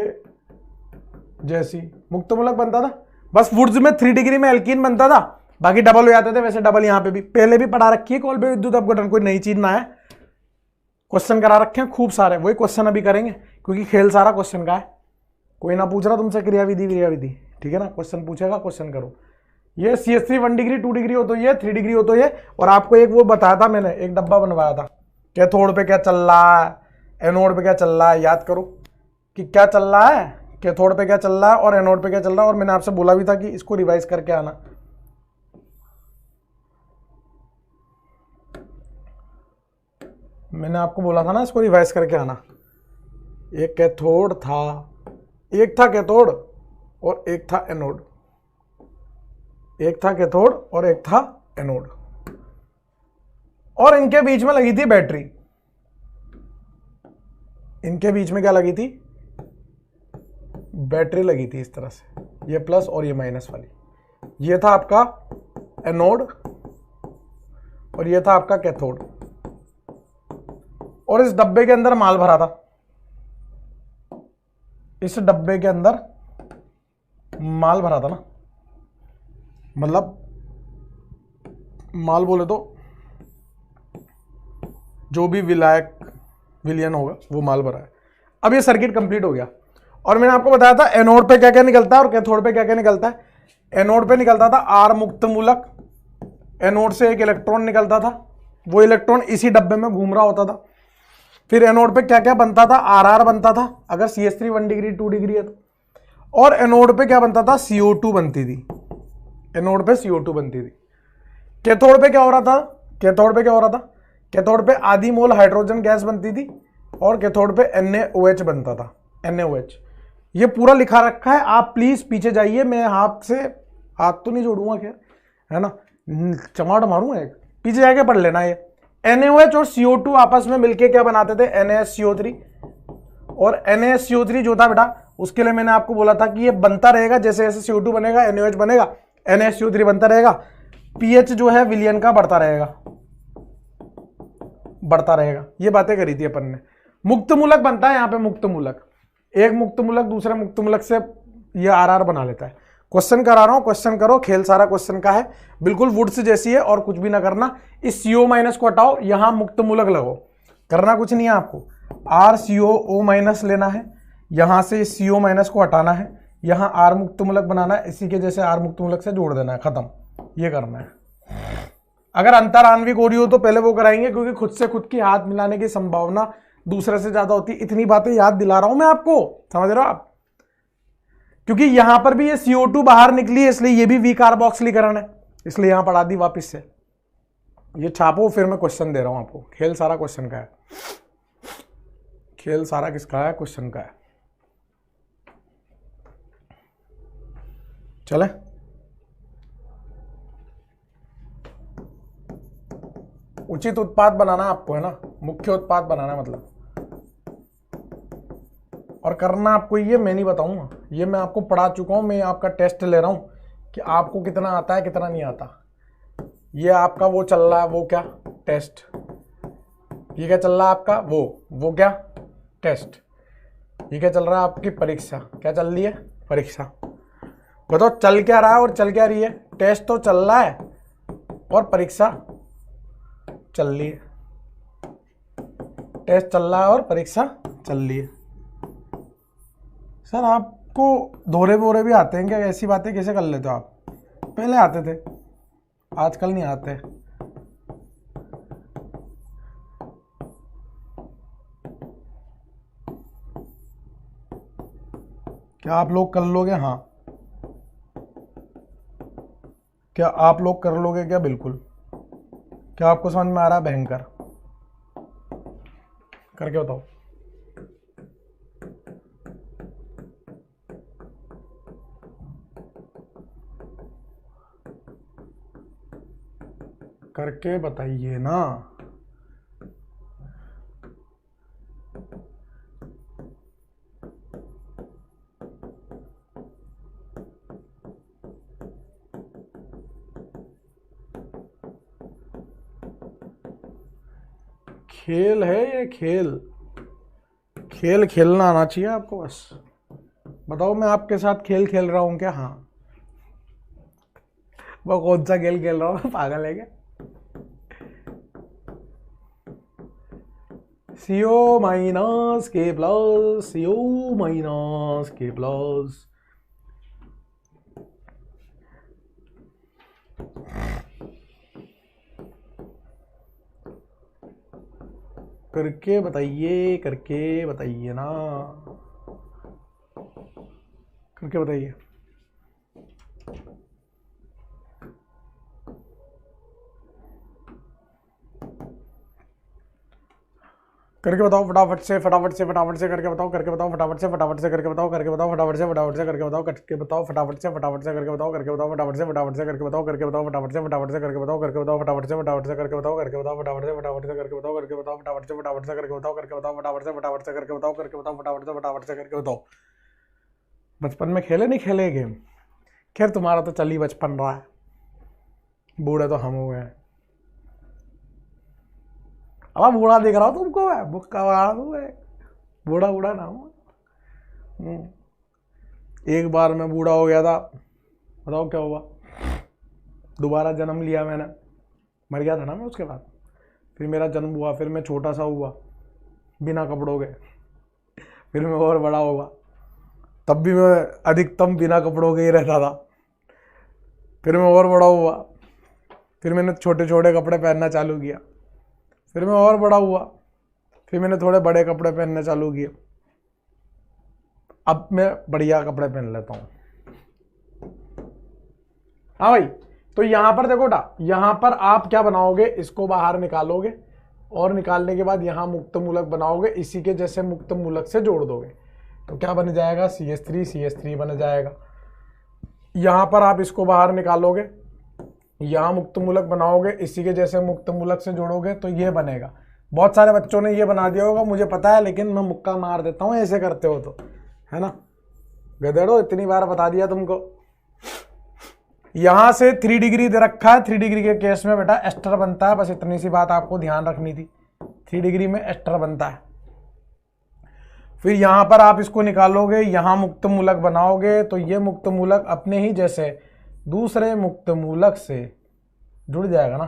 जैसी मुक्त मूलक बनता था। बस वुड्स में 3 डिग्री में एल्कीन बनता था, बाकी डबल हो जाते थे। वैसे डबल यहां पे भी पहले भी पढ़ा रखी है कोल्बे विद्युत अपघटन, कोई नई चीज ना है। क्वेश्चन करा रखे हैं खूब सारे, वही क्वेश्चन अभी करेंगे, क्योंकि खेल सारा क्वेश्चन का है। कोई ना पूछ रहा तुमसे क्रियाविधि, ठीक है ना। क्वेश्चन पूछेगा, क्वेश्चन करो। ये CH3 1 डिग्री, 2 डिग्री हो तो ये, 3 डिग्री हो तो ये। और आपको एक वो बताया था मैंने, एक डब्बा बनवाया था, कैथोड पे क्या चल रहा है, एनोड पे क्या चल रहा है। याद करो कि क्या चल रहा है, कैथोड पे क्या चल रहा है और एनोड पे क्या चल रहा है। और मैंने आपसे बोला भी था कि इसको रिवाइज करके आना। मैंने आपको बोला था ना, इसको रिवाइज करके आना। एक कैथोड था, एक था कैथोड और एक था एनोड। एक था कैथोड और एक था एनोड, और इनके बीच में लगी थी बैटरी। इनके बीच में क्या लगी थी? बैटरी लगी थी इस तरह से, ये प्लस और ये माइनस वाली। ये था आपका एनोड और ये था आपका कैथोड, और इस डब्बे के अंदर माल भरा था। इस डब्बे के अंदर माल भरा था ना, मतलब माल बोले तो जो भी विलयन होगा वो माल भरा है। अब ये सर्किट कंप्लीट हो गया, और मैंने आपको बताया था एनोड पे क्या क्या निकलता है और कैथोड पे क्या क्या निकलता है। एनोड पे निकलता था आर मुक्त मूलक, एनोड से एक इलेक्ट्रॉन निकलता था, वो इलेक्ट्रॉन इसी डब्बे में घूम रहा होता था। फिर एनोड पे क्या क्या बनता था? आर बनता था अगर CH3 1 डिग्री 2 डिग्री है तो, और एनोड पे क्या बनता था? CO2 बनती थी। एनोड पे CO2 बनती थी। कैथोड पे क्या हो रहा था? कैथोड पे क्या हो रहा था? कैथोड पे आधी मोल हाइड्रोजन गैस बनती थी, और कैथोड पे NaOH बनता था, NaOH। ये पूरा लिखा रखा है, आप प्लीज पीछे जाइए, मैं हाथ से हाथ तो नहीं जोड़ूंगा खैर, है ना, चमाट मारूंगा एक, पीछे जाके पढ़ लेना। ये NaOH और CO2 आपस में मिलके क्या बनाते थे? NaSCO3। और NaSCO3 जो था बेटा, उसके लिए मैंने आपको बोला था कि ये बनता रहेगा, जैसे जैसे CO2 बनेगा NaOH बनेगा, NaSCO3 बनता रहेगा, pH जो है विलयन का बढ़ता रहेगा, बढ़ता रहेगा। ये बातें करी थी अपन ने। मुक्त मूलक बनता है यहाँ पे, मुक्त मूलक, एक मुक्त मूलक दूसरे मुक्त मूलक से ये आर बना लेता है। क्वेश्चन करा रहा हूं, क्वेश्चन करो, खेल सारा क्वेश्चन का है, बिल्कुल वुड्स जैसी है, और कुछ भी ना करना। इस CO माइनस को हटाओ, यहां मुक्त मूलक लगो, करना कुछ नहीं है आपको। RCOO माइनस लेना है, यहां से इस CO माइनस को हटाना है, यहां R मुक्त मूलक बनाना है, इसी के जैसे R मुक्त मूलक से जोड़ देना है, खत्म। ये करना है। अगर अंतर आणविक हो रही हो तो पहले वो कराएंगे, क्योंकि खुद से खुद की हाथ मिलाने की संभावना दूसरे से ज्यादा होती है। इतनी बातें याद दिला रहा हूं मैं आपको, समझ रहे हो आप? क्योंकि यहां पर भी ये CO2 बाहर निकली है, इसलिए ये भी विकार्बोक्सिलीकरण है, इसलिए यहां पढ़ा दी वापस से। ये छापो, फिर मैं क्वेश्चन दे रहा हूं आपको। खेल सारा क्वेश्चन का है, खेल सारा किसका है? क्वेश्चन का है। चले, उचित उत्पाद बनाना आपको है ना, मुख्य उत्पाद बनाना मतलब, और करना आपको ये मैं नहीं बताऊंगा, ये मैं आपको पढ़ा चुका हूं। मैं आपका टेस्ट ले रहा हूं कि आपको कितना आता है कितना नहीं आता। ये आपका वो चल रहा है, वो क्या? टेस्ट। ये क्या चल रहा है आपका? वो क्या? टेस्ट। ये क्या चल रहा है? आपकी परीक्षा। क्या चल रही है? परीक्षा। बताओ चल क्या रहा है और चल क्या रही है? टेस्ट तो चल रहा है और परीक्षा चल रही है। टेस्ट चल रहा है और परीक्षा चल रही है। सर आपको दोहरे बोरे भी आते हैं क्या? ऐसी बातें कैसे कर लेते हो आप? पहले आते थे, आजकल नहीं आते। क्या आप लोग कर लोगे? हाँ, क्या आप लोग कर लोगे क्या? बिल्कुल। क्या आपको समझ में आ रहा है? भयंकर। करके बताओ। करके बताइए ना। खेल है ये, खेल। खेल खेलना आना चाहिए आपको बस। बताओ मैं आपके साथ खेल खेल रहा हूं क्या? हाँ। वो कौन सा खेल खेल रहा हूँ? पागल है क्या? CO minus K plus, CO minus K plus. करके बताइए, करके बताइए ना, करके बताइए। करके बताओ फटाफट से फटाफट से फटाफट से करके बताओ करके बताओ फटाफट से फटाफट से करके बताओ करके बताओ फटाफट से फटाफट से करके बताओ करके बताओ फटाफट से फटाफट से करके बताओ करके बताओ फटाफट से फटाफट से करके बताओ करके बताओ फटाफट से फटाफट से करके बताओ करके बताओ फटाफट से फटाफट से करके बताओ करके बताओ फटाफट से फटाफट से करके बताओ करके बताओ फटाफट से फटाफट से करके बताओ करके बताओ फटाफट से फटाफट से करके बताओ करके बताओ फटाफट से फटाफट से करके बताओ। बचपन में खेले नहीं खेले गेम? खैर तुम्हारा तो चल ही बचपन रहा है, बूढ़े तो हम हुए हैं। अब बूढ़ा दिख रहा हो तुमको, है बुक्का बूढ़ा बूढ़ा नाम। एक बार मैं बूढ़ा हो गया था, बताओ क्या हुआ? दोबारा जन्म लिया मैंने, मर गया था ना मैं उसके बाद। फिर मेरा जन्म हुआ, फिर मैं छोटा सा हुआ बिना कपड़ों के, फिर मैं और बड़ा हुआ, तब भी मैं अधिकतम बिना कपड़ों के ही रहता था। फिर मैं और बड़ा हुआ, फिर मैंने छोटे छोटे कपड़े पहनना चालू किया। फिर मैं और बड़ा हुआ, फिर मैंने थोड़े बड़े कपड़े पहनने चालू किए। अब मैं बढ़िया कपड़े पहन लेता हूँ। हाँ भाई, तो यहां पर देखो ना, यहां पर आप क्या बनाओगे, इसको बाहर निकालोगे और निकालने के बाद यहां मुक्त मूलक बनाओगे, इसी के जैसे मुक्त मूलक से जोड़ दोगे तो क्या बन जाएगा? CH3 बन जाएगा। यहां पर आप इसको बाहर निकालोगे, यहां मुक्त मूलक बनाओगे, इसी के जैसे मुक्त मूलक से जोड़ोगे तो ये बनेगा। बहुत सारे बच्चों ने ये बना दिया होगा मुझे पता है, लेकिन मैं मुक्का मार देता हूं ऐसे करते हो तो, है ना गधेड़ो, इतनी बार बता दिया तुमको। यहां से 3 डिग्री दे रखा है, 3 डिग्री के केस में बेटा एस्टर बनता है, बस इतनी सी बात आपको ध्यान रखनी थी, 3 डिग्री में एस्टर बनता है। फिर यहां पर आप इसको निकालोगे, यहां मुक्त मूलक बनाओगे तो ये मुक्त मूलक अपने ही जैसे दूसरे मुक्त मूलक से जुड़ जाएगा ना,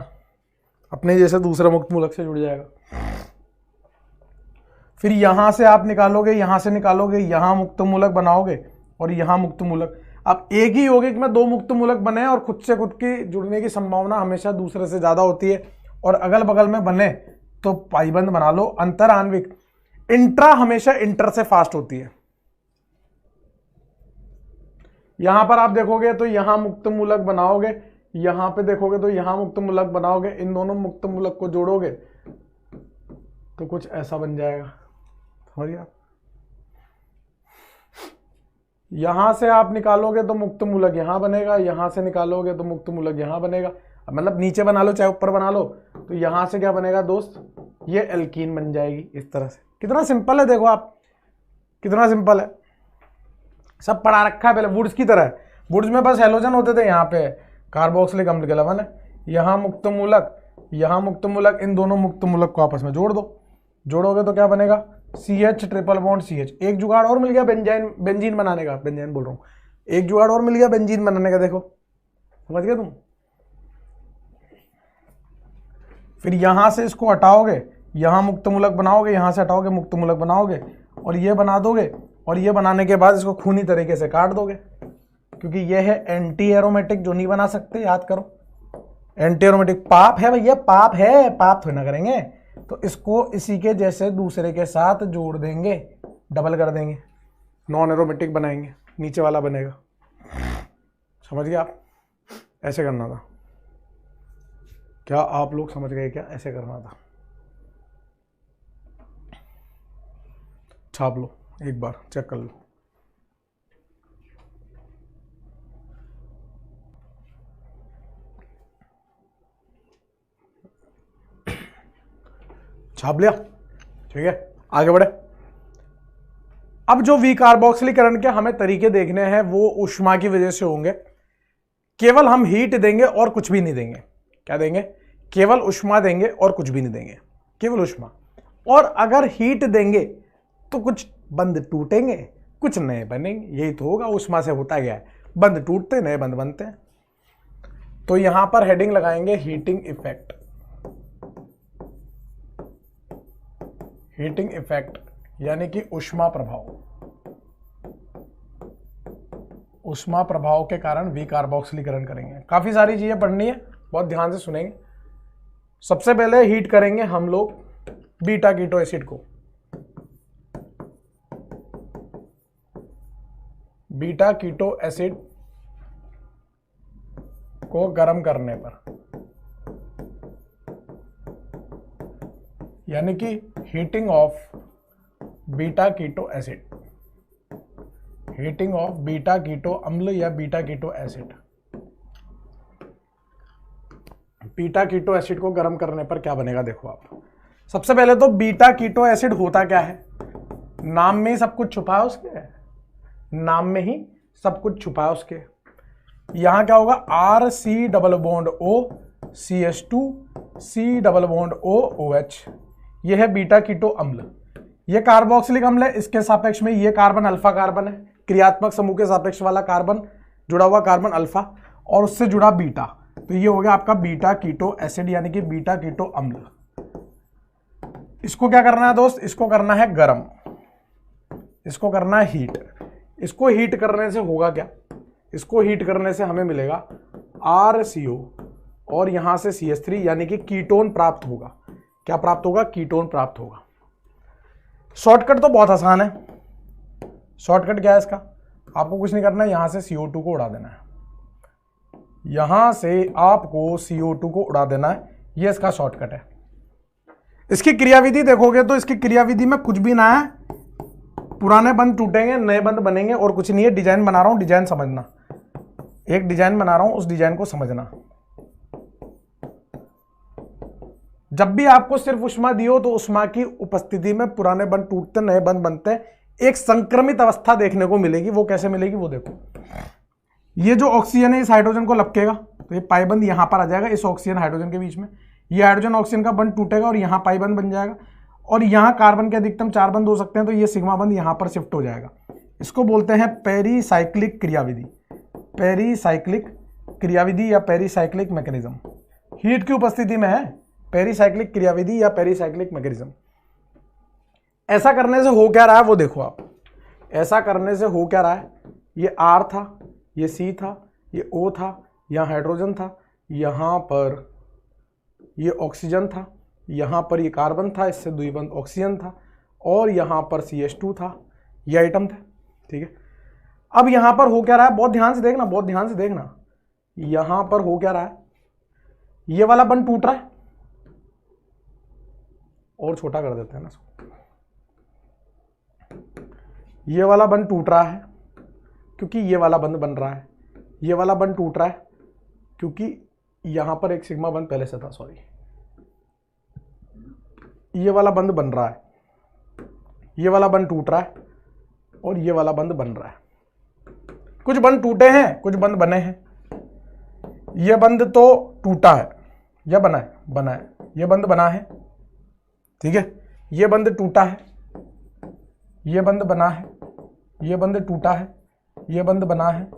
अपने जैसे दूसरे मुक्त मूलक से जुड़ जाएगा। फिर यहां से आप निकालोगे, यहां से निकालोगे, यहां मुक्त मूलक बनाओगे और यहां मुक्त मूलक। अब एक ही होगी कि मैं 2 मुक्त मूलक बने और खुद से खुद की जुड़ने की संभावना हमेशा दूसरे से ज्यादा होती है, और अगल बगल में बने तो पाईबंद बना लो। अंतर आणविक, इंट्रा हमेशा इंटर से फास्ट होती है। यहां पर आप देखोगे तो यहां मुक्त मूलक बनाओगे, यहां पे देखोगे तो यहां मुक्त मूलक बनाओगे, इन दोनों मुक्त मूलक को जोड़ोगे तो कुछ ऐसा बन जाएगा, समझ गया? यहां से आप निकालोगे तो मुक्त मूलक यहां बनेगा, यहां से निकालोगे तो मुक्त मूलक यहां बनेगा, मतलब नीचे बना लो चाहे ऊपर बना लो, तो यहां से क्या बनेगा दोस्त? ये एल्कीन बन जाएगी इस तरह से। कितना सिंपल है, देखो आप कितना सिंपल है, सब पढ़ा रखा है पहले, वुड्स की तरह। वुड्स में बस हेलोजन होते थे, यहाँ पे कार्बोक्सिलिक अम्ल के लवण है, यहाँ मुक्त मूलक, यहाँ मुक्त मूलक, इन दोनों मुक्त मूलक को आपस में जोड़ दो, जोड़ोगे तो क्या बनेगा? CH triple bond CH। एक जुगाड़ और मिल गया बेंजीन बनाने का, बेंजीन बोल रहा हूँ, एक जुगाड़ और मिल गया बेंजीन बनाने का, देखो समझ गए तुम। फिर यहां से इसको हटाओगे, यहां मुक्त मूलक बनाओगे, यहां से हटाओगे मुक्त मूलक बनाओगे और ये बना दोगे, और ये बनाने के बाद इसको खूनी तरीके से काट दोगे, क्योंकि ये है एंटी एरोमेटिक, जो नहीं बना सकते, याद करो एंटी एरोमेटिक पाप है भैया, पाप है, पाप थोड़ी ना करेंगे। तो इसको इसी के जैसे दूसरे के साथ जोड़ देंगे, डबल कर देंगे, नॉन एरोमेटिक बनाएंगे, नीचे वाला बनेगा, समझ गए आप? ऐसे करना था, क्या आप लोग समझ गए क्या? ऐसे करना था, छाप लो एक बार, चेक कर लो। छाप लिया, ठीक है, आगे बढ़े। अब जो विकार्बोक्सिलीकरण के हमें तरीके देखने हैं वो ऊष्मा की वजह से होंगे, केवल हम हीट देंगे और कुछ भी नहीं देंगे। क्या देंगे? केवल ऊष्मा देंगे और कुछ भी नहीं देंगे, केवल ऊष्मा। और अगर हीट देंगे तो कुछ बंद टूटेंगे, कुछ नए बनेंगे, यही तो होगा, ऊष्मा से होता गया है, बंद टूटते नए बंद बनते हैं। तो यहां पर हेडिंग लगाएंगे हीटिंग इफेक्ट, हीटिंग इफेक्ट यानी कि ऊष्मा प्रभाव। ऊष्मा प्रभाव के कारण विकार्बोक्सिलीकरण करेंगे। काफी सारी चीजें पढ़नी है, बहुत ध्यान से सुनेंगे। सबसे पहले हीट करेंगे हम लोग बीटा कीटो एसिड को, बीटा कीटो एसिड को गर्म करने पर यानी कि heating of beta keto acid, heating of beta keto अम्ल या beta keto acid. Beta keto acid को गर्म करने पर क्या बनेगा देखो आप। सबसे पहले तो बीटा कीटो एसिड होता क्या है, नाम में ही सब कुछ छुपा है उसके, नाम में ही सब कुछ छुपा है उसके। यहां क्या होगा, R C double bond O CH2 C double bond O OH, यह है बीटा कीटो अम्ल। यह कार्बोक्सिलिक अम्ल है, इसके सापेक्ष में यह कार्बन अल्फा कार्बन है, क्रियात्मक समूह के सापेक्ष वाला कार्बन, जुड़ा हुआ कार्बन अल्फा और उससे जुड़ा बीटा, तो ये हो गया आपका बीटा कीटो एसिड यानी कि बीटा कीटो अम्ल। इसको क्या करना है दोस्त, इसको करना है गर्म, इसको करना है हीट। इसको हीट करने से होगा क्या, इसको हीट करने से हमें मिलेगा RCO और यहां से CH3 यानी कि कीटोन प्राप्त होगा। क्या प्राप्त होगा, कीटोन प्राप्त होगा। शॉर्टकट तो बहुत आसान है। शॉर्टकट क्या है इसका, आपको कुछ नहीं करना है, यहां से CO2 को उड़ा देना है, यहां से आपको CO2 को उड़ा देना है, ये इसका शॉर्टकट है। इसकी क्रियाविधि देखोगे तो इसकी क्रियाविधि में कुछ भी ना है, पुराने बंद टूटेंगे नए बंद बनेंगे और कुछ नहीं है। डिजाइन बना रहा हूं, डिजाइन समझना, एक डिजाइन बना रहा हूं, उस डिजाइन को समझना। जब भी आपको सिर्फ उष्मा दी हो तो उष्मा की उपस्थिति में पुराने बंद टूटते नए बंद बनते हैं, एक संक्रमित अवस्था देखने को मिलेगी। वो कैसे मिलेगी वो देखो, ये जो ऑक्सीजन है इस हाइड्रोजन को लपकेगा तो ये पाई बंद यहां पर आ जाएगा, इस ऑक्सीजन हाइड्रोजन के बीच में ये हाइड्रोजन ऑक्सीजन का बंद टूटेगा और यहां पाई बंद बन जाएगा और यहां कार्बन के अधिकतम 4 बंद हो सकते हैं, तो ये सिग्मा बंद यहां पर शिफ्ट हो जाएगा। इसको बोलते हैं पेरीसाइक्लिक क्रियाविधि, पेरीसाइक्लिक क्रियाविधि या पेरीसाइक्लिक मैकेनिज्म। हीट की उपस्थिति में है पेरीसाइक्लिक क्रियाविधि या पेरीसाइक्लिक मैकेनिज्म। ऐसा करने से हो क्या रहा है वो देखो आप, ऐसा करने से हो क्या रहा है, ये R था, ये C था, ये O था, यहाँ हाइड्रोजन था, यहाँ पर ये ऑक्सीजन था, यहाँ पर ये कार्बन था, इससे द्विबंध ऑक्सीजन था और यहाँ पर CH2 था, ये आइटम थे, ठीक है। अब यहाँ पर हो क्या रहा है, बहुत ध्यान से देखना, बहुत ध्यान से देखना। यहाँ पर हो क्या रहा है, ये वाला बंद टूट रहा है, और छोटा कर देते हैं ना इसको, ये वाला बंद टूट रहा है क्योंकि ये वाला बंद बन रहा है, ये वाला बंद टूट रहा है क्योंकि यहां पर एक सिग्मा बंद पहले से था, सॉरी, ये वाला बंद बन रहा है, ये वाला बंद टूट रहा है और ये वाला बंद बन रहा है। कुछ बंद टूटे हैं, कुछ बंद बने हैं। ये बंद तो टूटा है या बना है, बना है, ये बंद बना है, ठीक है, ये बंद टूटा है, ये बंद बना है, ये बंद टूटा है, ये बंद बना है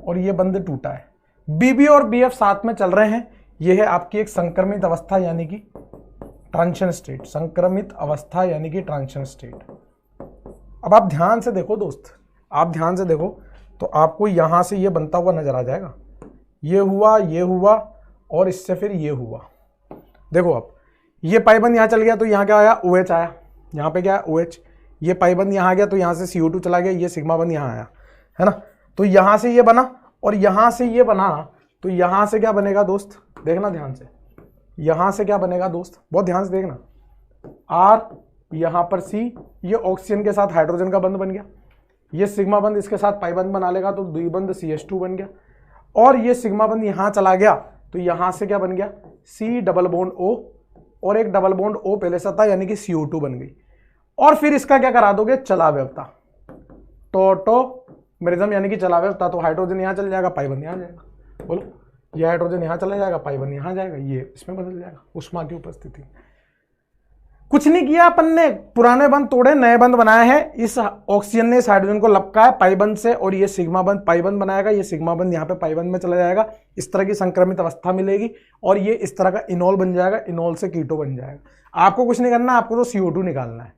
और ये बंद टूटा है। BB और BF साथ में चल रहे हैं, यह है आपकी एक संक्रमित अवस्था यानी कि ट्रांजिशन स्टेट, संक्रमित अवस्था यानी कि ट्रांजिशन स्टेट। अब आप ध्यान से देखो दोस्त, आप ध्यान से देखो तो आपको यहां से ये बनता हुआ नजर आ जाएगा, ये हुआ और इससे फिर ये हुआ। देखो आप, ये पाइबंद यहां चल गया तो यहां क्या आया, OH आया, यहां पे क्या है OH, ये पाइबंद यहां आ गया तो यहां से CO2 चला गया, ये सिग्मा बंद यहां आया, है ना। तो यहां से ये बना और यहां से ये बना, तो यहां से क्या बनेगा दोस्त, देखना ध्यान से, यहां से क्या बनेगा दोस्त, बहुत ध्यान से देखना। R यहां पर C, ये ऑक्सीजन के साथ हाइड्रोजन का बंध बन गया, ये सिग्मा बंद इसके साथ पाई बंद बना लेगा तो द्विबंध CH2 बन गया और ये सिग्मा बंद यहां चला गया तो यहां से क्या बन गया, C डबल बॉन्ड O और एक डबल बॉन्ड O पहले से था यानी कि CO2 बन गई। और फिर इसका क्या करा दोगे, चलाव्यवता, टोटोमेरिज्म यानी कि चलाव्यवता। तो हाइड्रोजन यहां चल जाएगा, पाई बंद यहां जाएगा, बोलो, ये हाइड्रोजन यहां चला जाएगा, पाई बंद यहां जाएगा, ये इसमें बदल जाएगा उष्मा की उपस्थिति। कुछ नहीं किया अपन ने, पुराने बंद तोड़े नए बंद बनाए हैं, इस ऑक्सीजन ने इस हाइड्रोजन को लपका है पाई बंद से और ये सिग्मा बंद पाई बंद बनाएगा, ये सिग्मा बंद यहाँ पे पाई बंद में चला जाएगा, इस तरह की संक्रमित अवस्था मिलेगी और ये इस तरह का इनॉल बन जाएगा, इनॉल से कीटो बन जाएगा। आपको कुछ नहीं करना, आपको तो CO2 निकालना है,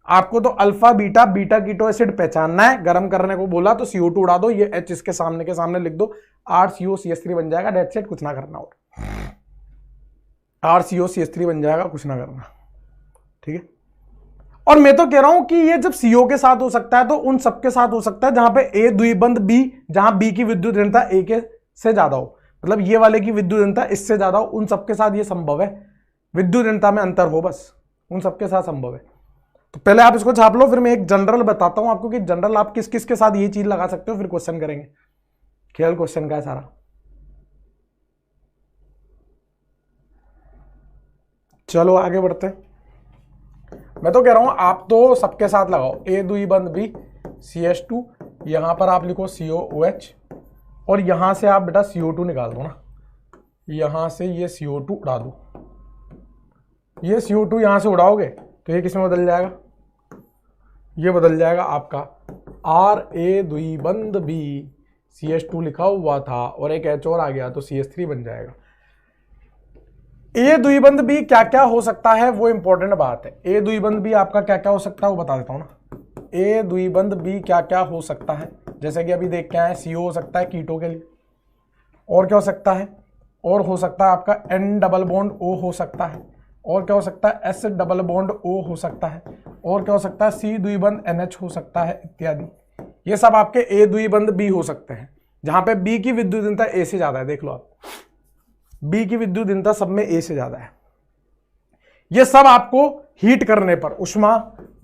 आपको तो alpha beta beta keto acid पहचानना है। गर्म करने को बोला तो CO2 उड़ा दो, ये H इसके सामने के सामने लिख दो, RCOCH3 बन जाएगा, डेट्स इट, कुछ ना करना, और RCOCH3 बन जाएगा, कुछ ना करना, ठीक है। और मैं तो कह रहा हूं कि ये जब CO के साथ हो सकता है तो उन सबके साथ हो सकता है जहां पे A द्विबंध B, जहां B की विद्युत ऋणता A के से ज्यादा हो, मतलब ये वाले की विद्युत ऋणता इससे ज्यादा हो, उन सबके साथ ये संभव है, विद्युत ऋणता में अंतर हो बस, उन सबके साथ संभव है। तो पहले आप इसको छाप लो, फिर मैं एक जनरल बताता हूं आपको कि जनरल आप किस किस के साथ ये चीज लगा सकते हो, फिर क्वेश्चन करेंगे। खेल क्वेश्चन का है सारा। चलो आगे बढ़ते हैं। मैं तो कह रहा हूं आप तो सबके साथ लगाओ, A दुई बंद B CH2, यहां पर आप लिखो COOH, और यहां से आप बेटा CO2 निकाल दो ना, यहां से ये CO2 उड़ा दो। ये CO2 यहां से उड़ाओगे तो ये किसमें बदल जाएगा, ये बदल जाएगा आपका RA दुई बंद B, CH2 लिखा हुआ था और एक H और आ गया तो CH3 बन जाएगा। A दुई बंद B क्या क्या हो सकता है वो इंपॉर्टेंट बात है। A दुई बंद B आपका क्या क्या हो सकता है वो बता देता हूं ना। A दुई बंद B क्या क्या हो सकता है, जैसे कि अभी देख के आए, CO हो सकता है कीटो के लिए, और क्या हो सकता है, और हो सकता है आपका N डबल बॉन्ड O हो सकता है, और क्या हो सकता है S डबल बॉन्ड O हो सकता है, और क्या हो सकता है C दुई बंद NH हो सकता है इत्यादि। ये सब आपके A दुई बंद B हो सकते हैं, जहां पे B की विद्युत A से ज्यादा है। देख लो आप, B की विद्युत सब में A से ज्यादा है। ये सब आपको हीट करने पर, उष्मा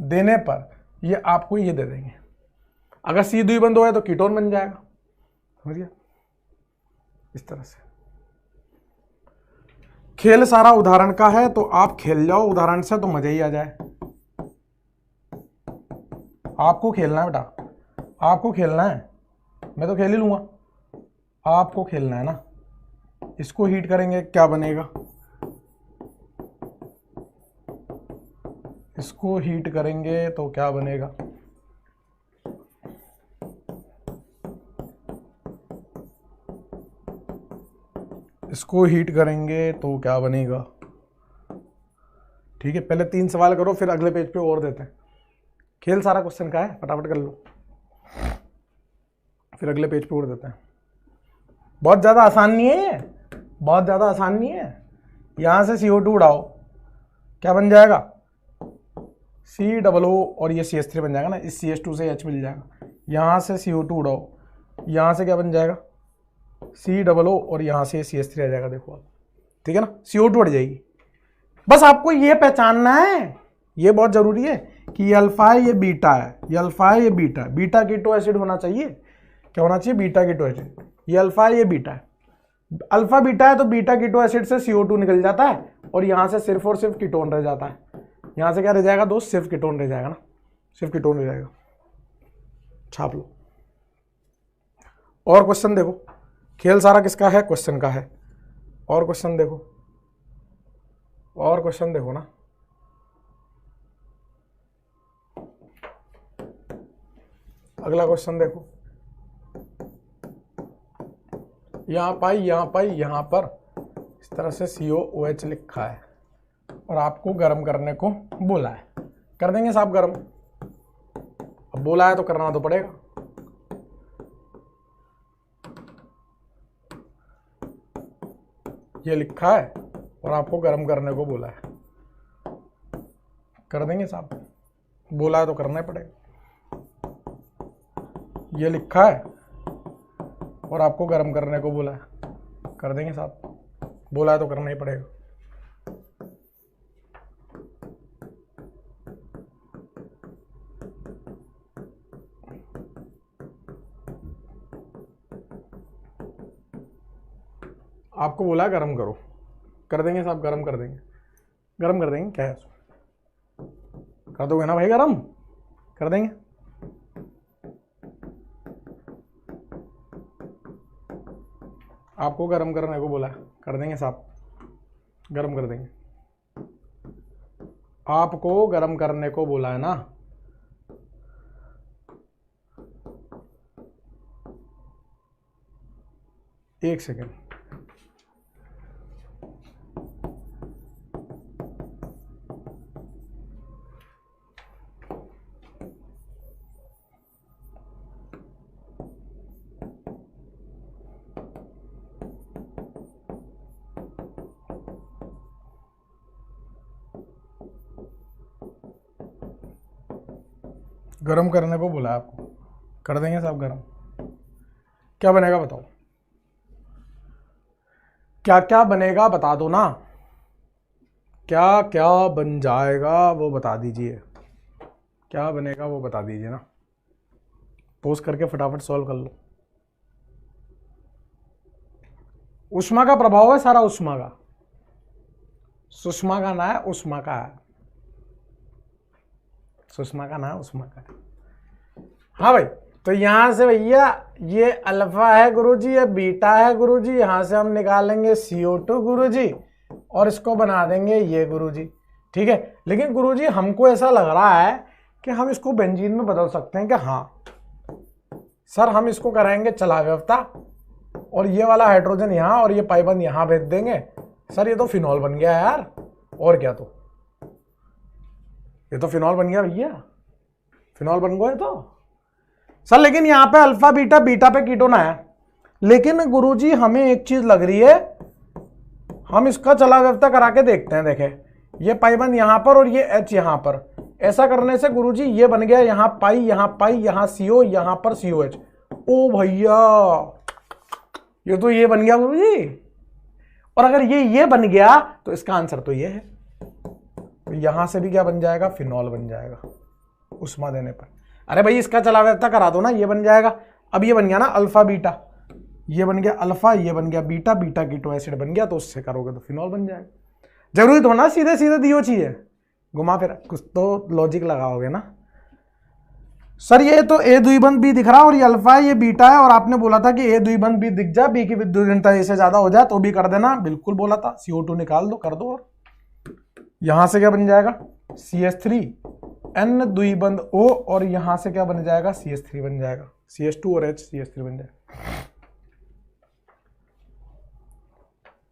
देने पर ये आपको ये दे देंगे। अगर C दुई बंद हो है तो कीटोन बन जाएगा, समझिए इस तरह से। खेल सारा उदाहरण का है, तो आप खेल जाओ उदाहरण से तो मजा ही आ जाए। आपको खेलना है बेटा, आपको खेलना है, मैं तो खेल ही लूंगा, आपको खेलना है ना। इसको हीट करेंगे क्या बनेगा, इसको हीट करेंगे तो क्या बनेगा, इसको हीट करेंगे तो क्या बनेगा। ठीक है, पहले 3 सवाल करो फिर अगले पेज पे और देते हैं। खेल सारा क्वेश्चन का है, फटाफट कर लो, फिर अगले पेज पे और देते हैं। बहुत ज़्यादा आसान नहीं है ये, बहुत ज़्यादा आसान नहीं है। यहाँ से CO2 उड़ाओ, क्या बन जाएगा COO, और ये CH3 बन जाएगा ना, इस CH2 से H मिल जाएगा। यहाँ से CO2 उड़ाओ, यहाँ से क्या बन जाएगा COO, और यहाँ से CH3 आ जाएगा। देखो आप, ठीक है ना, CO2 उड़ जाएगी। बस आपको ये पहचानना है, ये बहुत जरूरी है कि ये अल्फा है ये बीटा है, ये अल्फा है ये बीटा है। बीटा कीटो एसिड होना चाहिए, क्या होना चाहिए, बीटा कीटो एसिड। ये अल्फा है ये बीटा है, अल्फा बीटा है तो बीटा कीटो एसिड से CO2 निकल जाता है और यहां से सिर्फ और सिर्फ कीटोन रह जाता है। यहां से क्या रह जाएगा दोस्त, सिर्फ कीटोन रह जाएगा ना, सिर्फ कीटोन रह जाएगा। छाप लो। और क्वेश्चन देखो, खेल सारा किसका है, क्वेश्चन का है। और क्वेश्चन देखो, और क्वेश्चन देखो ना, अगला क्वेश्चन देखो। यहां पाई, यहां पाई, यहां पर इस तरह से COOH लिखा है और आपको गर्म करने को बोला है। कर देंगे साहब गर्म, अब बोला है तो करना तो पड़ेगा। ये लिखा है और आपको गर्म करने को बोला है, कर देंगे साहब, बोला है तो करना ही पड़ेगा। ये लिखा है और आपको गर्म करने को बोला है, कर देंगे साहब, बोला है तो करना ही पड़ेगा। आपको बोला है गर्म करो, कर देंगे साहब, गर्म कर देंगे, गर्म कर देंगे, क्या है कर दोगे ना भाई, गर्म कर देंगे। आपको गर्म करने को बोला है, कर देंगे साहब, गर्म कर देंगे। आपको गर्म करने को बोला है ना, एक सेकेंड, गरम करने को बोला आपको, कर देंगे साहब गरम। क्या बनेगा बताओ, क्या क्या बनेगा बता दो ना, क्या क्या बन जाएगा वो बता दीजिए, क्या बनेगा वो बता दीजिए ना, पोस्ट करके फटाफट सॉल्व कर लो। उष्मा का प्रभाव है सारा, उष्मा का, सुषमा का ना है, उष्मा का है, सुषमा का ना है, उष्मा का है। हाँ भाई, तो यहां से भैया ये अल्फा है गुरुजी, ये बीटा है गुरुजी, यहां से हम निकालेंगे CO2 गुरुजी, और इसको बना देंगे ये गुरुजी, ठीक है। लेकिन गुरुजी हमको ऐसा लग रहा है कि हम इसको बेंजीन में बदल सकते हैं क्या? हाँ सर, हम इसको कराएंगे चला व्यवस्था, और ये वाला हाइड्रोजन यहाँ और ये पाइबंद यहाँ भेज देंगे। सर ये तो फिनॉल बन गया यार, और क्या, तो ये तो फिनॉल बन गया भैया, फिनॉल बन गया तो सर। लेकिन यहाँ पे अल्फा बीटा, बीटा पे कीटोन आया, लेकिन गुरुजी हमें एक चीज लग रही है, हम इसका चला व्यवस्था करा के देखते हैं। देखें, ये पाइबंद यहाँ पर और ये H यहाँ पर, ऐसा करने से गुरुजी ये बन गया यहाँ पाई, यहाँ CO, यहाँ पर COH। ओ भैया, ये तो ये बन गया गुरुजी, और अगर ये बन गया तो इसका आंसर तो ये है। तो यहां से भी क्या बन जाएगा? फिनॉल बन जाएगा उष्मा देने पर। अरे भाई इसका चला व्यवस्था करा दो ना, ये बन जाएगा। अब ये बन गया ना अल्फा बीटा, ये बन गया अल्फा, ये बन गया बीटा, बीटा कीटो एसिड बन गया, तो उससे करोगे तो फिनॉल बन जाएगा। जरूरी तो ना सीधे सीधे दियो चाहिए, घुमा फिर कुछ तो लॉजिक लगाओगे ना। सर ये तो ए द्विबंध बी दिख रहा है और ये अल्फा है, ये बीटा है, और आपने बोला था कि ए द्विबंध बी दिख जाए, बी की विद्युत घनत्व ए से ज्यादा हो जाए तो भी कर देना, बिल्कुल बोला था। CO2 निकाल दो, कर दो, और यहां से क्या बन जाएगा? CH3 N द्विबंध O, और यहां से क्या बन जाएगा? CH3 बन जाएगा, CH2 और H, CH3 बन जाएगा।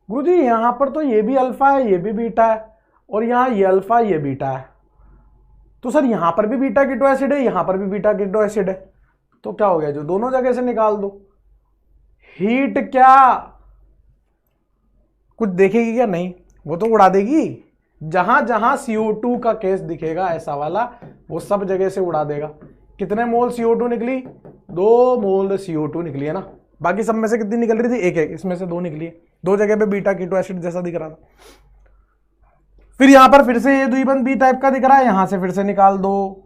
गुरुजी यहां पर तो ये भी अल्फा है, ये भी बीटा है, और यहां ये अल्फा, ये बीटा है, तो सर यहां पर भी बीटा कीटो एसिड है, यहां पर भी बीटा कीटो एसिड है, तो क्या हो गया? जो दोनों जगह से निकाल दो। हीट क्या कुछ देखेगी क्या? नहीं, वो तो उड़ा देगी। जहां जहां CO2 का केस दिखेगा ऐसा वाला, वो सब जगह से उड़ा देगा। कितने मोल CO2 निकली? 2 मोल CO2 निकली है ना, बाकी सब में से कितनी निकल रही थी? एक एक, इसमें से 2 निकली है, 2 जगह पे बीटा कीटो एसिड जैसा दिख रहा था। फिर यहां पर फिर से ये द्विबंध बी टाइप का दिख रहा है, यहां से फिर से निकाल दो,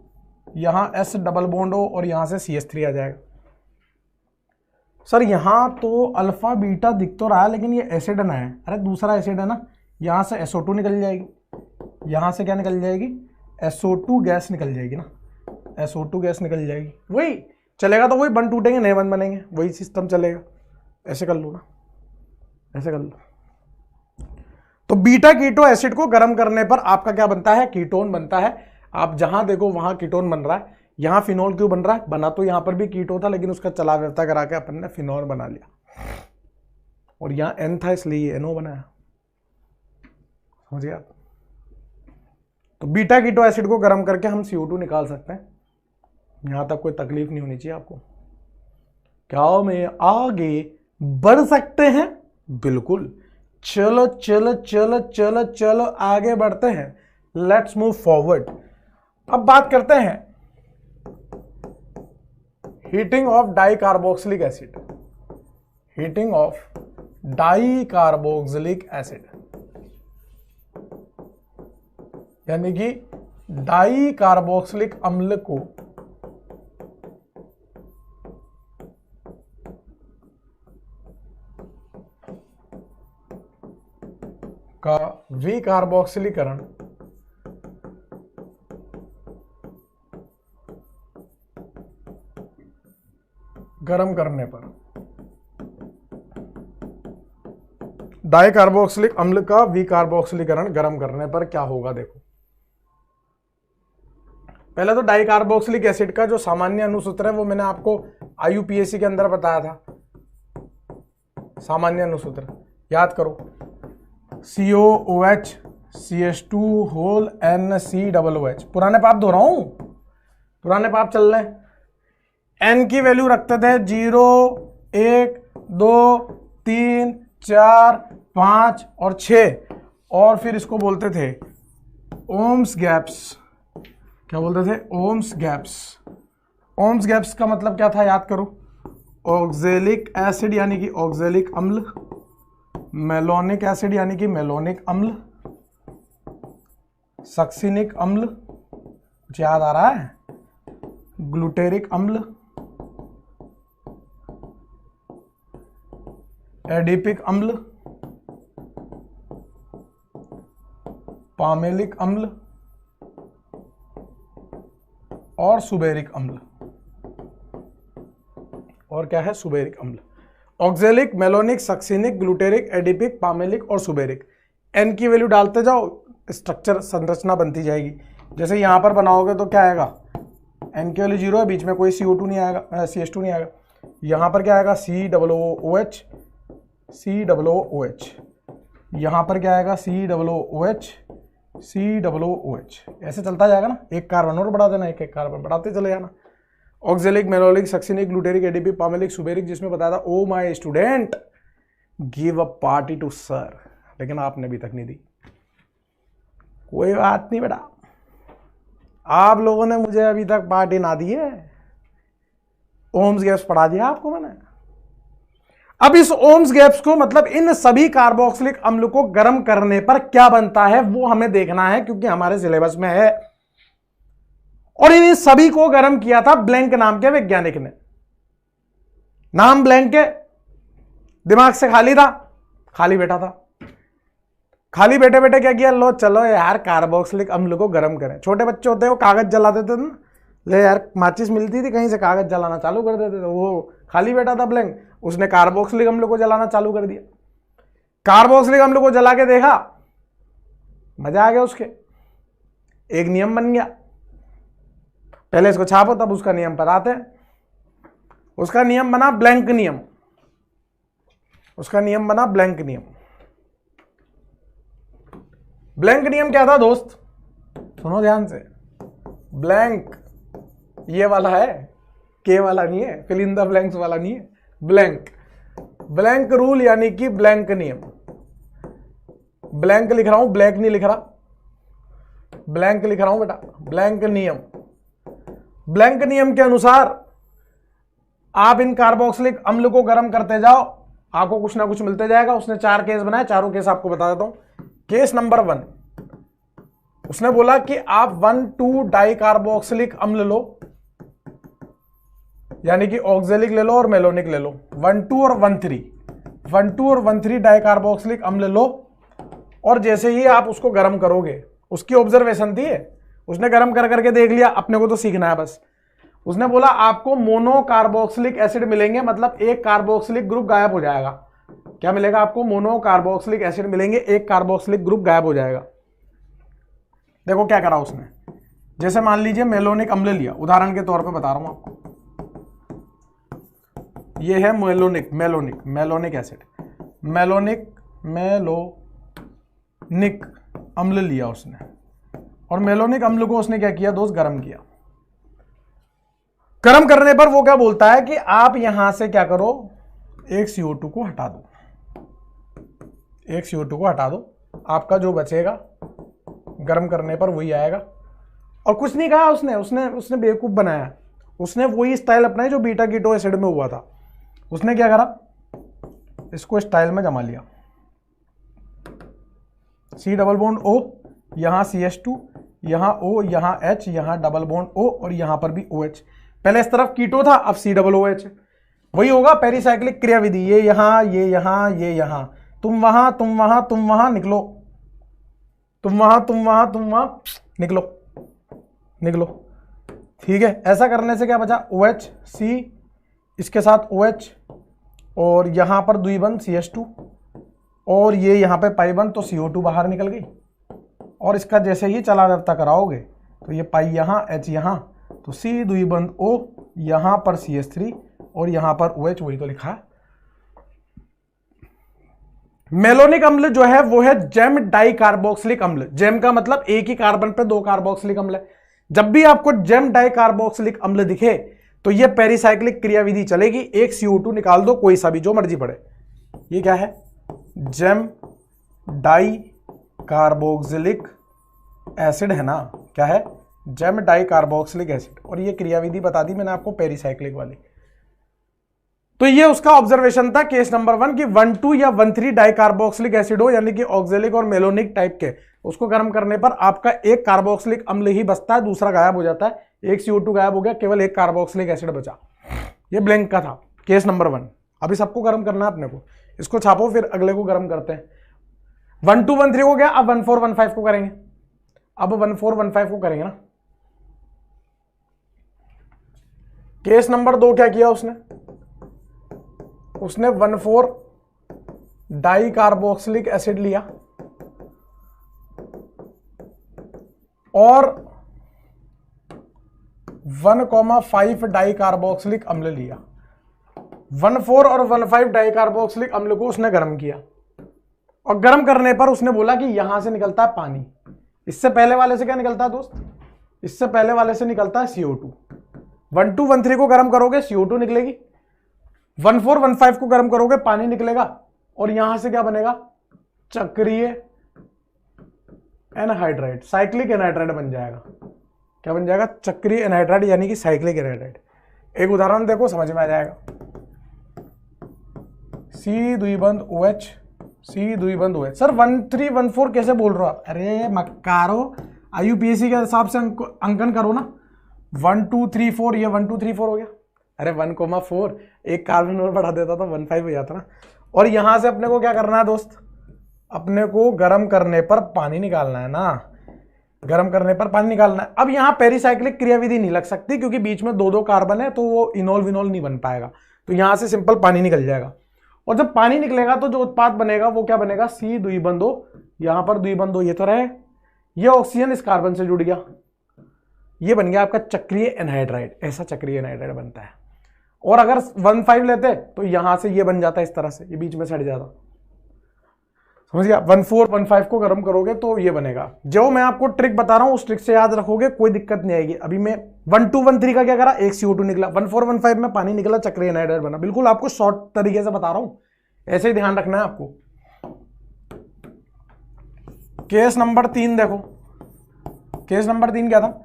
यहां S डबल बॉन्ड हो और यहां से CH3 आ जाएगा। सर यहां तो अल्फा बीटा दिख तो रहा है, लेकिन ये एसिड ना है। अरे दूसरा एसिड है ना, यहां से SO2 निकल जाएगी, यहां से क्या निकल जाएगी? SO2 गैस निकल जाएगी ना, SO2 गैस निकल जाएगी। वही चलेगा तो वही बंद टूटेंगे, नए बंद बनेंगे, वही सिस्टम चलेगा। ऐसे कर लो ना, ऐसे कर लो। तो बीटा कीटो एसिड को गर्म करने पर आपका क्या बनता है? कीटोन बनता है। आप जहां देखो वहां कीटोन बन रहा है। यहां फिनॉल क्यों बन रहा है? बना तो यहां पर भी कीटो था, लेकिन उसका चला व्यवस्था करा के अपन ने फिनॉल बना लिया, और यहां N था इसलिए NO बनाया, समझिए आप। तो बीटा कीटो एसिड को गर्म करके हम CO2 निकाल सकते हैं, यहां तक कोई तकलीफ नहीं होनी चाहिए आपको। क्या मैं आगे बढ़ सकते हैं? बिल्कुल, चलो चलो चलो चलो चलो आगे बढ़ते हैं, लेट्स मूव फॉरवर्ड। अब बात करते हैं heating of die carboxylic acid, heating of die carboxylic acid, यानी कि डाई कार्बोक्सिलिक अम्ल को का विकार्बोक्सिलीकरण गर्म करने पर, डाई कार्बोक्सिलिक अम्ल का विकार्बोक्सिलीकरण गर्म करने पर क्या होगा? देखो, पहले तो डाई कार्बोक्सिलिक एसिड का जो सामान्य अनुसूत्र है वो मैंने आपको IUPAC के अंदर बताया था। सामान्य अनुसूत्र याद करो, COOH CH2 होल NCOOH। पुराने पाप दो रहा हूं, पुराने पाप चल रहे हैं। N की वैल्यू रखते थे 0, 1, 2, 3, 4, 5 और 6, और फिर इसको बोलते थे ओम्स गैप्स। क्या बोलते थे? Ohms gaps. ओम्स गैप्स का मतलब क्या था? याद करो, ऑक्जेलिक एसिड यानी कि ऑक्जेलिक अम्ल, मेलोनिक एसिड यानी कि मेलोनिक अम्ल, सक्सिनिक अम्ल, कुछ याद आ रहा है? ग्लूटेरिक अम्ल, एडिपिक अम्ल, पामेलिक अम्ल और सुबेरिक अम्ल। और क्या है? सुबेरिक अम्ल। Oxalic, malonic, succinic, glutaric, adipic, pimelic और सुबेरिक। एन की वैल्यू डालते जाओ, स्ट्रक्चर संरचना बनती जाएगी। जैसे यहां पर बनाओगे तो क्या आएगा? एन की वैल्यू 0 है, बीच में कोई CO2 नहीं आएगा, CH2 नहीं आएगा। यहां पर क्या आएगा? COOH, COOH। यहां पर क्या आएगा? COOH, COOH। ऐसे चलता जाएगा ना, एक कार्बन और बढ़ा देना, एक एक कार्बन बढ़ाते चले जाना। Oxalic, malonic, succinic, glutaric, adipic, pimelic, suberic, जिसमें बताया था oh my student give a party to sir, लेकिन आपने अभी तक नहीं दी। कोई बात नहीं बेटा, आप लोगों ने मुझे अभी तक पार्टी ना दी है। ओम्स गैप्स पढ़ा दिया आपको मैंने। अब इस ओम्स गैप्स को, मतलब इन सभी कार्बोक्सिलिक अम्ल को गर्म करने पर क्या बनता है वो हमें देखना है, क्योंकि हमारे सिलेबस में है। और इन सभी को गर्म किया था ब्लैंक नाम के वैज्ञानिक ने। नाम ब्लैंक है, दिमाग से खाली था, खाली बैठा था। खाली बैठे बैठे क्या किया? लो चलो यार कार्बोक्सिलिक अम्ल को गर्म करें। छोटे बच्चे होते हैं वो कागज जला देते थे ना, ले यार माचिस मिलती थी कहीं से, कागज जलाना चालू कर देते थे। वो खाली बैठा था ब्लैंक, उसने कार्बोक्सिलिक अम्ल को जलाना चालू कर दिया। कार्बोक्सिलिक अम्ल को जला के देखा, मजा आ गया उसके। एक नियम बन गया, पहले इसको छापो तब उसका नियम पर आते हैं। उसका नियम बना ब्लैंक नियम, उसका नियम बना ब्लैंक नियम। ब्लैंक नियम क्या था दोस्त? सुनो ध्यान से। ब्लैंक ये वाला है, के वाला नहीं है, फिल इन द ब्लैंक्स वाला नहीं है, ब्लैंक। ब्लैंक रूल यानी कि ब्लैंक नियम। ब्लैंक लिख रहा हूं, ब्लैंक नहीं लिख रहा, ब्लैंक लिख रहा हूं बेटा, ब्लैंक नियम। ब्लैंक नियम के अनुसार आप इन कार्बोक्सिलिक अम्ल को गर्म करते जाओ, आपको कुछ ना कुछ मिलते जाएगा। उसने 4 केस बनाए, चारों केस आपको बता देता हूं। केस नंबर 1, उसने बोला कि आप 1,2 डाई कार्बोक्सिलिक अम्ल लो, यानी कि ऑक्जेलिक ले लो और मेलोनिक ले लो। 1,2 और 1,3, 1,2 और 1,3 डाई कार्बोक्सिलिक अम्ल लो, और जैसे ही आप उसको गर्म करोगे, उसकी ऑब्जर्वेशन थी, उसने गर्म कर करके देख लिया, अपने को तो सीखना है बस। उसने बोला आपको मोनो कार्बोक्सिलिक एसिड मिलेंगे, मतलब एक कार्बोक्सिलिक ग्रुप गायब हो जाएगा। क्या मिलेगा आपको? मोनो कार्बोक्सिलिक एसिड मिलेंगे, एक कार्बोक्सिलिक ग्रुप गायब हो जाएगा। देखो क्या करा उसने, जैसे मान लीजिए मेलोनिक अम्ल लिया, उदाहरण के तौर पे बता रहा हूं आपको। ये है malonic, malonic, malonic acid, malonic, malonic अम्ल लिया उसने, और मेलोनिक अम्ल को उसने क्या किया दोस्त? गर्म किया। गर्म करने पर वो क्या बोलता है कि आप यहां से क्या करो, एक CO2 को हटा दो, एक CO2 को हटा दो, आपका जो बचेगा गर्म करने पर वही आएगा। और कुछ नहीं कहा उसने, उसने बेवकूफ बनाया। उसने वही स्टाइल अपनाई जो बीटा कीटो एसिड में हुआ था। उसने क्या करा? इसको स्टाइल में जमा लिया, C डबल बॉन्ड O, यहां CH2, यहां O, यहां H, यहां डबल बॉन्ड O और यहां पर भी OH। पहले इस तरफ कीटो था, अब COOH। वही होगा पेरिसाइक्लिक क्रियाविधि, ये यहां, ये यहां, ये यहां, तुम वहां, तुम वहां, तुम वहां, निकलो, तुम वहां, तुम वहां, तुम वहां, निकलो, निकलो। ठीक है, ऐसा करने से क्या बचा? OH, C, इसके साथ OH, और यहां पर द्विबंध CH2, और ये यहां पे पाई बंद, तो CO2 बाहर निकल गई। और इसका जैसे ही चला जाता कराओगे तो ये पाई यहां, H यहां, तो C द्विबंध O, यहां पर CH3 और यहां पर OH, वही तो लिखा है। मेलोनिक अम्ल जो है वो है जेम डाई कार्बोक्सिलिक अम्ल। जेम का मतलब एक ही कार्बन पे 2 कार्बोक्सिलिक अम्ल है। जब भी आपको जेम डाई कार्बोक्सिलिक अम्ल दिखे तो ये पेरिसाइक्लिक क्रियाविधि चलेगी, एक CO2 निकाल दो, कोई सा भी जो मर्जी पड़े। ये क्या है? जेम डाई कार्बोक्सिलिक एसिड है ना, क्या है? Gem di carboxylic acid. और ये क्रियाविधि बता दी मैंने आपको पेरिसाइक्लिक वाली। तो ये उसका ऑब्जर्वेशन था केस नंबर 1 कि 1,2 या 1,3 डाई कार्बोक्सिलिक एसिड हो, यानी कि ऑक्जेलिक और मेलोनिक टाइप के, उसको गर्म करने पर आपका एक कार्बोक्सिलिक अम्ल ही बचता है, दूसरा गायब हो जाता है, एक CO2 गायब हो गया, केवल एक कार्बोक्सिलिक एसिड बचा। ये ब्लैंक का था केस नंबर 1। अभी सबको गर्म करना है अपने को, इसको छापो फिर अगले को गर्म करते हैं। 1,2 1,3 हो गया, अब 1,4 1,5 को करेंगे। अब 1,4 1,5 को करेंगे ना। केस नंबर 2 क्या किया उसने 1,4 डाई कार्बोक्सिलिक एसिड लिया और 1,5 डाई कार्बोक्सिलिक अम्ल लिया। 1,4 और 1,5 डाई कार्बोक्सिलिक अम्ल को उसने गर्म किया और गर्म करने पर उसने बोला कि यहां से निकलता है पानी। इससे पहले वाले से क्या निकलता है दोस्त? इससे पहले वाले से निकलता है CO2। 1,2 1,3 को गर्म करोगे CO2 निकलेगी, 1,4 1,5 को गर्म करोगे पानी निकलेगा और यहां से क्या बनेगा? चक्रीय एनहाइड्राइड, साइक्लिक एनहाइड्राइड बन जाएगा। क्या बन जाएगा? चक्रीय एनहाइड्राइड, यानी कि साइक्लिक एनहाइड्राइड। एक उदाहरण देखो, समझ में आ जाएगा। C द्विबंध OH, C द्विबंध OH। Sir 1,3 1,4 कैसे बोल रहे हो आप? अरे मक्कारो, IUPAC के हिसाब से अंकन करो ना। 1 2 3 4, ये 1 2 3 4 हो गया। अरे 1,4 एक कार्बन और बढ़ा देता तो 1,5 हो जाता ना। और यहां से अपने को क्या करना है दोस्त? अपने को गर्म करने पर पानी निकालना है ना, गर्म करने पर पानी निकालना है। अब यहां पेरिसाइक्लिक क्रियाविधि नहीं लग सकती क्योंकि बीच में 2 कार्बन है, तो वो इनोल विनोल नहीं बन पाएगा, तो यहां से सिंपल पानी निकल जाएगा। और जब पानी निकलेगा तो जो उत्पाद बनेगा वो क्या बनेगा? C द्विबंधो, यहां पर द्विबंधो ये तो रहे, ये ऑक्सीजन इस कार्बन से जुड़ गया, ये बन गया आपका चक्रीय एनहाइड्राइड। ऐसा चक्रीय एनहाइड्राइड बनता है। और अगर 1,5 लेते तो यहां से ये बन जाता इस तरह से, ये बीच में सड़ जाता। समझ गया? 1,4 1,5 को गर्म करोगे तो ये बनेगा। जो मैं आपको ट्रिक बता रहा हूं उस ट्रिक से याद रखोगे, कोई दिक्कत नहीं आएगी। अभी मैं 1,2 1,3 का क्या करा? एक CO2 निकला, 1,4 1,5 में पानी निकला, चक्रीय एनहाइड्राइड बना। बिल्कुल आपको शॉर्ट तरीके से बता रहा हूं, ऐसे ही ध्यान रखना है आपको। केस नंबर 3 देखो, केस नंबर 3 क्या था?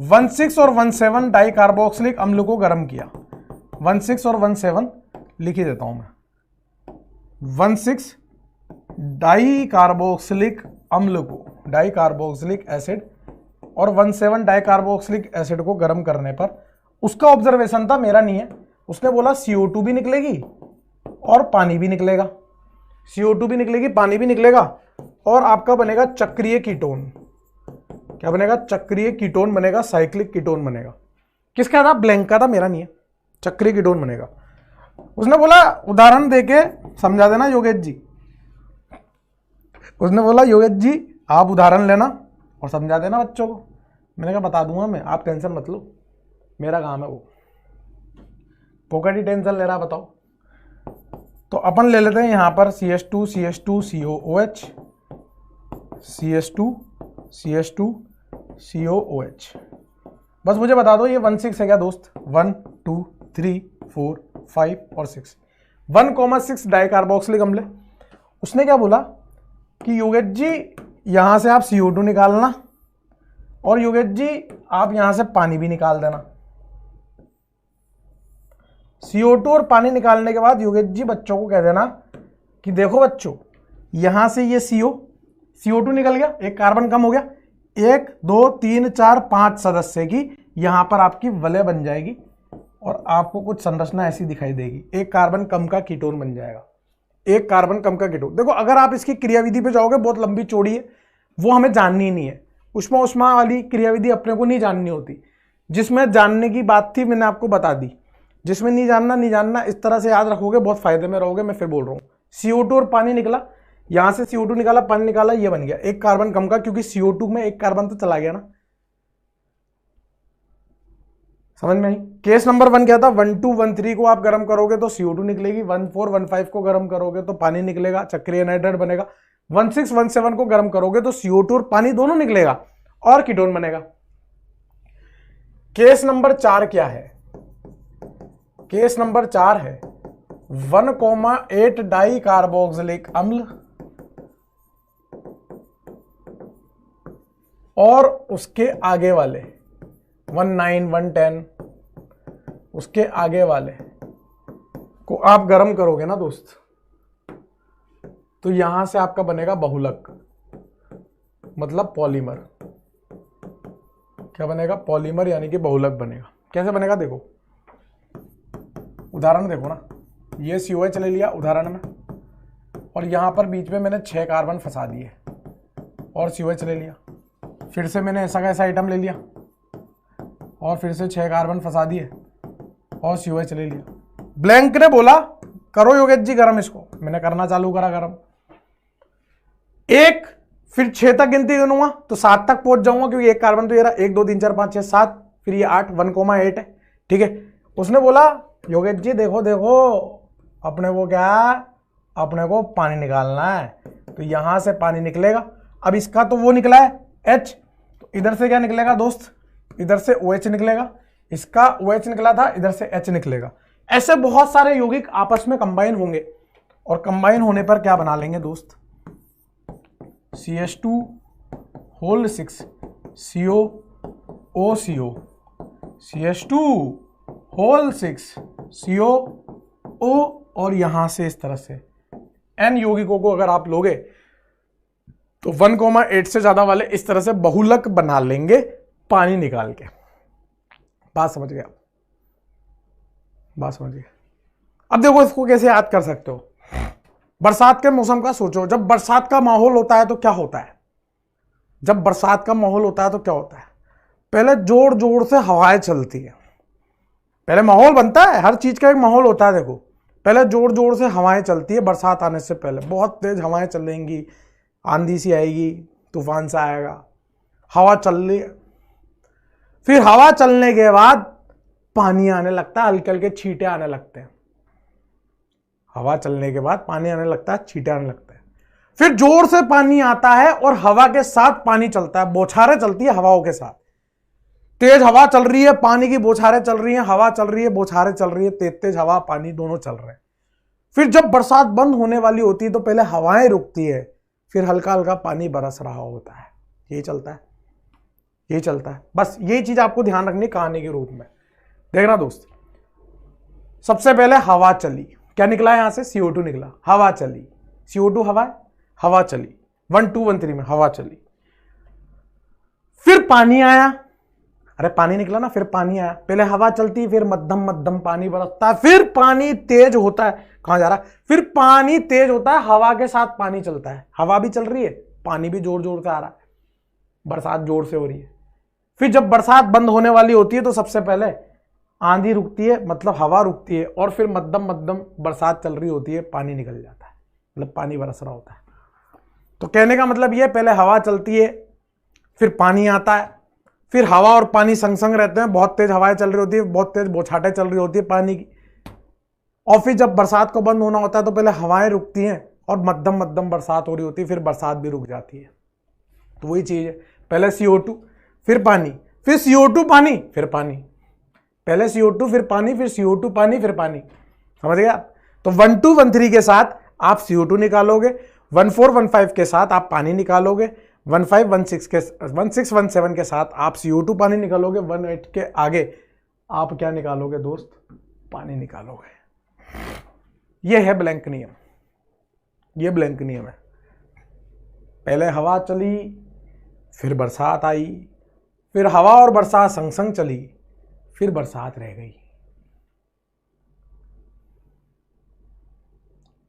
1,6 और 1,7 डाई कार्बोक्सिलिक अम्ल को गर्म किया। 1,6 और 1,7 लिख ही देता हूं मैं। 1,6 डाई कार्बोक्सिलिक अम्ल को, डाई कार्बोक्सिलिक एसिड, और 1,7 डाई कार्बोक्सिलिक एसिड को गर्म करने पर उसका ऑब्जर्वेशन था, मेरा नहीं है, उसने बोला CO2 भी निकलेगी और पानी भी निकलेगा। CO2 भी निकलेगी, पानी भी निकलेगा, और आपका बनेगा चक्रीय कीटोन। क्या बनेगा? चक्रीय कीटोन बनेगा, साइक्लिक कीटोन बनेगा। किसका था? ब्लैंक का था, मेरा नहीं है। चक्रीय कीटोन बनेगा। उसने बोला उदाहरण देके समझा देना योगेश जी। उसने बोला योगेश जी आप उदाहरण लेना और समझा देना बच्चों को। मैंने कहा बता दूंगा मैं, आप टेंशन मत लो, मेरा काम है वो। पोकट ही टेंशन ले रहा, बताओ। तो अपन ले लेते हैं यहां पर CH2 CH2 COOH, CH2 CH2 COOH। बस मुझे बता दो ये 1,6 है क्या दोस्त? 1 2 3 4 5 और 6, 1,6 डाई कार्बोक्सिलिक अम्ल। उसने क्या बोला कि योगेश जी यहां से आप CO2 निकालना और योगेश जी आप यहां से पानी भी निकाल देना। CO2 और पानी निकालने के बाद योगेश जी बच्चों को कह देना कि देखो बच्चों, यहां से ये CO2 निकल गया, एक कार्बन कम हो गया, 1 2 3 4 5 सदस्य की यहां पर आपकी वलय बन जाएगी और आपको कुछ संरचना ऐसी दिखाई देगी, एक कार्बन कम का कीटोन बन जाएगा, एक कार्बन कम का कीटोन। देखो अगर आप इसकी क्रियाविधि पे जाओगे बहुत लंबी चौड़ी है, वो हमें जाननी ही नहीं है। उष्मा उष्मा वाली क्रियाविधि अपने को नहीं जाननी होती। जिसमें जानने की बात थी मैंने आपको बता दी, जिसमें नहीं जानना, इस तरह से याद रखोगे बहुत फायदे में रहोगे। मैं फिर बोल रहा हूँ, CO2 और पानी निकला, यहां से CO2 निकाला, पानी निकाला, ये बन गया एक कार्बन कम का, क्योंकि CO2 में एक कार्बन तो चला गया ना। समझ में आई? केस नंबर 1 क्या था? 1,2 1,3 को आप गर्म करोगे तो CO2 निकलेगी, 1,4 1,5 को गर्म करोगे तो पानी निकलेगा, चक्रीय एनहाइड्राइड बनेगा। 1,6 1,7 को गर्म करोगे तो CO2 और पानी दोनों निकलेगा और कीटोन बनेगा। केस नंबर 4 क्या है? केस नंबर 4 है 1,8 डाई कार्बोक्सिलिक अम्ल और उसके आगे वाले 1,9 1,10, उसके आगे वाले को आप गर्म करोगे ना दोस्त, तो यहां से आपका बनेगा बहुलक, मतलब पॉलीमर। क्या बनेगा? पॉलीमर, यानी कि बहुलक बनेगा। कैसे बनेगा देखो, उदाहरण देखो ना, ये COH ले लिया उदाहरण में, और यहां पर बीच में मैंने 6 कार्बन फंसा दिए और COH ले लिया। फिर से मैंने ऐसा का ऐसा आइटम ले लिया और फिर से 6 कार्बन फंसा दिए और COH ले लिया। ब्लैंक ने बोला करो योगेश जी गरम इसको, मैंने करना चालू करा गरम। एक, फिर 6 तक गिनती गिनूंगा तो 7 तक पहुंच जाऊंगा, क्योंकि एक कार्बन तो ये रहा, 1 2 3 4 5 6 7, फिर ये 8, 1,8 है। ठीक है, उसने बोला योगेश जी देखो देखो, अपने को क्या, अपने को पानी निकालना है, तो यहां से पानी निकलेगा। अब इसका तो वो निकला है H, तो इधर से क्या निकलेगा दोस्त, इधर से OH निकलेगा, इसका OH निकला था, इधर से H निकलेगा। ऐसे बहुत सारे यौगिक आपस में कंबाइन होंगे, और कंबाइन होने पर क्या बना लेंगे दोस्त, CH2 whole 6 COO, CH2 whole 6 COO, और यहां से इस तरह से N यौगिकों को अगर आप लोगे तो 1,8 से ज्यादा वाले इस तरह से बहुलक बना लेंगे पानी निकाल के। बात समझ गए आप? बात समझ गए। अब देखो इसको कैसे याद कर सकते हो। बरसात के मौसम का सोचो, जब बरसात का माहौल होता है तो क्या होता है, जब बरसात का माहौल होता है तो क्या होता है, पहले जोर जोर से हवाएं चलती है। पहले माहौल बनता है, हर चीज का एक माहौल होता है। देखो पहले जोर जोर से हवाएं चलती है, बरसात आने से पहले बहुत तेज हवाएं चलेंगी, आंधी सी आएगी, तूफान सा आएगा, हवा चल रही है। फिर हवा चलने के बाद पानी आने लगता है, हल्के हल्के छींटे आने लगते हैं। हवा चलने के बाद पानी आने लगता है, छींटे आने लगते हैं। फिर जोर से पानी आता है और हवा के साथ पानी चलता है, बौछारें चलती है हवाओं के साथ। तेज हवा चल रही है, पानी की बौछारें चल रही हैं, हवा चल रही है, बौछारें चल रही है, तेज तेज हवा पानी दोनों चल रहे हैं। फिर जब बरसात बंद होने वाली होती है तो पहले हवाएं रुकती है, फिर हल्का हल्का पानी बरस रहा होता है। यही चलता है, यही चलता है। बस यही चीज आपको ध्यान रखनी कहानी के रूप में। देखना दोस्त, सबसे पहले हवा चली, क्या निकला यहां से, CO2 निकला, हवा चली, CO2 हवा, हवा चली, 1 2 1 3 में हवा चली। फिर पानी आया, अरे पानी निकला ना, फिर पानी आया। पहले हवा चलती, फिर मध्यम मध्यम पानी बरसता है, फिर पानी तेज होता है। कहां जा रहा है, फिर पानी तेज होता है, हवा के साथ पानी चलता है, हवा भी चल रही है, पानी भी जोर जोर से आ रहा है, बरसात जोर से हो रही है। फिर जब बरसात बंद होने वाली होती है तो सबसे पहले आंधी रुकती है, मतलब हवा रुकती है, और फिर मध्यम मध्यम बरसात चल रही होती है, पानी निकल जाता है, मतलब पानी बरस रहा होता है। तो कहने का मतलब ये, पहले हवा चलती है, फिर पानी आता है, फिर हवा और पानी संग संग रहते हैं, बहुत तेज हवाएं चल रही होती है, बहुत तेज बौछारें चल रही होती है पानी की। और फिर जब बरसात को बंद होना होता है तो पहले हवाएं रुकती हैं और मध्यम मध्यम बरसात हो रही होती है, फिर बरसात भी रुक जाती है। तो वही चीज है, पहले CO2 फिर पानी, फिर CO2 पानी, फिर पानी, पहले CO2 फिर पानी, फिर CO2 पानी, फिर पानी। समझ गए आप? तो 1 2 1 3 के साथ आप CO2 निकालोगे, 1 4 1 5 के साथ आप पानी निकालोगे, 1 5 1 6 के 1 6 1 7 के साथ आप CO2 पानी निकालोगे, 1 8 के आगे आप क्या निकालोगे दोस्त, पानी निकालोगे। यह है ब्लैंक नियम, यह ब्लैंक नियम है। पहले हवा चली, फिर बरसात आई, फिर हवा और बरसात संग संग चली, फिर बरसात रह गई।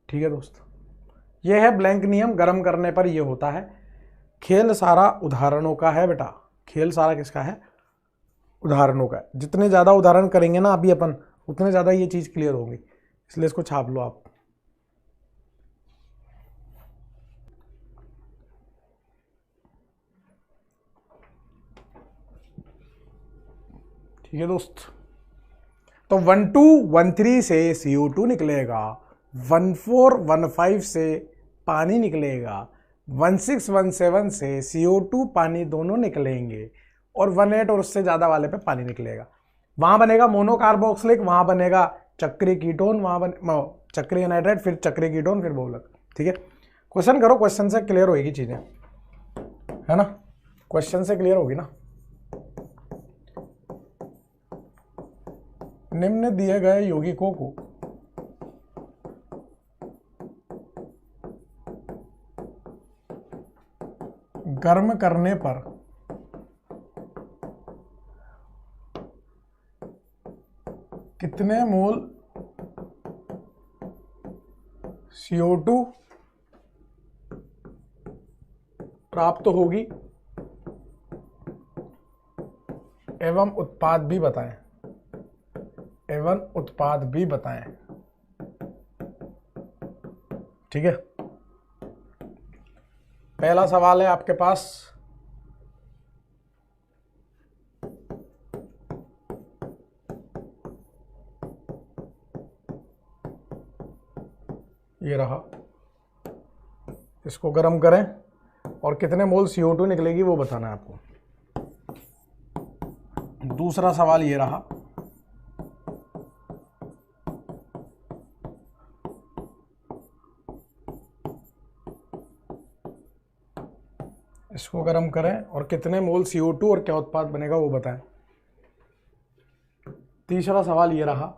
ठीक है दोस्त, यह है ब्लैंक नियम। गर्म करने पर यह होता है। खेल सारा उदाहरणों का है बेटा, खेल सारा किसका है, उदाहरणों का है। जितने ज्यादा उदाहरण करेंगे ना अभी अपन, उतने ज्यादा ये चीज क्लियर होगी, इसलिए इसको छाप लो आप। ठीक है दोस्त, तो 1 2 1 3 से CO2 निकलेगा, 1 4 1 5 से पानी निकलेगा, 1 6 1 7 से CO2 पानी दोनों निकलेंगे, और 1 8 और उससे ज्यादा वाले पे पानी निकलेगा। वहां बनेगा मोनोकार्बोक्सिलिक, वहां बनेगा चक्रीय कीटोन, वहां बने चक्रीय एनाइड्राइड, फिर चक्रीय कीटोन, फिर बहुलक। ठीक है, क्वेश्चन करो, क्वेश्चन से क्लियर होगी चीजें, है ना, क्वेश्चन से क्लियर होगी ना। निम्न दिए गए यौगिकों को गर्म करने पर कितने मोल CO2 प्राप्त होगी एवं उत्पाद भी बताएं, एवं उत्पाद भी बताएं। ठीक है, पहला सवाल है आपके पास, ये रहा, इसको गर्म करें और कितने मोल CO2 निकलेगी वो बताना है आपको। दूसरा सवाल ये रहा, इसको गर्म करें और कितने मोल CO2 और क्या उत्पाद बनेगा वो बताएं। तीसरा सवाल ये रहा,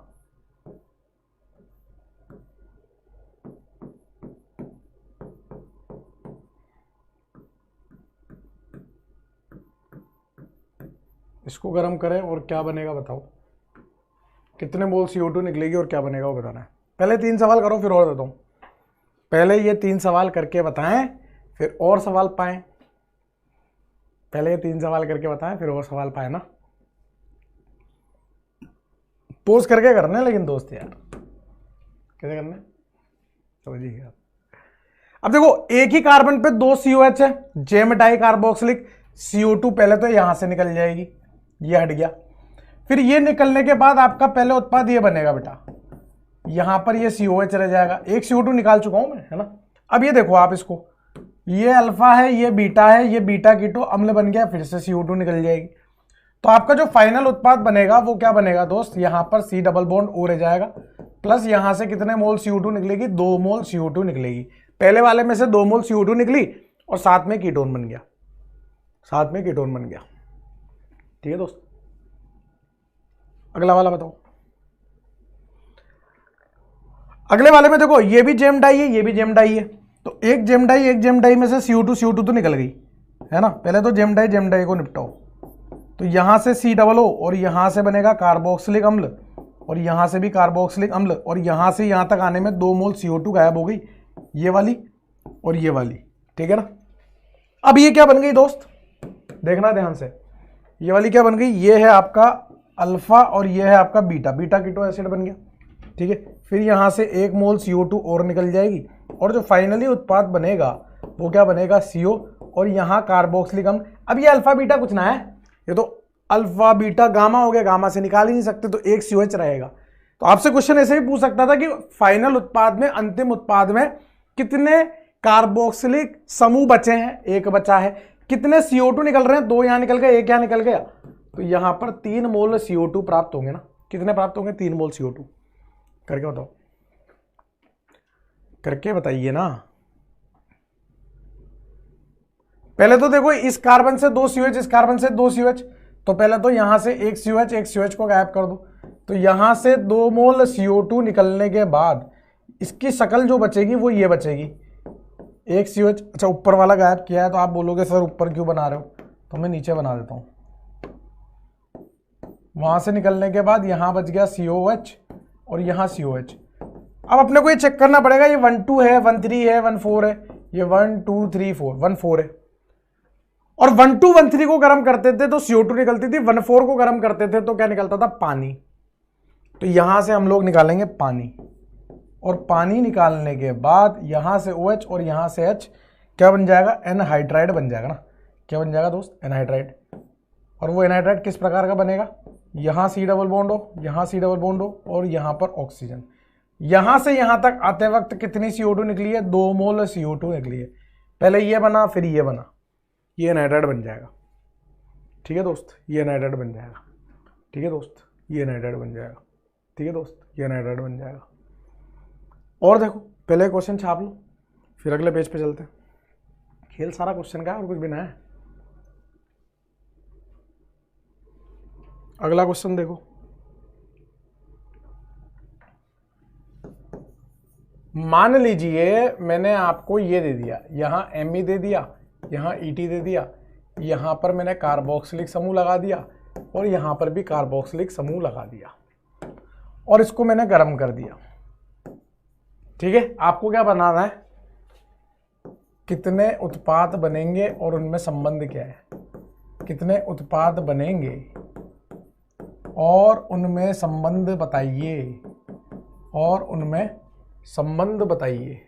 इसको गर्म करें और क्या बनेगा बताओ, कितने मोल CO2 निकलेगी और क्या बनेगा वो बताना है। पहले 3 सवाल करो फिर और देता हूं। पहले ये 3 सवाल करके बताएं फिर और सवाल पाएं। पहले ये 3 सवाल करके बताएं फिर और सवाल पाए ना। पोज करके करने लेकिन दोस्त यार, कैसे करने समझिए। अब देखो एक ही कार्बन पे 2 COH है, जेम डाई कार्बोक्सिलिक, CO2 पहले तो यहां से निकल जाएगी, ये हट गया। फिर ये निकलने के बाद आपका पहले उत्पाद ये बनेगा बेटा, यहां पर ये COH रह जाएगा। एक CO2 निकाल चुका हूं मैं, है ना। अब ये देखो आप इसको, ये अल्फा है, ये बीटा है, ये बीटा कीटो अम्ल बन गया, फिर से CO2 निकल जाएगी। तो आपका जो फाइनल उत्पाद बनेगा वो क्या बनेगा दोस्त, यहां पर C डबल बॉन्ड O रह जाएगा, प्लस यहां से कितने मोल CO2 निकलेगी, 2 मोल CO2 निकलेगी। पहले वाले में से 2 मोल CO2 निकली और साथ में कीटोन बन गया, साथ में कीटोन बन गया। ठीक है दोस्त, अगला वाला बताओ। अगले वाले में देखो ये भी जेम डाई है, ये भी जेम डाई है, तो एक जेम डाई में से CO2 तो निकल गई है ना। पहले तो जेम डाई को निपटाओ, तो यहां से C डबल O और यहां से बनेगा कार्बोक्सिलिक अम्ल और यहां से भी कार्बोक्सिलिक अम्ल और यहां से यहां तक आने में 2 मोल CO2 गायब हो गई, ये वाली और ये वाली। ठीक है ना। अब ये क्या बन गई दोस्त, देखना ध्यान से, ये वाली क्या बन गई, ये है आपका अल्फा और ये है आपका बीटा, बीटा कीटो एसिड बन गया। ठीक है, फिर यहां से 1 मोल CO2 और निकल जाएगी और जो फाइनली उत्पाद बनेगा वो क्या बनेगा, CO और यहां कार्बोक्सिलिक अम्ल। अब ये अल्फा बीटा कुछ ना है, ये तो अल्फा बीटा गामा हो गया, गामा से निकाल ही नहीं सकते, तो एक COH रहेगा। तो आपसे क्वेश्चन ऐसे भी पूछ सकता था कि फाइनल उत्पाद में, अंतिम उत्पाद में कितने कार्बोक्सिलिक समूह बचे हैं, एक बचा है, कितने CO2 निकल रहे हैं, 2 यहां निकल गए, 1 यहां निकल गया, तो यहां पर 3 मोल CO2 प्राप्त होंगे ना। कितने प्राप्त होंगे, 3 मोल CO2। करके बताओ, करके बताइए ना। पहले तो देखो इस कार्बन से 2 COH, इस कार्बन से 2 COH, तो पहले तो यहां से एक COH को गायब कर दो, तो यहां से 2 मोल CO2 निकलने के बाद इसकी शक्ल जो बचेगी वो ये बचेगी, एक COH। अच्छा ऊपर वाला गायब किया है, तो आप बोलोगे सर ऊपर क्यों बना रहे हो, तो मैं नीचे बना देता हूं। वहां से निकलने के बाद यहां बच गया COH और यहां COH। अब अपने को ये चेक करना पड़ेगा, ये 1 2 है, 1 3 है, 1 4 है, ये 1 2 3 4, 1 4 है। और 1 2 1 3 को गर्म करते थे तो CO2 निकलती थी, 1 4 को गर्म करते थे तो क्या निकलता था, पानी। तो यहां से हम लोग निकालेंगे पानी, और पानी निकालने के बाद यहां से OH और यहां से H क्या बन जाएगा, एनहाइड्राइड बन जाएगा ना। क्या बन जाएगा दोस्त, एनहाइड्राइड। और वो एनहाइड्राइड किस प्रकार का बनेगा, यहां C डबल बॉन्ड हो, यहां C डबल बॉन्ड हो और यहां पर ऑक्सीजन। यहां से यहां तक आते वक्त कितनी CO2 निकली है, 2 मोल CO2 निकली है। पहले ये बना फिर ये बना, ये एनहाइड्राइड बन जाएगा। ठीक है दोस्त, ये एनहाइड्राइड बन जाएगा। ठीक है दोस्त, ये एनहाइड्राइड बन जाएगा। ठीक है दोस्त, ये एनहाइड्राइड बन जाएगा। और देखो पहले क्वेश्चन छाप लो, फिर अगले पेज पे चलते हैं। खेल सारा क्वेश्चन का है और कुछ भी ना है। अगला क्वेश्चन देखो, मान लीजिए मैंने आपको ये दे दिया, यहां Me दे दिया, यहाँ ET दे दिया, यहाँ पर मैंने कार्बोक्सिलिक समूह लगा दिया और यहाँ पर भी कार्बोक्सिलिक समूह लगा दिया और इसको मैंने गर्म कर दिया। ठीक है, आपको क्या बनाना है, कितने उत्पाद बनेंगे और उनमें संबंध क्या है, कितने उत्पाद बनेंगे और उनमें संबंध बताइए, और उनमें संबंध बताइए,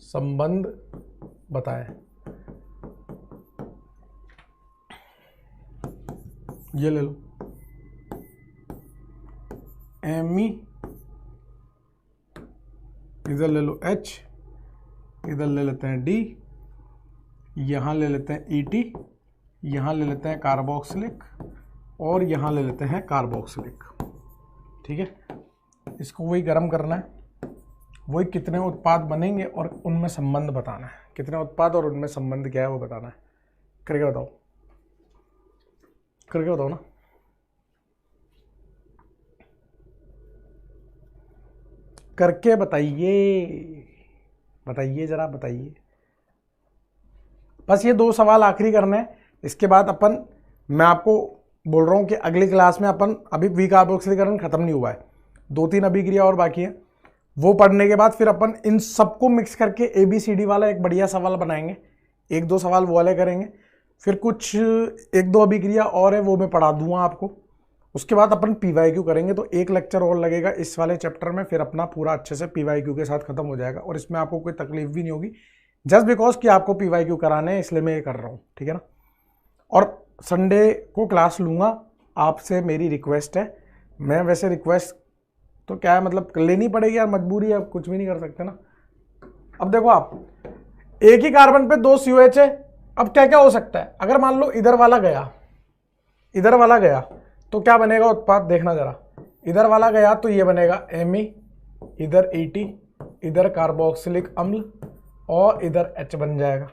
संबंध बताएं। ये ले लो Me, इधर ले लो H, इधर ले लेते हैं D, यहाँ ले लेते हैं ET, यहाँ ले लेते हैं कार्बोक्सिलिक और यहाँ ले लेते हैं कार्बोक्सिलिक। ठीक है, इसको वही गर्म करना है, वही कितने उत्पाद बनेंगे और उनमें संबंध बताना है, कितने उत्पाद और उनमें संबंध क्या है वो बताना है। करके बताओ, करके बताओ ना। करके बताइए, बताइए जरा बताइए। बस ये 2 सवाल आखिरी करने हैं, इसके बाद अपन, मैं आपको बोल रहा हूँ कि अगली क्लास में अपन, अभी विकार्बोक्सिलीकरण खत्म नहीं हुआ है, 2-3 अभिक्रिया और बाकी है, वो पढ़ने के बाद फिर अपन इन सबको मिक्स करके ABCD वाला एक बढ़िया सवाल बनाएंगे, 1-2 सवाल वो वाले करेंगे, फिर कुछ 1-2 अभिक्रिया और है वो मैं पढ़ा दूंगा आपको। उसके बाद अपन PYQ करेंगे, तो 1 लेक्चर और लगेगा इस वाले चैप्टर में, फिर अपना पूरा अच्छे से PYQ के साथ खत्म हो जाएगा और इसमें आपको कोई तकलीफ भी नहीं होगी, जस्ट बिकॉज कि आपको PYQ कराने हैं इसलिए मैं ये कर रहा हूँ। ठीक है ना, और संडे को क्लास लूँगा, आपसे मेरी रिक्वेस्ट है। मैं वैसे रिक्वेस्ट तो क्या है, मतलब लेनी पड़ेगी यार, मजबूरी है, कुछ भी नहीं कर सकते ना। अब देखो आप, एक ही कार्बन पे 2 COH है, अब क्या क्या हो सकता है, अगर मान लो इधर वाला गया, इधर वाला गया तो क्या बनेगा उत्पाद, देखना जरा, इधर वाला गया तो ये बनेगा Me, इधर ET, इधर कार्बोक्सिलिक अम्ल और इधर H बन जाएगा।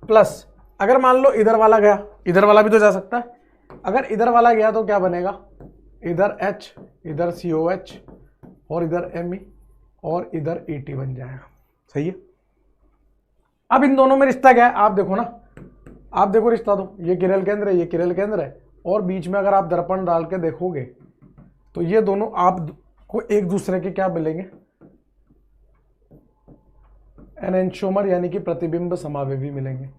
प्लस अगर मान लो इधर वाला गया, इधर वाला भी तो जा सकता है, अगर इधर वाला गया तो क्या बनेगा, इधर H, इधर COH और इधर Me और इधर ET बन जाएगा। सही है। अब इन दोनों में रिश्ता क्या है, आप देखो ना, आप देखो रिश्ता, तो ये किरल केंद्र है, ये किरल केंद्र है, और बीच में अगर आप दर्पण डाल के देखोगे तो ये दोनों आपको एक दूसरे के क्या मिलेंगे, एनेंटियोमर यानी कि प्रतिबिंब समावेवी मिलेंगे,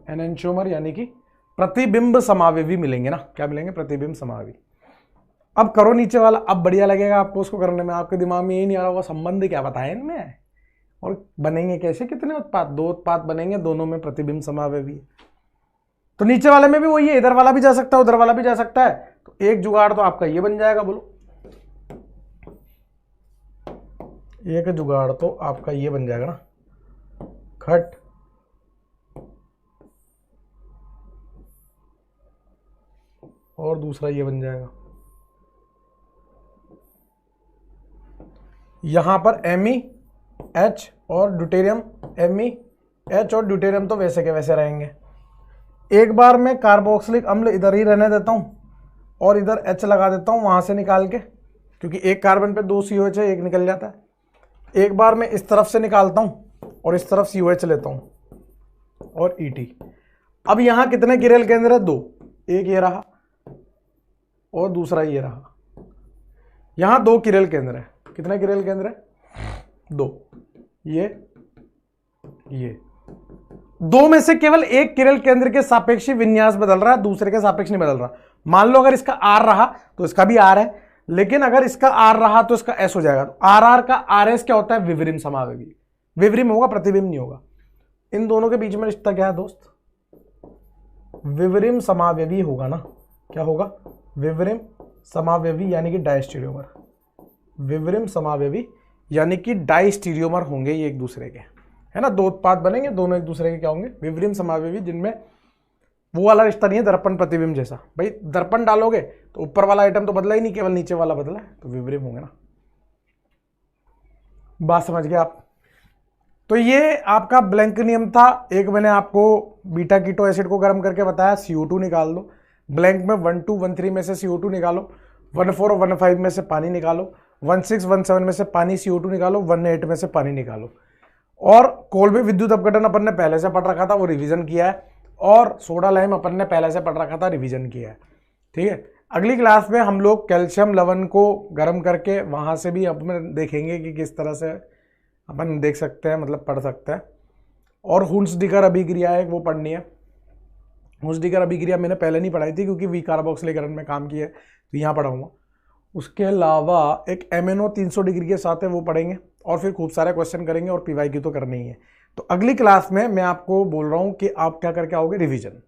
एनेंटियोमर यानी कि प्रतिबिंब समावेवी मिलेंगे ना, क्या मिलेंगे, प्रतिबिंब समावेवी। अब करो नीचे वाला, अब बढ़िया लगेगा आपको उसको करने में, आपके दिमाग में यही नहीं आ रहा होगा संबंध क्या बताए इनमें और बनेंगे कैसे, कितने उत्पाद, 2 उत्पाद बनेंगे, दोनों में प्रतिबिंब समावेवी है। तो नीचे वाले में भी वही है, इधर वाला भी जा सकता है, उधर वाला भी जा सकता है, तो एक जुगाड़ तो आपका ये बन जाएगा, बोलो एक जुगाड़ तो आपका ये बन जाएगा ना, खट और दूसरा ये बन जाएगा, यहां पर Me, H और ड्यूटेरियम, Me, H और ड्यूटेरियम तो वैसे के वैसे रहेंगे। एक बार मैं कार्बोक्सिलिक अम्ल इधर ही रहने देता हूं और इधर H लगा देता हूं वहां से निकाल के, क्योंकि एक कार्बन पे 2 COH है, एक निकल जाता है। एक बार मैं इस तरफ से निकालता हूं और इस तरफ COH लेता हूं और ET। अब यहां कितने किरल केंद्र है, 2, एक ये रहा और दूसरा ये रहा, यहां 2 किरल केंद्र है। कितने किरल केंद्र है, 2, ये 2 में से केवल एक किरल केंद्र के सापेक्षी विन्यास बदल रहा है, दूसरे के सापेक्ष नहीं बदल रहा। मान लो अगर इसका R रहा तो इसका भी R है, लेकिन अगर इसका R रहा तो इसका S हो जाएगा। तो RR का RS क्या होता है, विवरिम समावेवी, विवरिम होगा, प्रतिबिंब नहीं होगा। इन दोनों के बीच में रिश्ता क्या है दोस्त, विवरिम समावेवी होगा ना, क्या होगा, विवरिम समावेवी यानी कि डायस्टीरियोमर, विवरिम समावेवी यानी कि डायस्टीरियोमर होंगे ये एक दूसरे के, है ना, 2 उत्पाद बनेंगे, दोनों एक दूसरे के क्या होंगे, विवरिम समावेवी, जिनमें वो वाला रिश्ता नहीं है दर्पण प्रतिबिंब जैसा। भाई दर्पण डालोगे तो ऊपर वाला आइटम तो बदला ही नहीं, केवल नीचे वाला बदला है, तो विवरिम होंगे ना। बात समझ गए आप। तो ये आपका ब्लैंक नियम था। एक मैंने आपको बीटा कीटो एसिड को गर्म करके बताया, CO2 निकाल दो, ब्लैंक में 1, 2, 1, 3 में से CO2 निकालो, 1, 4 और 1, 5 में से पानी निकालो, 1, 6, 1, 7 में से पानी CO2 निकालो, 1, 8 में से पानी निकालो, और कोलबे विद्युत अपघटन अपन ने पहले से पढ़ रखा था, वो रिवीजन किया है। और सोडा लाइम अपन ने पहले से पढ़ रखा था, रिवीजन किया है। ठीक है, अगली क्लास में हम लोग कैल्शियम लवण को गर्म करके वहाँ से भी अपन देखेंगे कि किस तरह से अपन देख सकते हैं, मतलब पढ़ सकते हैं। और हुंसडीकर अभिक्रिया है, वो पढ़नी है। हुंसडीकर अभिक्रिया मैंने पहले नहीं पढ़ाई थी क्योंकि विकार्बोक्सिलीकरण में काम किया है, तो यहाँ पढ़ाऊँगा। उसके अलावा एक MnO 300 डिग्री के साथ है, वो पढ़ेंगे। और फिर खूब सारे क्वेश्चन करेंगे और PYQ तो करनी ही है। तो अगली क्लास में मैं आपको बोल रहा हूँ कि आप क्या करके आओगे, रिवीजन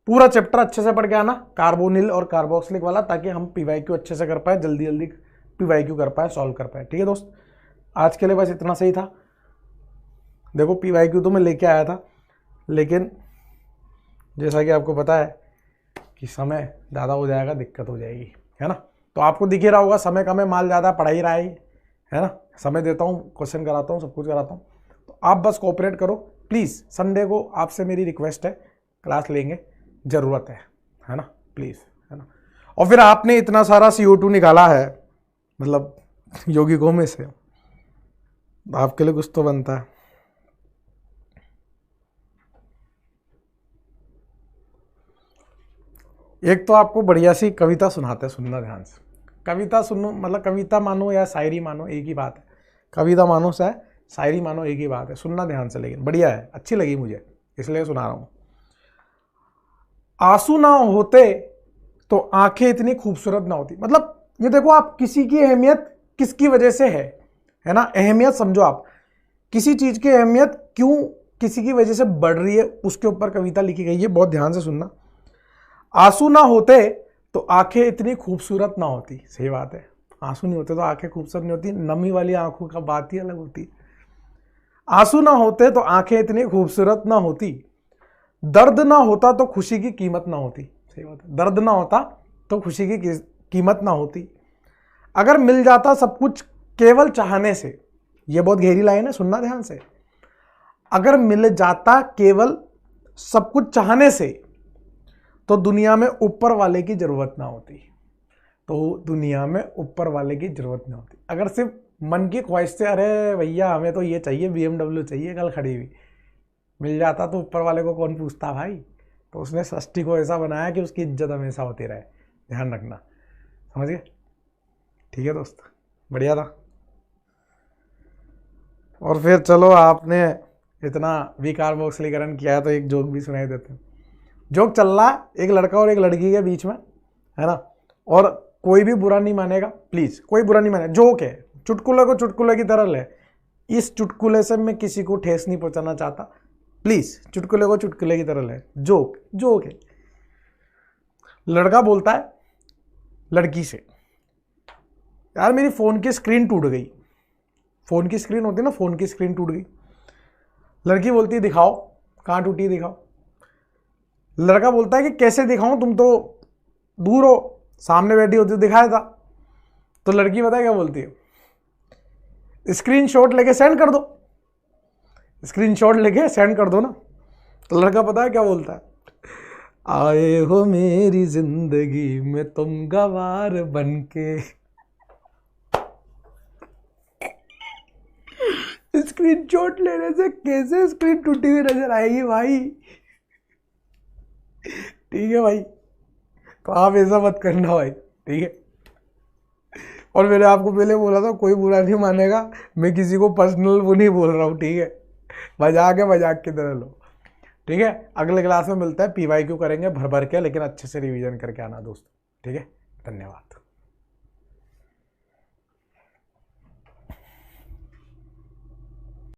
पूरा चैप्टर अच्छे से पढ़ के आना, कार्बोनिल और कार्बोक्सिलिक वाला, ताकि हम PYQ अच्छे से कर पाए, जल्दी जल्दी PYQ कर पाए, सॉल्व कर पाए। ठीक है दोस्त, आज के लिए बस इतना सही था। देखो PYQ तो मैं लेके आया था, लेकिन जैसा कि आपको पता है कि समय ज़्यादा हो जाएगा, दिक्कत हो जाएगी, है ना। तो आपको दिख ही रहा होगा समय कम है, माल ज़्यादा, पढ़ाई रहा है ना। समय देता हूँ, क्वेश्चन कराता हूँ, सब कुछ कराता हूँ। तो आप बस कोऑपरेट करो प्लीज़। संडे को आपसे मेरी रिक्वेस्ट है, क्लास लेंगे, ज़रूरत है ना, प्लीज़, है ना। और फिर आपने इतना सारा CO2 निकाला है, मतलब यौगिकों में से, आपके लिए कुछ तो बनता है। एक तो आपको बढ़िया सी कविता सुनाते हैं, सुनना ध्यान से। कविता सुनो, मतलब कविता मानो या शायरी मानो एक ही बात है। कविता मानो चाहे शायरी मानो एक ही बात है, सुनना ध्यान से, लेकिन बढ़िया है, अच्छी लगी मुझे, इसलिए सुना रहा हूँ। आंसू ना होते तो आंखें इतनी खूबसूरत ना होती। मतलब ये देखो, आप किसी की अहमियत किसकी वजह से है ना, अहमियत समझो आप, किसी चीज की अहमियत क्यों किसी की वजह से बढ़ रही है, उसके ऊपर कविता लिखी गई है। बहुत ध्यान से सुनना। आंसू ना होते तो आंखें इतनी खूबसूरत ना होती। सही बात है, आंसू नहीं होते तो आंखें खूबसूरत नहीं होती, नमी वाली आंखों का बात ही अलग होती। आंसू ना होते तो आंखें इतनी खूबसूरत ना होती, दर्द ना होता तो खुशी की कीमत ना होती। सही बात है, दर्द ना होता तो खुशी की कीमत ना होती। अगर मिल जाता सब कुछ केवल चाहने से, यह बहुत गहरी लाइन है, सुनना ध्यान से। अगर मिल जाता केवल सब कुछ चाहने से तो दुनिया में ऊपर वाले की जरूरत ना होती। तो दुनिया में ऊपर वाले की जरूरत ना होती। अगर सिर्फ मन की ख्वाहिश से, अरे भैया हमें तो ये चाहिए, BMW चाहिए कल खड़ी हुई, मिल जाता तो ऊपर वाले को कौन पूछता भाई। तो उसने सृष्टि को ऐसा बनाया कि उसकी इज्जत हमेशा होती रहे, ध्यान रखना, समझ गए। ठीक है दोस्त, बढ़िया था। और फिर चलो, आपने इतना विकार्बोक्सिलीकरण किया है तो एक जोक भी सुनाई देते हैं। जोक चल रहा है एक लड़का और एक लड़की के बीच में, है ना, और कोई भी बुरा नहीं मानेगा, प्लीज कोई बुरा नहीं माने, जोक है, चुटकुले को चुटकुले की तरह ले। इस चुटकुले से मैं किसी को ठेस नहीं पहुंचाना चाहता, प्लीज चुटकुले को चुटकुले की तरह ले, जोक जोक है। लड़का बोलता है लड़की से, यार मेरी फोन की स्क्रीन टूट गई। फोन की स्क्रीन होती है ना, फोन की स्क्रीन टूट गई। लड़की बोलती है दिखाओ, कहाँ टूटी दिखाओ। लड़का बोलता है कि कैसे दिखाऊं, तुम तो दूर हो, सामने बैठी होती तो दिखाया था। तो लड़की पता है क्या बोलती है, स्क्रीनशॉट लेके सेंड कर दो, स्क्रीनशॉट लेके सेंड कर दो ना। तो लड़का पता है क्या बोलता है, आए हो मेरी जिंदगी में तुम गवार बनके। स्क्रीनशॉट लेने से कैसे स्क्रीन टूटी हुई नजर आएगी भाई। ठीक है भाई, तो आप ऐसा मत करना भाई, ठीक है। और मैंने आपको पहले बोला था कोई बुरा नहीं मानेगा, मैं किसी को पर्सनल वो नहीं बोल रहा हूँ, ठीक है। मजाक है, मजाक की तरह लो, ठीक है। अगले क्लास में मिलता है, PYQ करेंगे भर भर के, लेकिन अच्छे से रिवीजन करके आना दोस्तों, ठीक है। धन्यवाद।